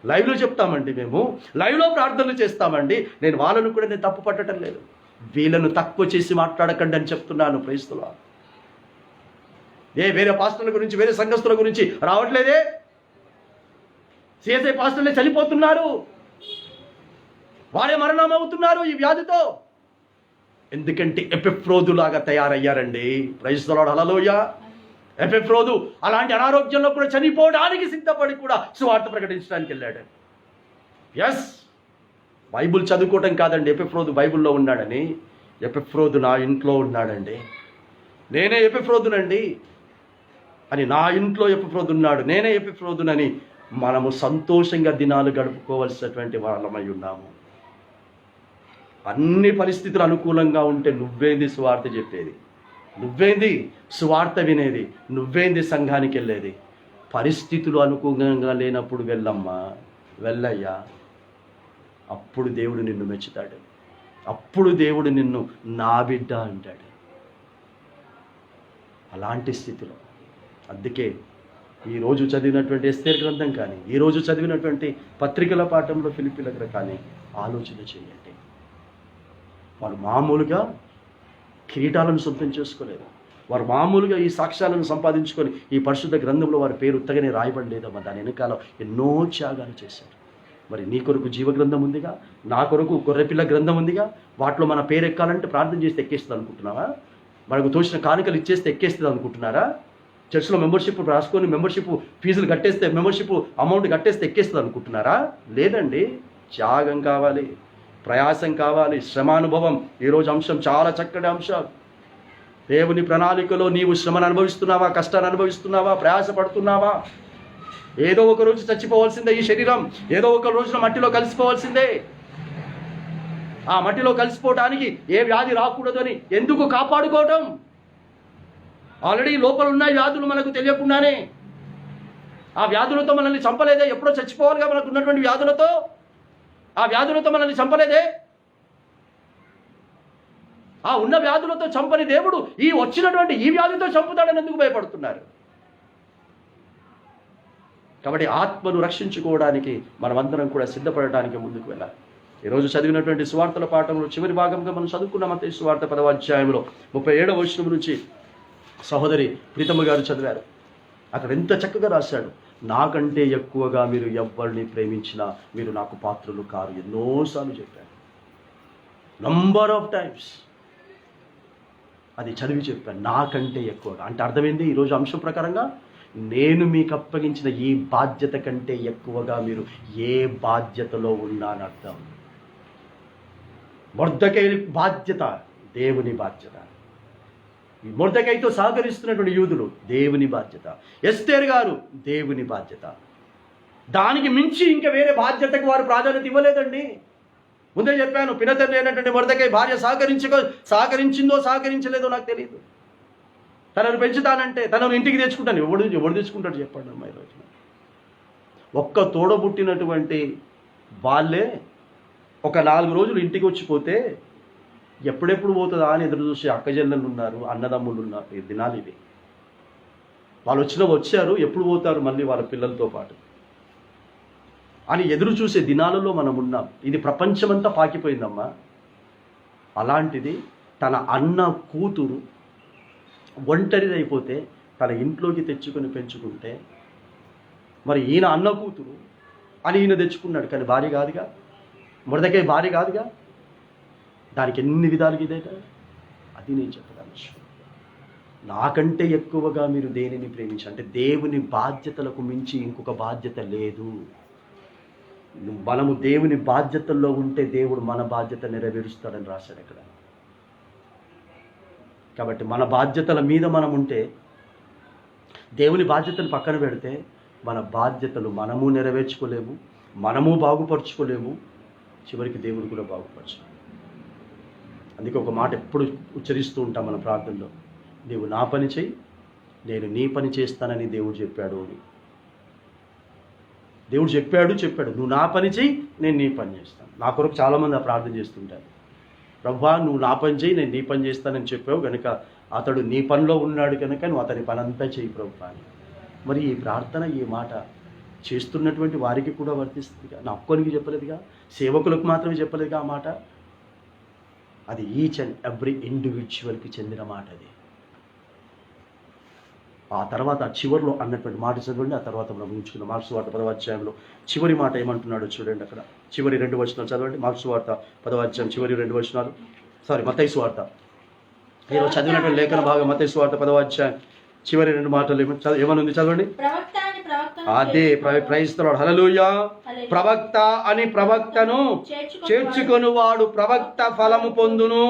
లైవ్లో చెప్తామండి, మేము లైవ్లో ప్రార్థనలు చేస్తామండి. నేను వాళ్ళను కూడా నేను తప్పు పట్టడం లేదు, వీళ్ళను తక్కువ చేసి మాట్లాడకండి అని చెప్తున్నాను. ప్రైస్తులా వేరే పాస్టర్ల గురించి, వేరే సంఘస్థుల గురించి రావట్లేదే. సిఎస్ఐ పాస్టర్లే చనిపోతున్నారు, వారే మరణం అవుతున్నారు ఈ వ్యాధితో. ఎందుకంటే ఎపిఫ్రోదులాగా తయారయ్యారండి. ప్రైస్తులాడు హల్లెలూయా. ఎపిఫ్రోదు అలాంటి అనారోగ్యంలో కూడా చనిపోవడానికి సిద్ధపడి కూడా సువార్త ప్రకటించడానికి వెళ్ళాడు. ఎస్, బైబుల్ చదువుకోవటం కాదండి ఎపిఫ్రోదు బైబుల్లో ఉన్నాడని. ఎపిఫ్రోదు నా ఇంట్లో ఉన్నాడండి, నేనే ఎపిఫ్రోదునండి అని, నా ఇంట్లో ఎపిఫ్రోదు ఉన్నాడు, నేనే ఎపిఫ్రోదునని మనము సంతోషంగా దినాలు గడుపుకోవలసినటువంటి వాళ్ళమై ఉన్నాము. అన్ని పరిస్థితులు అనుకూలంగా ఉంటే నువ్వేంది సువార్త చెప్పేది, నువ్వేంది సువార్త వినేది, నువ్వేంది సంఘానికి వెళ్ళేది? పరిస్థితులు అనుకూలంగా లేనప్పుడు వెళ్ళమ్మా, వెళ్ళయ్యా. అప్పుడు దేవుడు నిన్ను మెచ్చుతాడు, అప్పుడు దేవుడు నిన్ను నా బిడ్డ అంటాడు. అలాంటి స్థితిలో, అందుకే ఈరోజు చదివినటువంటి ఎస్తేర్ గ్రంథం కానీ, ఈరోజు చదివినటువంటి పత్రికల పాఠంలో ఫిలిప్పీలకు కానీ ఆలోచన చేయండి. వారు మామూలుగా కిరీటాలను సొంతం చేసుకోలేదు, వారు మామూలుగా ఈ సాక్ష్యాలను సంపాదించుకొని ఈ పరిశుద్ధ గ్రంథంలో వారి పేరు ఉత్తగానే రాయబడలేదమ్మా. దాని వెనకాల ఎన్నో త్యాగాలు చేశారు. మరి నీ కొరకు జీవ గ్రంథం ఉందిగా, నా కొరకు గొర్రెపిల్ల గ్రంథం ఉందిగా. వాటిలో మన పేరు ఎక్కాలంటే ప్రార్థన చేస్తే ఎక్కేస్తుంది అనుకుంటున్నావా? మనకు తోచిన కానుకలు ఇచ్చేస్తే ఎక్కేస్తుంది అనుకుంటున్నారా? చర్చ్లో మెంబర్షిప్ రాసుకొని మెంబర్షిప్ ఫీజులు కట్టేస్తే, మెంబర్షిప్ అమౌంట్ కట్టేస్తే ఎక్కేస్తుంది అనుకుంటున్నారా? లేదండి, త్యాగం కావాలి, ప్రయాసం కావాలి, శ్రమానుభవం. ఈరోజు అంశం చాలా చక్కటి అంశం. దేవుని ప్రణాళికలో నీవు శ్రమను అనుభవిస్తున్నావా, కష్టాన్ని అనుభవిస్తున్నావా, ప్రయాసపడుతున్నావా? ఏదో ఒక రోజు చచ్చిపోవాల్సిందే ఈ శరీరం, ఏదో ఒక రోజున మట్టిలో కలిసిపోవాల్సిందే. ఆ మట్టిలో కలిసిపోవటానికి ఏ వ్యాధి రాకూడదు అని ఎందుకు కాపాడుకోవటం? ఆల్రెడీ లోపల ఉన్న వ్యాధులు మనకు తెలియకుండానే, ఆ వ్యాధులతో మనల్ని చంపలేదే? ఎప్పుడో చచ్చిపోవాలిగా మనకు ఉన్నటువంటి వ్యాధులతో. ఆ వ్యాధులతో మనల్ని చంపలేదే? ఆ ఉన్న వ్యాధులతో చంపని దేవుడు ఈ వచ్చినటువంటి ఈ వ్యాధితో చంపుతాడని ఎందుకు భయపడుతున్నారు? కాబట్టి ఆత్మను రక్షించుకోవడానికి మనమందరం కూడా సిద్ధపడటానికి ముందుకు వెళ్ళాలి. ఈరోజు చదివినటువంటి సువార్తల పాఠంలో చివరి భాగంగా మనం చదువుకున్న మత్తయి సువార్త 10వ అధ్యాయంలో 37వ వచనం నుంచి సహోదరి ప్రీతమ్మ గారు చదివారు. అక్కడ ఎంత చక్కగా రాశాడు, నాకంటే ఎక్కువగా మీరు ఎవరిని ప్రేమించినా మీరు నాకు పాత్రలు కారు. ఎన్నోసార్లు చెప్పాను, నంబర్ ఆఫ్ టైమ్స్ అది చదివి చెప్పాను. నాకంటే ఎక్కువగా అంటే అర్థమైంది. ఈరోజు అంశం ప్రకారంగా నేను మీకు అప్పగించిన ఈ బాధ్యత కంటే ఎక్కువగా మీరు ఏ బాధ్యతలో ఉన్నాను అర్థం. మొర్దెకై బాధ్యత దేవుని బాధ్యత, మొర్దెకైతో సహకరిస్తున్నటువంటి యూదులు దేవుని బాధ్యత, ఎస్తేర్ గారు దేవుని బాధ్యత. దానికి మించి ఇంకా వేరే బాధ్యతకు వారు ప్రాధాన్యత ఇవ్వలేదండి. ముందే చెప్పాను, పినతండ్రి అయినటువంటి మొర్దెకై భార్య సహకరించిందో సహకరించలేదో నాకు తెలియదు. తనను పెంచుతానంటే, తనను ఇంటికి తెచ్చుకుంటాను. ఎవడు తెచ్చుకుంటాడు చెప్పండి అమ్మాయి రోజున? ఒక్క తోడబుట్టినటువంటి వాళ్ళే ఒక 4 రోజులు ఇంటికి వచ్చిపోతే ఎప్పుడెప్పుడు పోతుందా అని ఎదురు చూసి అక్కజెల్లెళ్ళు ఉన్నారు, అన్నదమ్ములు ఉన్నారు. ఈ దినాలు ఇవి. వాళ్ళు వచ్చారు, ఎప్పుడు పోతారు మళ్ళీ వాళ్ళ పిల్లలతో పాటు అని ఎదురు చూసే దినాలలో మనం ఉన్నాం. ఇది ప్రపంచమంతా పాకిపోయిందమ్మా. అలాంటిది తన అన్న కూతురు ఒంటరిదైపోతే తన ఇంట్లోకి తెచ్చుకొని పెంచుకుంటే, మరి ఈయన అన్న కూతురు అని ఈయన తెచ్చుకున్నాడు, కానీ భార్య కాదుగా, మొర్దెకై భార్య కాదుగా. దానికి ఎన్ని విధాలుగా ఇదేట. అది నేను చెప్పగలను. నాకంటే ఎక్కువగా మీరు దేనిని ప్రేమించాలి అంటే దేవుని బాధ్యతలకు మించి ఇంకొక బాధ్యత లేదు. మనము దేవుని బాధ్యతల్లో ఉంటే దేవుడు మన బాధ్యత నెరవేరుస్తాడని రాశాడు అక్కడ. కాబట్టి మన బాధ్యతల మీద మనం ఉంటే దేవుని బాధ్యతను పక్కన పెడితే మన బాధ్యతలు మనము నెరవేర్చుకోలేము, మనము బాగుపరుచుకోలేము, చివరికి దేవుడు కూడా బాగుపరచు. అందుకే ఒక మాట ఎప్పుడు ఉచ్చరిస్తూ ఉంటాం మన ప్రార్థనలో, నీవు నా పని చేయి, నేను నీ పని చేస్తానని దేవుడు చెప్పాడు అని. దేవుడు చెప్పాడు నువ్వు నా పని చేయి, నేను నీ పని చేస్తాను. నా కొరకు చాలామంది ఆ ప్రార్థన చేస్తుంటారు, ప్రభువా నువ్వు నా పని చేయి, నేను నీ పని చేస్తానని చెప్పావు కనుక అతడు నీ పనిలో ఉన్నాడు కనుక నువ్వు అతని పని అంతా చేయి ప్రభువా అని. మరి ఈ ప్రార్థన, ఈ మాట చేస్తున్నటువంటి వారికి కూడా వర్తిస్తుందిగా, నా ఒక్కరికి చెప్పలేదుగా, సేవకులకు మాత్రమే చెప్పలేదుగా ఆ మాట. అది ఈచ్ అండ్ ఎవ్రీ ఇండివిజువల్కి చెందిన మాట అది. ఆ తర్వాత చివరిలో అన్నటువంటి మాట చదవండి, ఆ తర్వాత మనం ఉంచుకున్న మార్క్స్ వార్త 10వ అధ్యాయంలో చివరి మాట ఏమంటున్నాడో చూడండి. అక్కడ చివరి 2 వచనాలు చదవండి. మార్క్స్ వార్త 10వ అధ్యాయం చివరి 2 వచనాలు, మత్తయి సువార్త, ఈరోజు చదివినటువంటి లేఖన భాగం మత్తయి సువార్త 10వ అధ్యాయం చివరి 2 మాటలు ఏమనుంది చదవండి. అదే క్రైస్తవుడు, హల్లెలూయా. ప్రవక్త అని ప్రవక్తను చేర్చుకొనువాడు ప్రవక్త ఫలము పొందును,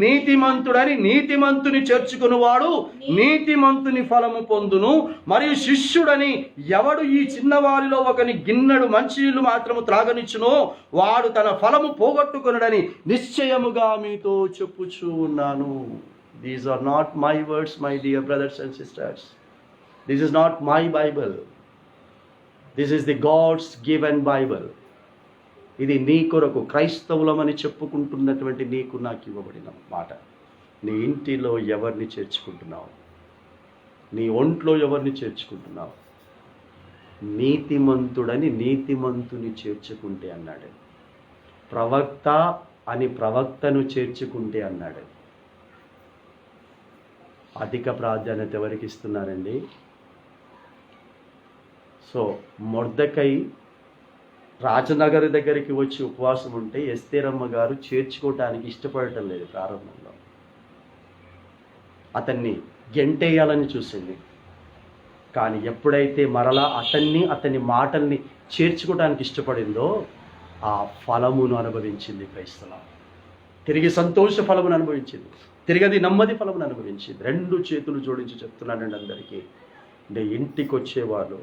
నీతిమంతుడని నీతిమంతుని చేర్చుకొనువాడు నీతిమంతుని ఫలము పొందును, మరియు శిష్యుడని ఎవడు ఈ చిన్నవారిలో ఒకని గిన్నెడు మంచినీళ్ళు మాత్రము త్రాగనిచ్చునో వాడు తన ఫలము పోగొట్టుకొనుడని నిశ్చయముగా మీతో చెప్పుచూ ఉన్నాను. These are not my words, my dear brothers and sisters. This is not my Bible. This is the God's given Bible. ఇది నీ కొరకు క్రైస్తవులమని చెప్పుకుంటున్నటువంటి నీకు నాకు ఇవ్వబడిన మాట. నీ ఇంటిలో ఎవరిని చేర్చుకుంటున్నావు? నీ ఒంట్లో ఎవరిని చేర్చుకుంటున్నావు? నీతిమంతుడని నీతిమంతుని చేర్చుకుంటే అన్నాడు. ప్రవక్త అని ప్రవక్తను చేర్చుకుంటే అన్నాడు. అధిక ప్రాధాన్యత ఎవరికి ఇస్తున్నారండి? సో మొర్దెకై రాజనగర్ దగ్గరికి వచ్చి ఉపవాసం ఉంటే ఎస్తేరమ్మ గారు చేర్చుకోవటానికి ఇష్టపడటం లేదు ప్రారంభంలో. అతన్ని గెంటేయాలని చూసింది. కానీ ఎప్పుడైతే మరలా అతని మాటల్ని చేర్చుకోవడానికి ఇష్టపడిందో ఆ ఫలమును అనుభవించింది క్రైస్తవ. తిరిగి సంతోష ఫలమును అనుభవించింది, తిరిగి అది నెమ్మది ఫలమును అనుభవించింది. 2 చేతులు జోడించి చెప్తున్నానండి అందరికీ, అంటే ఇంటికి వచ్చేవాళ్ళు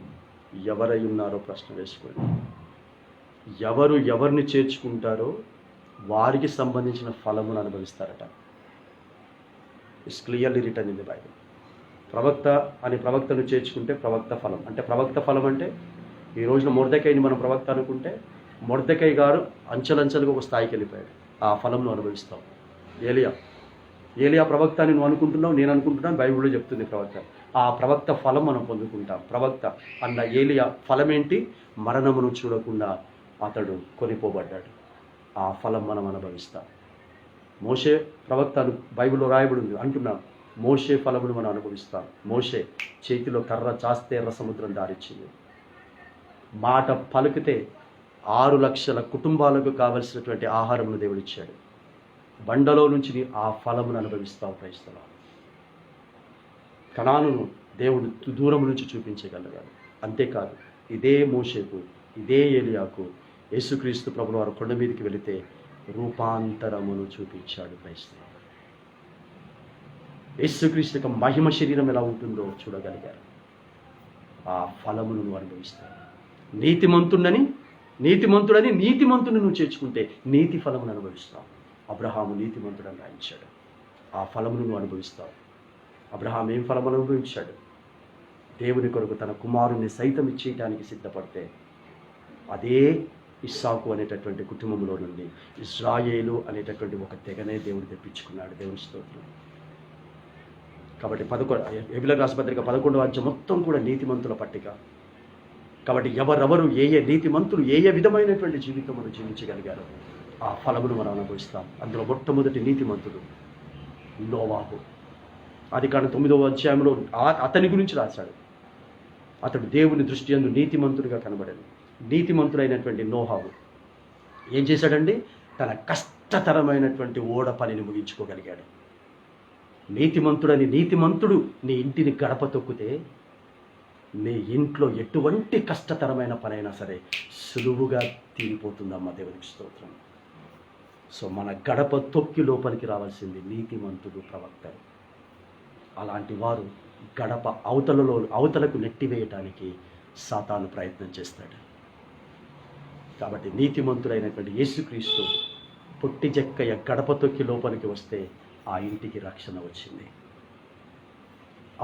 ఎవరై ఉన్నారో ప్రశ్న వేసుకోండి. ఎవరు ఎవరిని చేర్చుకుంటారో వారికి సంబంధించిన ఫలమును అనుభవిస్తారట. It's clearly return in the Bible. ప్రవక్త అని ప్రవక్తను చేర్చుకుంటే ప్రవక్త ఫలం అంటే, ప్రవక్త ఫలం అంటే ఈ రోజున మొర్దెకైని మనం ప్రవక్త అనుకుంటే మొర్దెకై గారు అంచెలంచెలుగా ఒక స్థాయికి వెళ్ళిపోయాడు. ఆ ఫలంను అనుభవిస్తాం. ఏలియా ప్రవక్త అని నువ్వు అనుకుంటున్నావు, నేను అనుకుంటున్నాను, బైబిల్లో చెప్తుంది ప్రవక్త. ఆ ప్రవక్త ఫలం మనం పొందుకుంటాం. ప్రవక్త అన్న ఏలియా ఫలం ఏంటి? మరణమును చూడకుండా అతడు కొనిపోబడ్డాడు. ఆ ఫలం మనం అనుభవిస్తాం. మోషే ప్రవక్త బైబిల్లో రాయబడి ఉంది అంటున్నాం. మోషే ఫలమును మనం అనుభవిస్తాం. మోషే చేతిలో కర్ర చాస్తే ఎర్ర సముద్రం దారిచ్చింది. మాట పలికితే 6 లక్షల కుటుంబాలకు కావలసినటువంటి ఆహారమును దేవుడిచ్చాడు. బండలో నుంచి ఆ ఫలమును అనుభవిస్తావు క్రైస్తవ. కనానును దేవుడు దూరం నుంచి చూపించగలిగాడు. అంతేకాదు, ఇదే మోషేకు, ఇదే ఏలియాకు యేసుక్రీస్తు ప్రభువు వారు కొండ మీదకి వెళితే రూపాంతరమును చూపించాడు క్రైస్తవ. యేసుక్రీస్తు యొక్క మహిమ శరీరం ఎలా ఉంటుందో చూడగలిగారు. ఆ ఫలమును నువ్వు అనుభవిస్తావు. నీతిమంతుడని నీతిమంతుని నువ్వు చేర్చుకుంటే నీతి ఫలమును అనుభవిస్తావు. అబ్రహాము నీతిమంతుడని రాయించాడు. ఆ ఫలమును నువ్వు అనుభవిస్తావు. అబ్రహాం ఏం ఫలమును అనుభవించాడు? దేవుని కొరకు తన కుమారుని సైతం ఇచ్చేయటానికి సిద్ధపడితే అదే ఇస్సాకు అనేటటువంటి కుటుంబంలో నుండి ఇజ్రాయేలు అనేటటువంటి ఒక తెగనే దేవుడు తెప్పించుకున్నాడు. దేవుని స్తోత్రం. కాబట్టి హెబ్రీయులకు రాసిన పత్రిక 11వ అధ్యాయం మొత్తం కూడా నీతిమంతుల పట్టిక. కాబట్టి ఎవరెవరు ఏ నీతిమంతులు ఏ విధమైనటువంటి జీవితమును జీవించగలిగారో ఆ ఫలమును మనం అనుభవిస్తాం. అందులో మొట్టమొదటి నీతిమంతుడు నోవాహు. ఆదికాండం 9వ అధ్యాయంలో అతని గురించి రాశాడు. అతడు దేవుని దృష్టి యందు నీతిమంతుడిగా కనబడాడు. నీతిమంతుడైనటువంటి నోవాహు ఏం చేశాడండి? తన కష్టతరమైనటువంటి ఓడ పనిని ముగించుకోగలిగాడు. నీతిమంతుడు నీ ఇంటిని గడప తొక్కితే నీ ఇంట్లో ఎటువంటి కష్టతరమైన పనైనా సరే సులువుగా తీరిపోతుందమ్మా. దేవునికి స్తోత్రం. సో మన గడప తొక్కి లోపలికి రావాల్సింది నీతిమంతుడు ప్రవక్త. అలాంటి వారు గడప అవతలకు నెట్టివేయటానికి సాతాను ప్రయత్నం చేస్తాడు. కాబట్టి నీతిమంతుడైనటువంటి యేసుక్రీస్తు పొట్టి జక్కయ్య గడప తొక్కి లోపలికి వస్తే ఆ ఇంటికి రక్షణ వచ్చింది.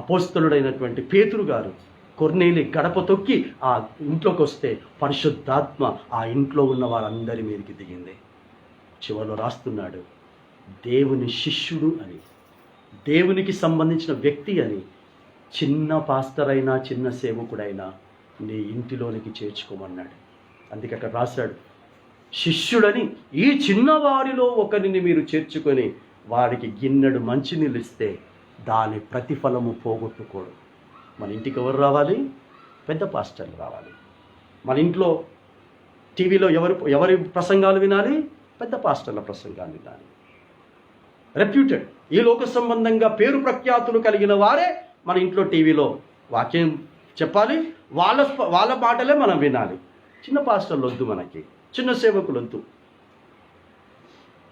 అపోస్తలుడైనటువంటి పేతురు గారు కొర్నేలి గడప తొక్కి ఆ ఇంట్లోకి వస్తే పరిశుద్ధాత్మ ఆ ఇంట్లో ఉన్న వారందరి మీదకి దిగింది. చివరిలో రాస్తున్నాడు, దేవుని శిష్యుడు అని, దేవునికి సంబంధించిన వ్యక్తి అని చిన్న పాస్టర్ అయినా చిన్న సేవకుడైనా నీ ఇంటిలోనికి చేర్చుకోమన్నాడు. అందుకే అక్కడ రాశాడు, శిష్యుడని ఈ చిన్నవారిలో ఒకరిని మీరు చేర్చుకొని వారికి గిన్నెడు మంచినీళ్ళు ఇస్తే దాని ప్రతిఫలము పోగొట్టుకోడు. మన ఇంటికి ఎవరు రావాలి? పెద్ద పాస్టర్లు రావాలి. మన ఇంట్లో టీవీలో ఎవరి ప్రసంగాలు వినాలి? పెద్ద పాస్టర్ల ప్రసంగాలు వినాలి. రెప్యూటెడ్, ఈ లోక సంబంధంగా పేరు ప్రఖ్యాతులు కలిగిన వారే మన ఇంట్లో టీవీలో వాక్యం చెప్పాలి. వాళ్ళ మాటలే మనం వినాలి. చిన్న పాస్టర్లు వద్దు, మనకి చిన్న సేవకులు వద్దు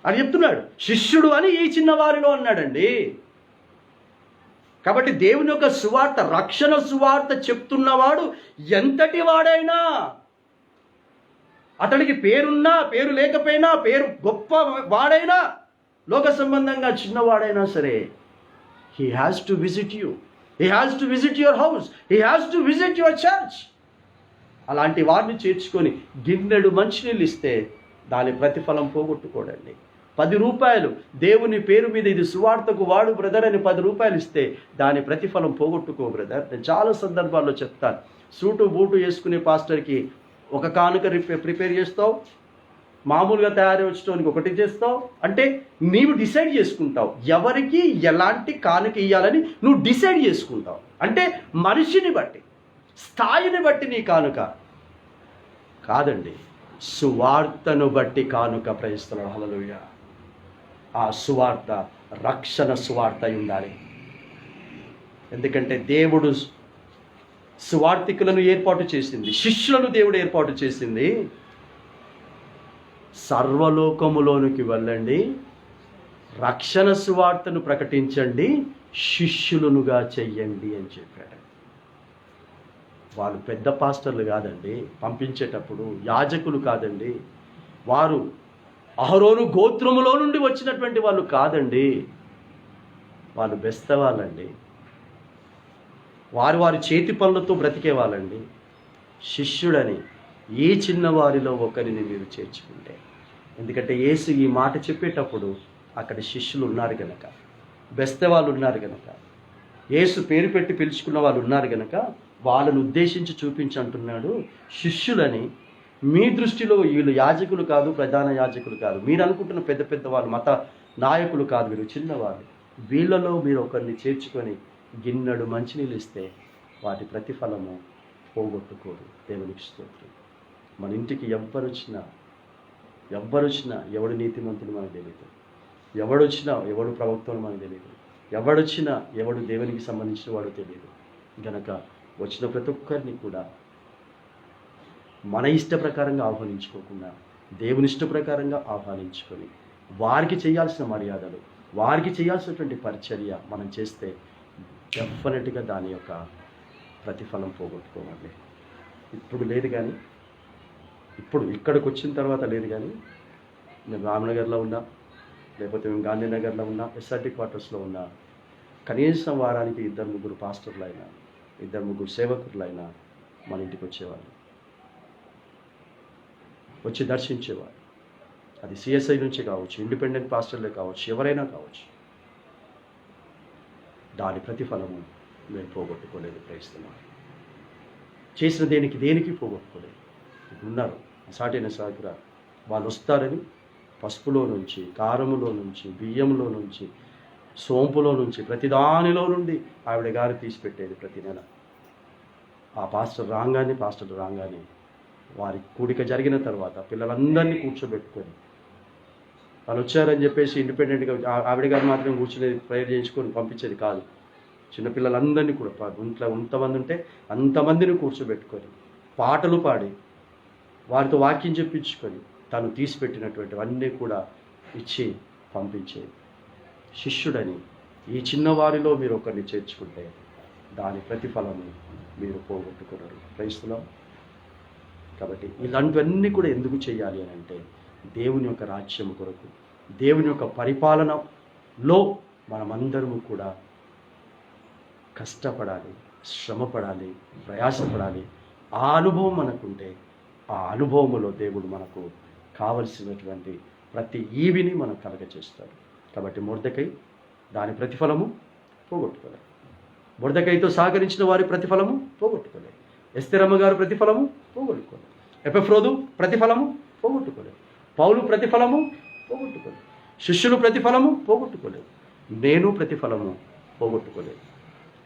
అని చెప్తున్నాడు. శిష్యుడు అని ఈ చిన్నవారిలో అన్నాడండి. కాబట్టి దేవుని యొక్క సువార్త, రక్షణ సువార్త చెప్తున్నవాడు ఎంతటి వాడైనా, అతడికి పేరున్నా పేరు లేకపోయినా, పేరు గొప్ప వాడైనా, లోక సంబంధంగా చిన్నవాడైనా సరే, he has to visit you, he has to visit your house, he has to visit your church. అలాంటి వారిని చేర్చుకొని గిన్నెడు మంచినీళ్ళు ఇస్తే దాని ప్రతిఫలం పోగొట్టుకోడండి. 10 రూపాయలు దేవుని పేరు మీద ఇది సువార్తకు వాడు బ్రదర్ అని 10 రూపాయలు ఇస్తే దాని ప్రతిఫలం పోగొట్టుకో బ్రదర్. నేను చాలా సందర్భాల్లో చెప్తాను, సూటు బూటు వేసుకునే పాస్టర్కి ఒక కానుక ప్రిపేర్ చేస్తావు, మామూలుగా తయారు వచ్చేటానికి ఒకటి చేస్తావు. అంటే నీవు డిసైడ్ చేసుకుంటావు ఎవరికి ఎలాంటి కానుక ఇవ్వాలని నువ్వు డిసైడ్ చేసుకుంటావు. అంటే మనిషిని బట్టి, స్థాయిని బట్టి నీ కానుక కాదండి, సువార్తను బట్టి కానుక. ప్రయత్నం హల్లెలూయా. ఆ సువార్త రక్షణ సువార్త అయి ఉండాలి. ఎందుకంటే దేవుడు సువార్థికులను ఏర్పాటు చేసింది, శిష్యులను దేవుడు ఏర్పాటు చేసింది. సర్వలోకములోనికి వెళ్ళండి, రక్షణ సువార్తను ప్రకటించండి, శిష్యులనుగా చెయ్యండి అని చెప్పాడు. వాళ్ళు పెద్ద పాస్టర్లు కాదండి, పంపించేటప్పుడు యాజకులు కాదండి, వారు అహరోను గోత్రములో నుండి వచ్చినటువంటి వాళ్ళు కాదండి, వాళ్ళు బెస్తవాళ్ళండి, వారి చేతి పనులతో బ్రతికే వాళ్ళండి. శిష్యుడని ఈ చిన్నవారిలో ఒకరిని మీరు చేర్చుకుంటే, ఎందుకంటే యేసు ఈ మాట చెప్పేటప్పుడు అక్కడ శిష్యులు ఉన్నారు గనక, బెస్తవాళ్ళు ఉన్నారు గనక, యేసు పేరు పెట్టి పిలుచుకున్న వాళ్ళు ఉన్నారు గనక వాళ్ళను ఉద్దేశించి చూపించంటున్నాడు, శిష్యులని. మీ దృష్టిలో వీళ్ళు యాజకులు కాదు, ప్రధాన యాజకులు కాదు, మీరు అనుకుంటున్న పెద్ద పెద్ద వాళ్ళు మత నాయకులు కాదు, వీరు చిన్నవాళ్ళు. వీళ్ళలో మీరు ఒకరిని చేర్చుకొని గిన్నెడు మంచినీళ్ళు ఇస్తే వాటి ప్రతిఫలము పోగొట్టుకోరు. దేవునికి స్తోత్రం. మన ఇంటికి ఎవ్వరొచ్చినా ఎవడు నీతిమంతుడు మనకు తెలియదు, ఎవడొచ్చినా ఎవడు ప్రవక్తలు మనకు తెలియదు, ఎవడొచ్చినా ఎవడు దేవునికి సంబంధించిన వాడు తెలియదు. గనక వచ్చిన ప్రతి ఒక్కరిని కూడా మన ఇష్ట ప్రకారంగా ఆహ్వానించుకోకుండా దేవుని ఇష్ట ప్రకారంగా ఆహ్వానించుకొని వారికి చేయాల్సిన మర్యాదలు, వారికి చేయాల్సినటువంటి పరిచర్య మనం చేస్తే డెఫినెట్గా దాని యొక్క ప్రతిఫలం పోగొట్టుకోవాలి. ఇప్పుడు లేదు కానీ, ఇప్పుడు ఇక్కడికి వచ్చిన తర్వాత లేదు కానీ, మేము రామనగర్లో ఉన్నా, లేకపోతే మేము గాంధీనగర్లో ఉన్నా, ఎస్ఆర్టీ క్వార్టర్స్లో ఉన్నా, కనీసం వారానికి 2-3 పాస్టర్లు అయినా, 2-3 సేవకులైనా మన ఇంటికి వచ్చేవాళ్ళు, వచ్చి దర్శించేవారు. అది సిఎస్ఐ నుంచి కావచ్చు, ఇండిపెండెంట్ పాస్టర్లే కావచ్చు, ఎవరైనా కావచ్చు. దాని ప్రతిఫలము మేము పోగొట్టుకోలేదు. ప్రయత్నం చేసిన దేనికి పోగొట్టుకోలేదు. ఉన్నారు సాటైన సాకురా, వాళ్ళు వస్తారని పసుపులో నుంచి, కారములో నుంచి, బియ్యంలో నుంచి, సోంపులో నుంచి, ప్రతి దానిలో నుండి ఆవిడ గారు తీసిపెట్టేది ప్రతి నెల. ఆ పాస్టర్ రాగానే వారి కూడిక జరిగిన తర్వాత పిల్లలందరినీ కూర్చోబెట్టుకొని, వాళ్ళు వచ్చారని చెప్పేసి ఇండిపెండెంట్గా ఆవిడ గారు మాత్రం కూర్చునేది, ప్రేయర్ చేయించుకొని పంపించేది కాదు. చిన్నపిల్లలందరినీ కూడా ఇంట్లో ఎంతమంది ఉంటే అంతమందిని కూర్చోబెట్టుకొని పాటలు పాడి వారితో వాక్యం చెప్పించుకొని తను తీసిపెట్టినటువంటివన్నీ కూడా ఇచ్చి పంపించేది. శిష్యుడని ఈ చిన్నవారిలో మీరు ఒకరిని చేర్చుకుంటే దాని ప్రతిఫలము మీరు పోగొట్టుకున్నారు. క్రైస్తవం. కాబట్టి ఇలాంటివన్నీ కూడా ఎందుకు చేయాలి అని అంటే దేవుని యొక్క రాజ్యం కొరకు, దేవుని యొక్క పరిపాలనలో మనమందరము కూడా కష్టపడాలి, శ్రమపడాలి, ప్రయాసపడాలి. ఆ అనుభవం మనకుంటే ఆ అనుభవములో దేవుడు మనకు కావలసినటువంటి ప్రతి ఈవిని మనం కలగచేస్తాడు. కాబట్టి మొర్దెకై దాని ప్రతిఫలము పోగొట్టుకోలేదు. మొర్దెకైతో సహకరించిన వారి ప్రతిఫలము పోగొట్టుకోలేదు. ఎస్తెరమ్మ గారు ప్రతిఫలము పోగొట్టుకోలేదు. ఎపెఫ్రోదు ప్రతిఫలము పోగొట్టుకోలేదు. పౌలు ప్రతిఫలము పోగొట్టుకోలేదు. శిష్యులు ప్రతిఫలము పోగొట్టుకోలేదు. నేను ప్రతిఫలము పోగొట్టుకోలేదు.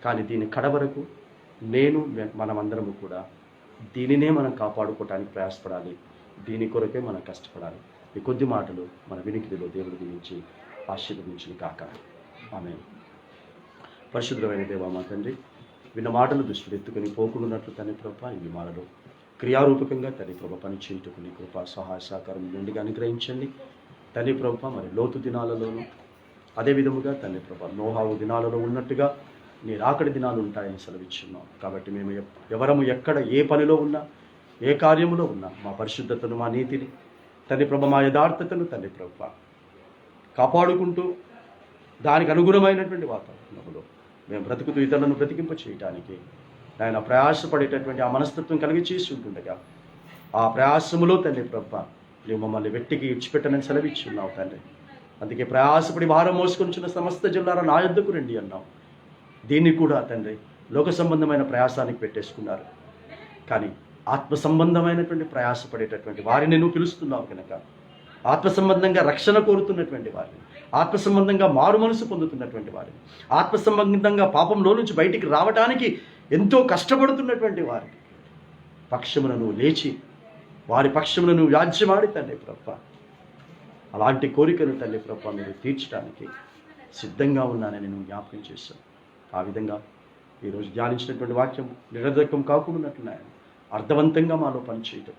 కానీ దీని కడవరకు మనమందరము కూడా దీనినే మనం కాపాడుకోవటానికి ప్రయాసపడాలి. దీని కొరకే మనం కష్టపడాలి. ఈ కొద్ది మాటలు మన వినికిడిలో దేవుడి గురించి ఆశీర్వదించిన కాక. ఆమేన్. పరిశుద్ధమైన దేవా మా తండ్రి, విన్న మాటలు దృష్టిలో ఎత్తుకుని పోకుండాన్నట్లు తండ్రి ప్రభా ఈ మాటలు క్రియారూపకంగా తండ్రి ప్రభా పనిచేయుటకు నీ కృపా సహాయ సహకారం నుండిగా అనుగ్రహించండి తండ్రి ప్రభా. మరి లోతు దినాలలోనూ అదే విధముగా తండ్రి ప్రభా నోహావు దినాలలో ఉన్నట్టుగా నీ రాకడి దినాలు ఉంటాయని సెలవిచ్చున్నాం. కాబట్టి మేము ఎవరము ఎక్కడ ఏ పనిలో ఉన్నా, ఏ కార్యములో ఉన్నా మా పరిశుద్ధతను, మా నీతిని తండ్రి ప్రభ, మా యథార్థతను తండ్రి ప్రభ కాపాడుకుంటూ దానికి అనుగుణమైనటువంటి వాతావరణంలో మేము బ్రతుకుతూ ఇతరులను బ్రతికింప చేయటానికి ఆయన ప్రయాసపడేటటువంటి ఆ మనస్తత్వం కలిగి చేసి ఉంటుండగా ఆ ప్రయాసములో తండ్రి ప్రభ నువ్వు మమ్మల్ని వెట్టికి ఇచ్చిపెట్టనని సెలవిచ్చి ఉన్నావు తండ్రి. అందుకే ప్రయాసపడి భారం మోసుకొనిచున్న సమస్త జిల్లాల నా యొద్దకు రండి అన్నావు. దీన్ని కూడా తండ్రి లోక సంబంధమైన ప్రయాసానికి పెట్టేసుకున్నారు. కానీ ఆత్మ సంబంధమైనటువంటి ప్రయాసపడేటటువంటి వారిని నువ్వు పిలుస్తున్నావు కనుక, ఆత్మ సంబంధంగా రక్షణ కోరుతున్నటువంటి వారిని, ఆత్మ సంబంధంగా మారు మనసు పొందుతున్నటువంటి వారిని, ఆత్మ సంబంధంగా పాపంలో నుంచి బయటికి రావడానికి ఎంతో కష్టపడుతున్నటువంటి వారికి పక్షమున నువ్వు లేచి వారి పక్షమున నువ్వు వ్యాజ్యమాడి తండ్రి ప్రభ అలాంటి కోరికను తండ్రి ప్రభ మీరు తీర్చడానికి సిద్ధంగా ఉన్నానని నువ్వు జ్ఞాపకం చేశావు. ఆ విధంగా ఈరోజు ధ్యానించినటువంటి వాక్యం నిరర్ధకం కాకుండాన్నట్లున్నాయని అర్థవంతంగా మాలో పనిచేయటం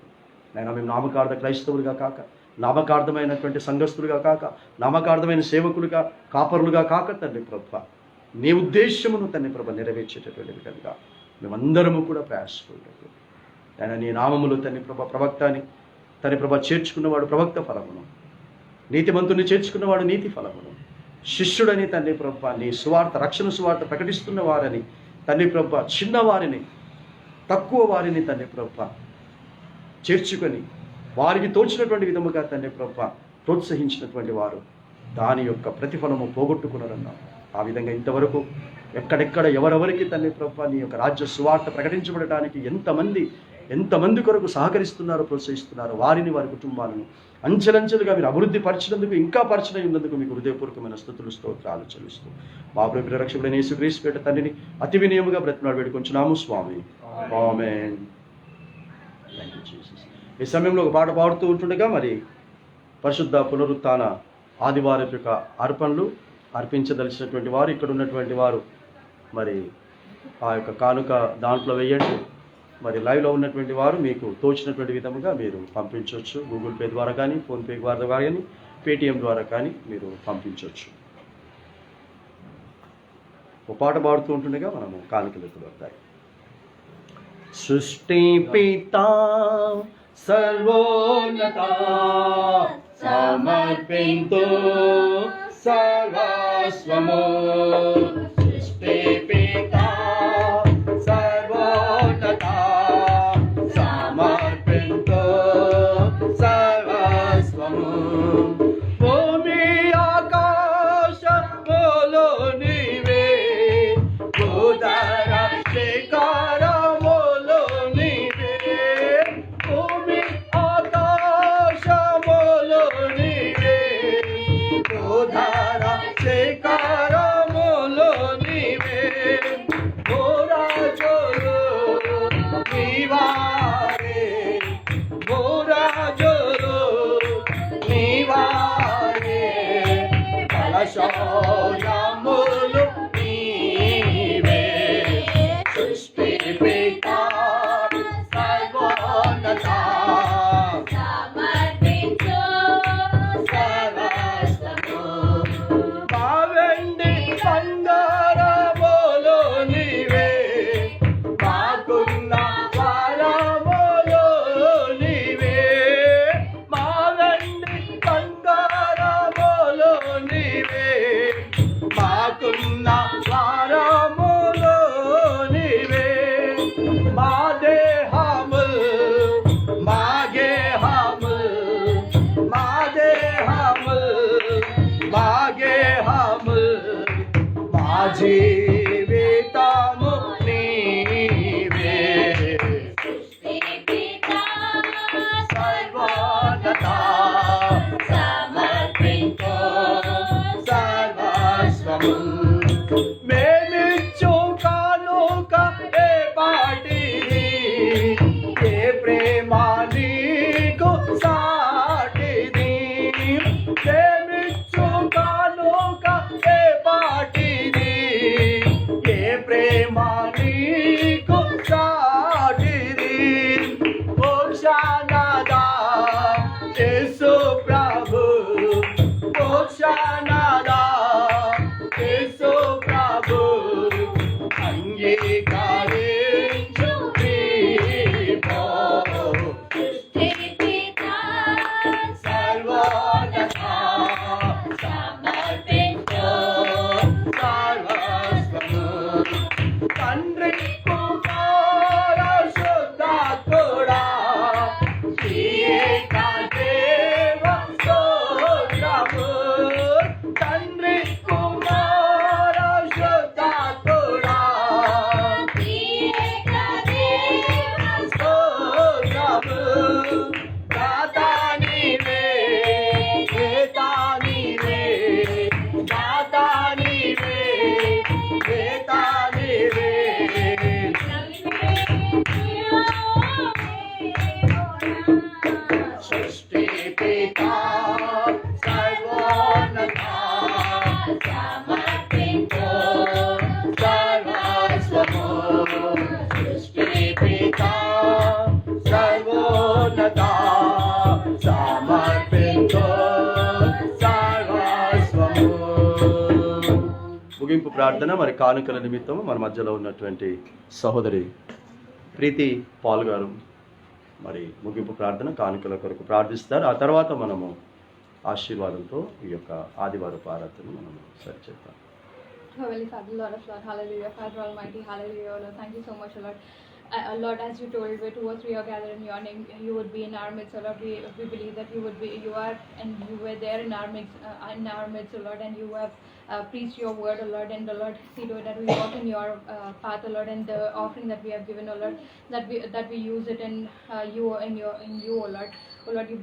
నేను మేము నామకార్థ క్రైస్తవులుగా కాక, నామకార్థమైనటువంటి సంఘస్థులుగా కాక, నామకార్థమైన సేవకులుగా, కాపరులుగా కాక తండ్రి ప్రభ నీ ఉద్దేశమును తండ్రి ప్రభ నెరవేర్చేటటువంటి విధంగా మేమందరము కూడా ప్రయాసపడటం ఆయన నీ నామములో తండ్రి ప్రభ ప్రవక్తని తండ్రి ప్రభ చేర్చుకున్నవాడు ప్రవక్త ఫలమును, నీతిమంతుని చేర్చుకున్నవాడు నీతి ఫలమును, శిష్యుడని తండ్రి ప్రభ నీ సువార్త రక్షణ సువార్త ప్రకటిస్తున్న వారని తండ్రి ప్రభ చిన్నవారిని తక్కువ వారిని తండ్రి ప్రభ చేర్చుకొని వారికి తోచినటువంటి విధముగా తండ్రి ప్రభ ప్రోత్సహించినటువంటి వారు దాని యొక్క ప్రతిఫలము పోగొట్టుకున్నారన్నాం. ఆ విధంగా ఇంతవరకు ఎక్కడెక్కడ ఎవరెవరికి తండ్రి ప్రభ నీ యొక్క రాజ్య సువార్త ప్రకటించబడటానికి ఎంతమంది కొరకు సహకరిస్తున్నారో, ప్రోత్సహిస్తున్నారో వారిని, వారి కుటుంబాలను అంచెలంచెలుగా మీరు అభివృద్ధి పరిచినందుకు, ఇంకా పరిచయం ఉన్నందుకు మీకు హృదయపూర్వకమైన స్తుతులు స్తోత్రాలు చెల్లిస్తూ మా ప్రభు రక్షకుడైన యేసుక్రీస్తు పేట తండ్రిని అతి వినయముగా బ్రతిమాడు వేడుకొంచున్నాము స్వామి. ఆమేన్. Thank you Jesus. ఈ సమయంలో ఒక పాట పాడుతూ ఉంటుండగా మరి పరిశుద్ధ పునరుత్థాన ఆదివారం యొక్క అర్పణలు అర్పించదలిచినటువంటి వారు, ఇక్కడ ఉన్నటువంటి వారు మరి ఆ యొక్క కానుక దాంట్లో వేయండి. మరి లైవ్లో ఉన్నటువంటి వారు మీకు తోచినటువంటి విధముగా మీరు పంపించవచ్చు. గూగుల్ పే ద్వారా కానీ, ఫోన్పే ద్వారా కానీ, పేటిఎం ద్వారా కానీ మీరు పంపించవచ్చు. ఒక పాట పాడుతూ ఉంటుండగా మనము కానుకలు ఎత్తుబడతాయి. సృష్టి పితా సర్వోన్నత సమర్పింతు సర్వస్వము. సృష్టి పితా సర్వోన్నత సమర్పింతు సర్వస్వము. భూమి ఆకాశములు నీవే, భూధర శిఖరములు నీవే. భూమి ఆకాశములు నీవే, భూధర శిఖరములు నీవే. భూరాజులు నీవారే, భూరాజులు నీవారే. బలశౌర్యములు నీవే. సృష్టి పితా సర్వోన్నత సమర్పించు సర్వస్వము. మా వెండి బంగారములు నీవే, मागे हमल मागे हमल मागे हमल मागे हमल माझी वेतामु नीवे सर्वोन्नता समर्पितो सर्वस्वम् మేమిచ్చు కానుక ఏ పాటిది ఏ ప్రేమ నీకు సాటిది మేమిచ్చు కానుక ఏ పాటిది ఏ ప్రేమ నీకు సాటిది మోక్షానదా యేసు ప్రభు మోక్షానదా యేసు ప్రభు అంగీకరించు ప్రేమో సర్వోన్నతా సమర్పించు సర్వస్వము తండ్రి కుమార శుద్ధాత్ముడా ఏక దేవ స్తోత్రము తండ్రి కుమార శుద్ధాత్ముడా స్తోత్రము దాతా నీవే నేతా నీవే దాతా నీవే నేతా నీవే సృష్టి పితా సర్వోన్నతా సమర్పించు సర్వస్వము సృష్టి పితా సర్వోన్నతా సమర్పించు సర్వస్వము. ముగింపు ప్రార్థన మరి కానుకల నిమిత్తం మన మధ్యలో ఉన్నటువంటి సహోదరి ప్రీతి పాల్ గారు మరి ముగింపు ప్రార్థన కానుకల కొరకు ప్రార్థిస్తారు. ఆ తర్వాత మనము ఆశీర్వాదంతో ఈ యొక్క ఆదివారపు ఆరాధన మనము సరిచేద్దాం. Heavenly Father, Lord of Lord, hallelujah. Father Almighty, hallelujah, Lord. Thank you so much, Lord. Lord, as you told, where 2 or 3 are gathered in your name, you would be in our midst, Lord. We believe that you are, and you were there in our midst, Lord, and you have preached your word, O Lord, and the Lord, see to it that we walk in your path, O Lord, and the offering that we have given, O Lord, that we use it in you, O Lord. O Lord, you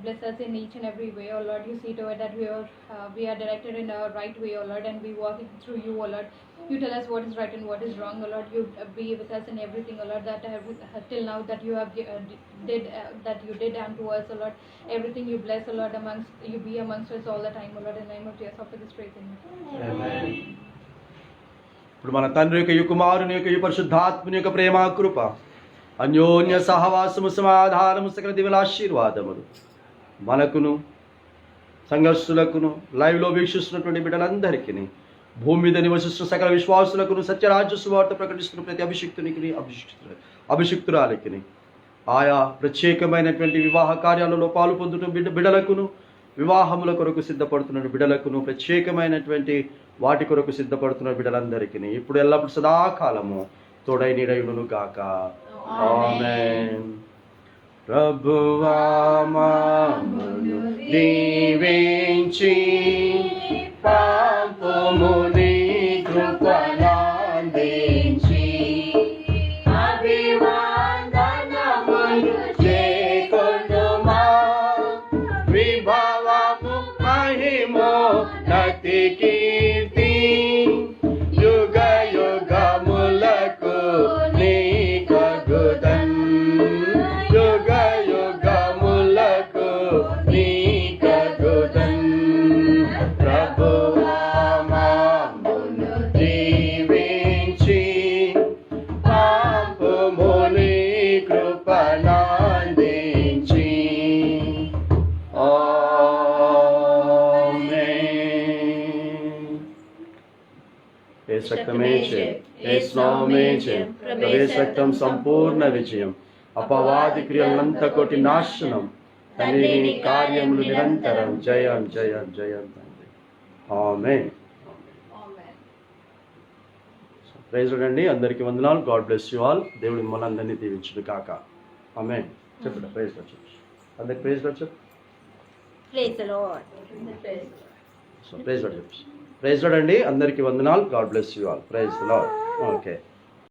bless us in each and every way, O Lord. You see to it that we are directed in a right way, O Lord, and we walk through you, O Lord. You tell us what is right and what is wrong, O Lord. You be with us in everything, O Lord, that till now that you have did unto us, O Lord. Everything you bless, O Lord, you be amongst us all the time, O Lord, in the name of Jesus, offer this praise in you. Amen. ఇప్పుడు మన తండ్రి యొక్క కుమారుని యొక్క పరిశుద్ధాత్మని యొక్క ప్రేమ కృప అన్యోన్య సహవాసము సమాధానము సకల దివ్య ఆశీర్వాదములు మనకును సంఘర్షులకును లైవ్లో వీక్షిస్తున్నటువంటి బిడ్డలందరికీ భూమి మీద నివసిస్తున్న సకల విశ్వాసులకును సత్యరాజ్య సువార్త ప్రకటిస్తున్న ప్రతి అభిషిక్తునికి అభిషిక్తురాలికి ఆయా ప్రత్యేకమైనటువంటి వివాహ కార్యాలలో పాలు పొందుతున్న బిడ్డలకును వివాహముల కొరకు సిద్ధపడుతున్న బిడ్డలకును ప్రత్యేకమైనటువంటి వాటి కొరకు సిద్ధపడుతున్న బిడ్డలందరికీ ఇప్పుడు ఎల్లప్పుడు సదాకాలము తోడై నీడయుడును గాక. ఆమేన్. ప్రభువా మమ్మును దీవించి పంపుము నీ కృపనందించి అభివందనములు చేకొనుమా విభవము మహిమోన్నతి కీర్తి యుగ యుగములకు నీకగుదన్ యుగ యుగములకు నీకగుదన్. ప్రభువా మమ్మును దీవించి పంపుము నీ కృపనందించి. ఆమేన్. యేసు రక్తమే జయం, యేసు నామమే జయం, యేసు రక్తం సంపూర్ణ విజయం, అపవాది క్రియలంతా కోటి నాశనం, తండ్రి నీ కార్యములు నిరంతరం జయం జయం జయం తండ్రి. ఆమేన్. ప్రైజ్ అండి, అందరికీ వందనాలు. God bless you all. దేవుడు మిమ్మల్ని అందరినీ దీవించును కాక. ఆమేన్. చెప్పండి ప్రైజ్ వచ్చి అందరికి ప్రైజ్ వచ్చి Praise the Lord. So praise చెప్పి ప్రైజ్ అండి, అందరికీ వందనాలు. God bless you all. Praise Lord. Okay.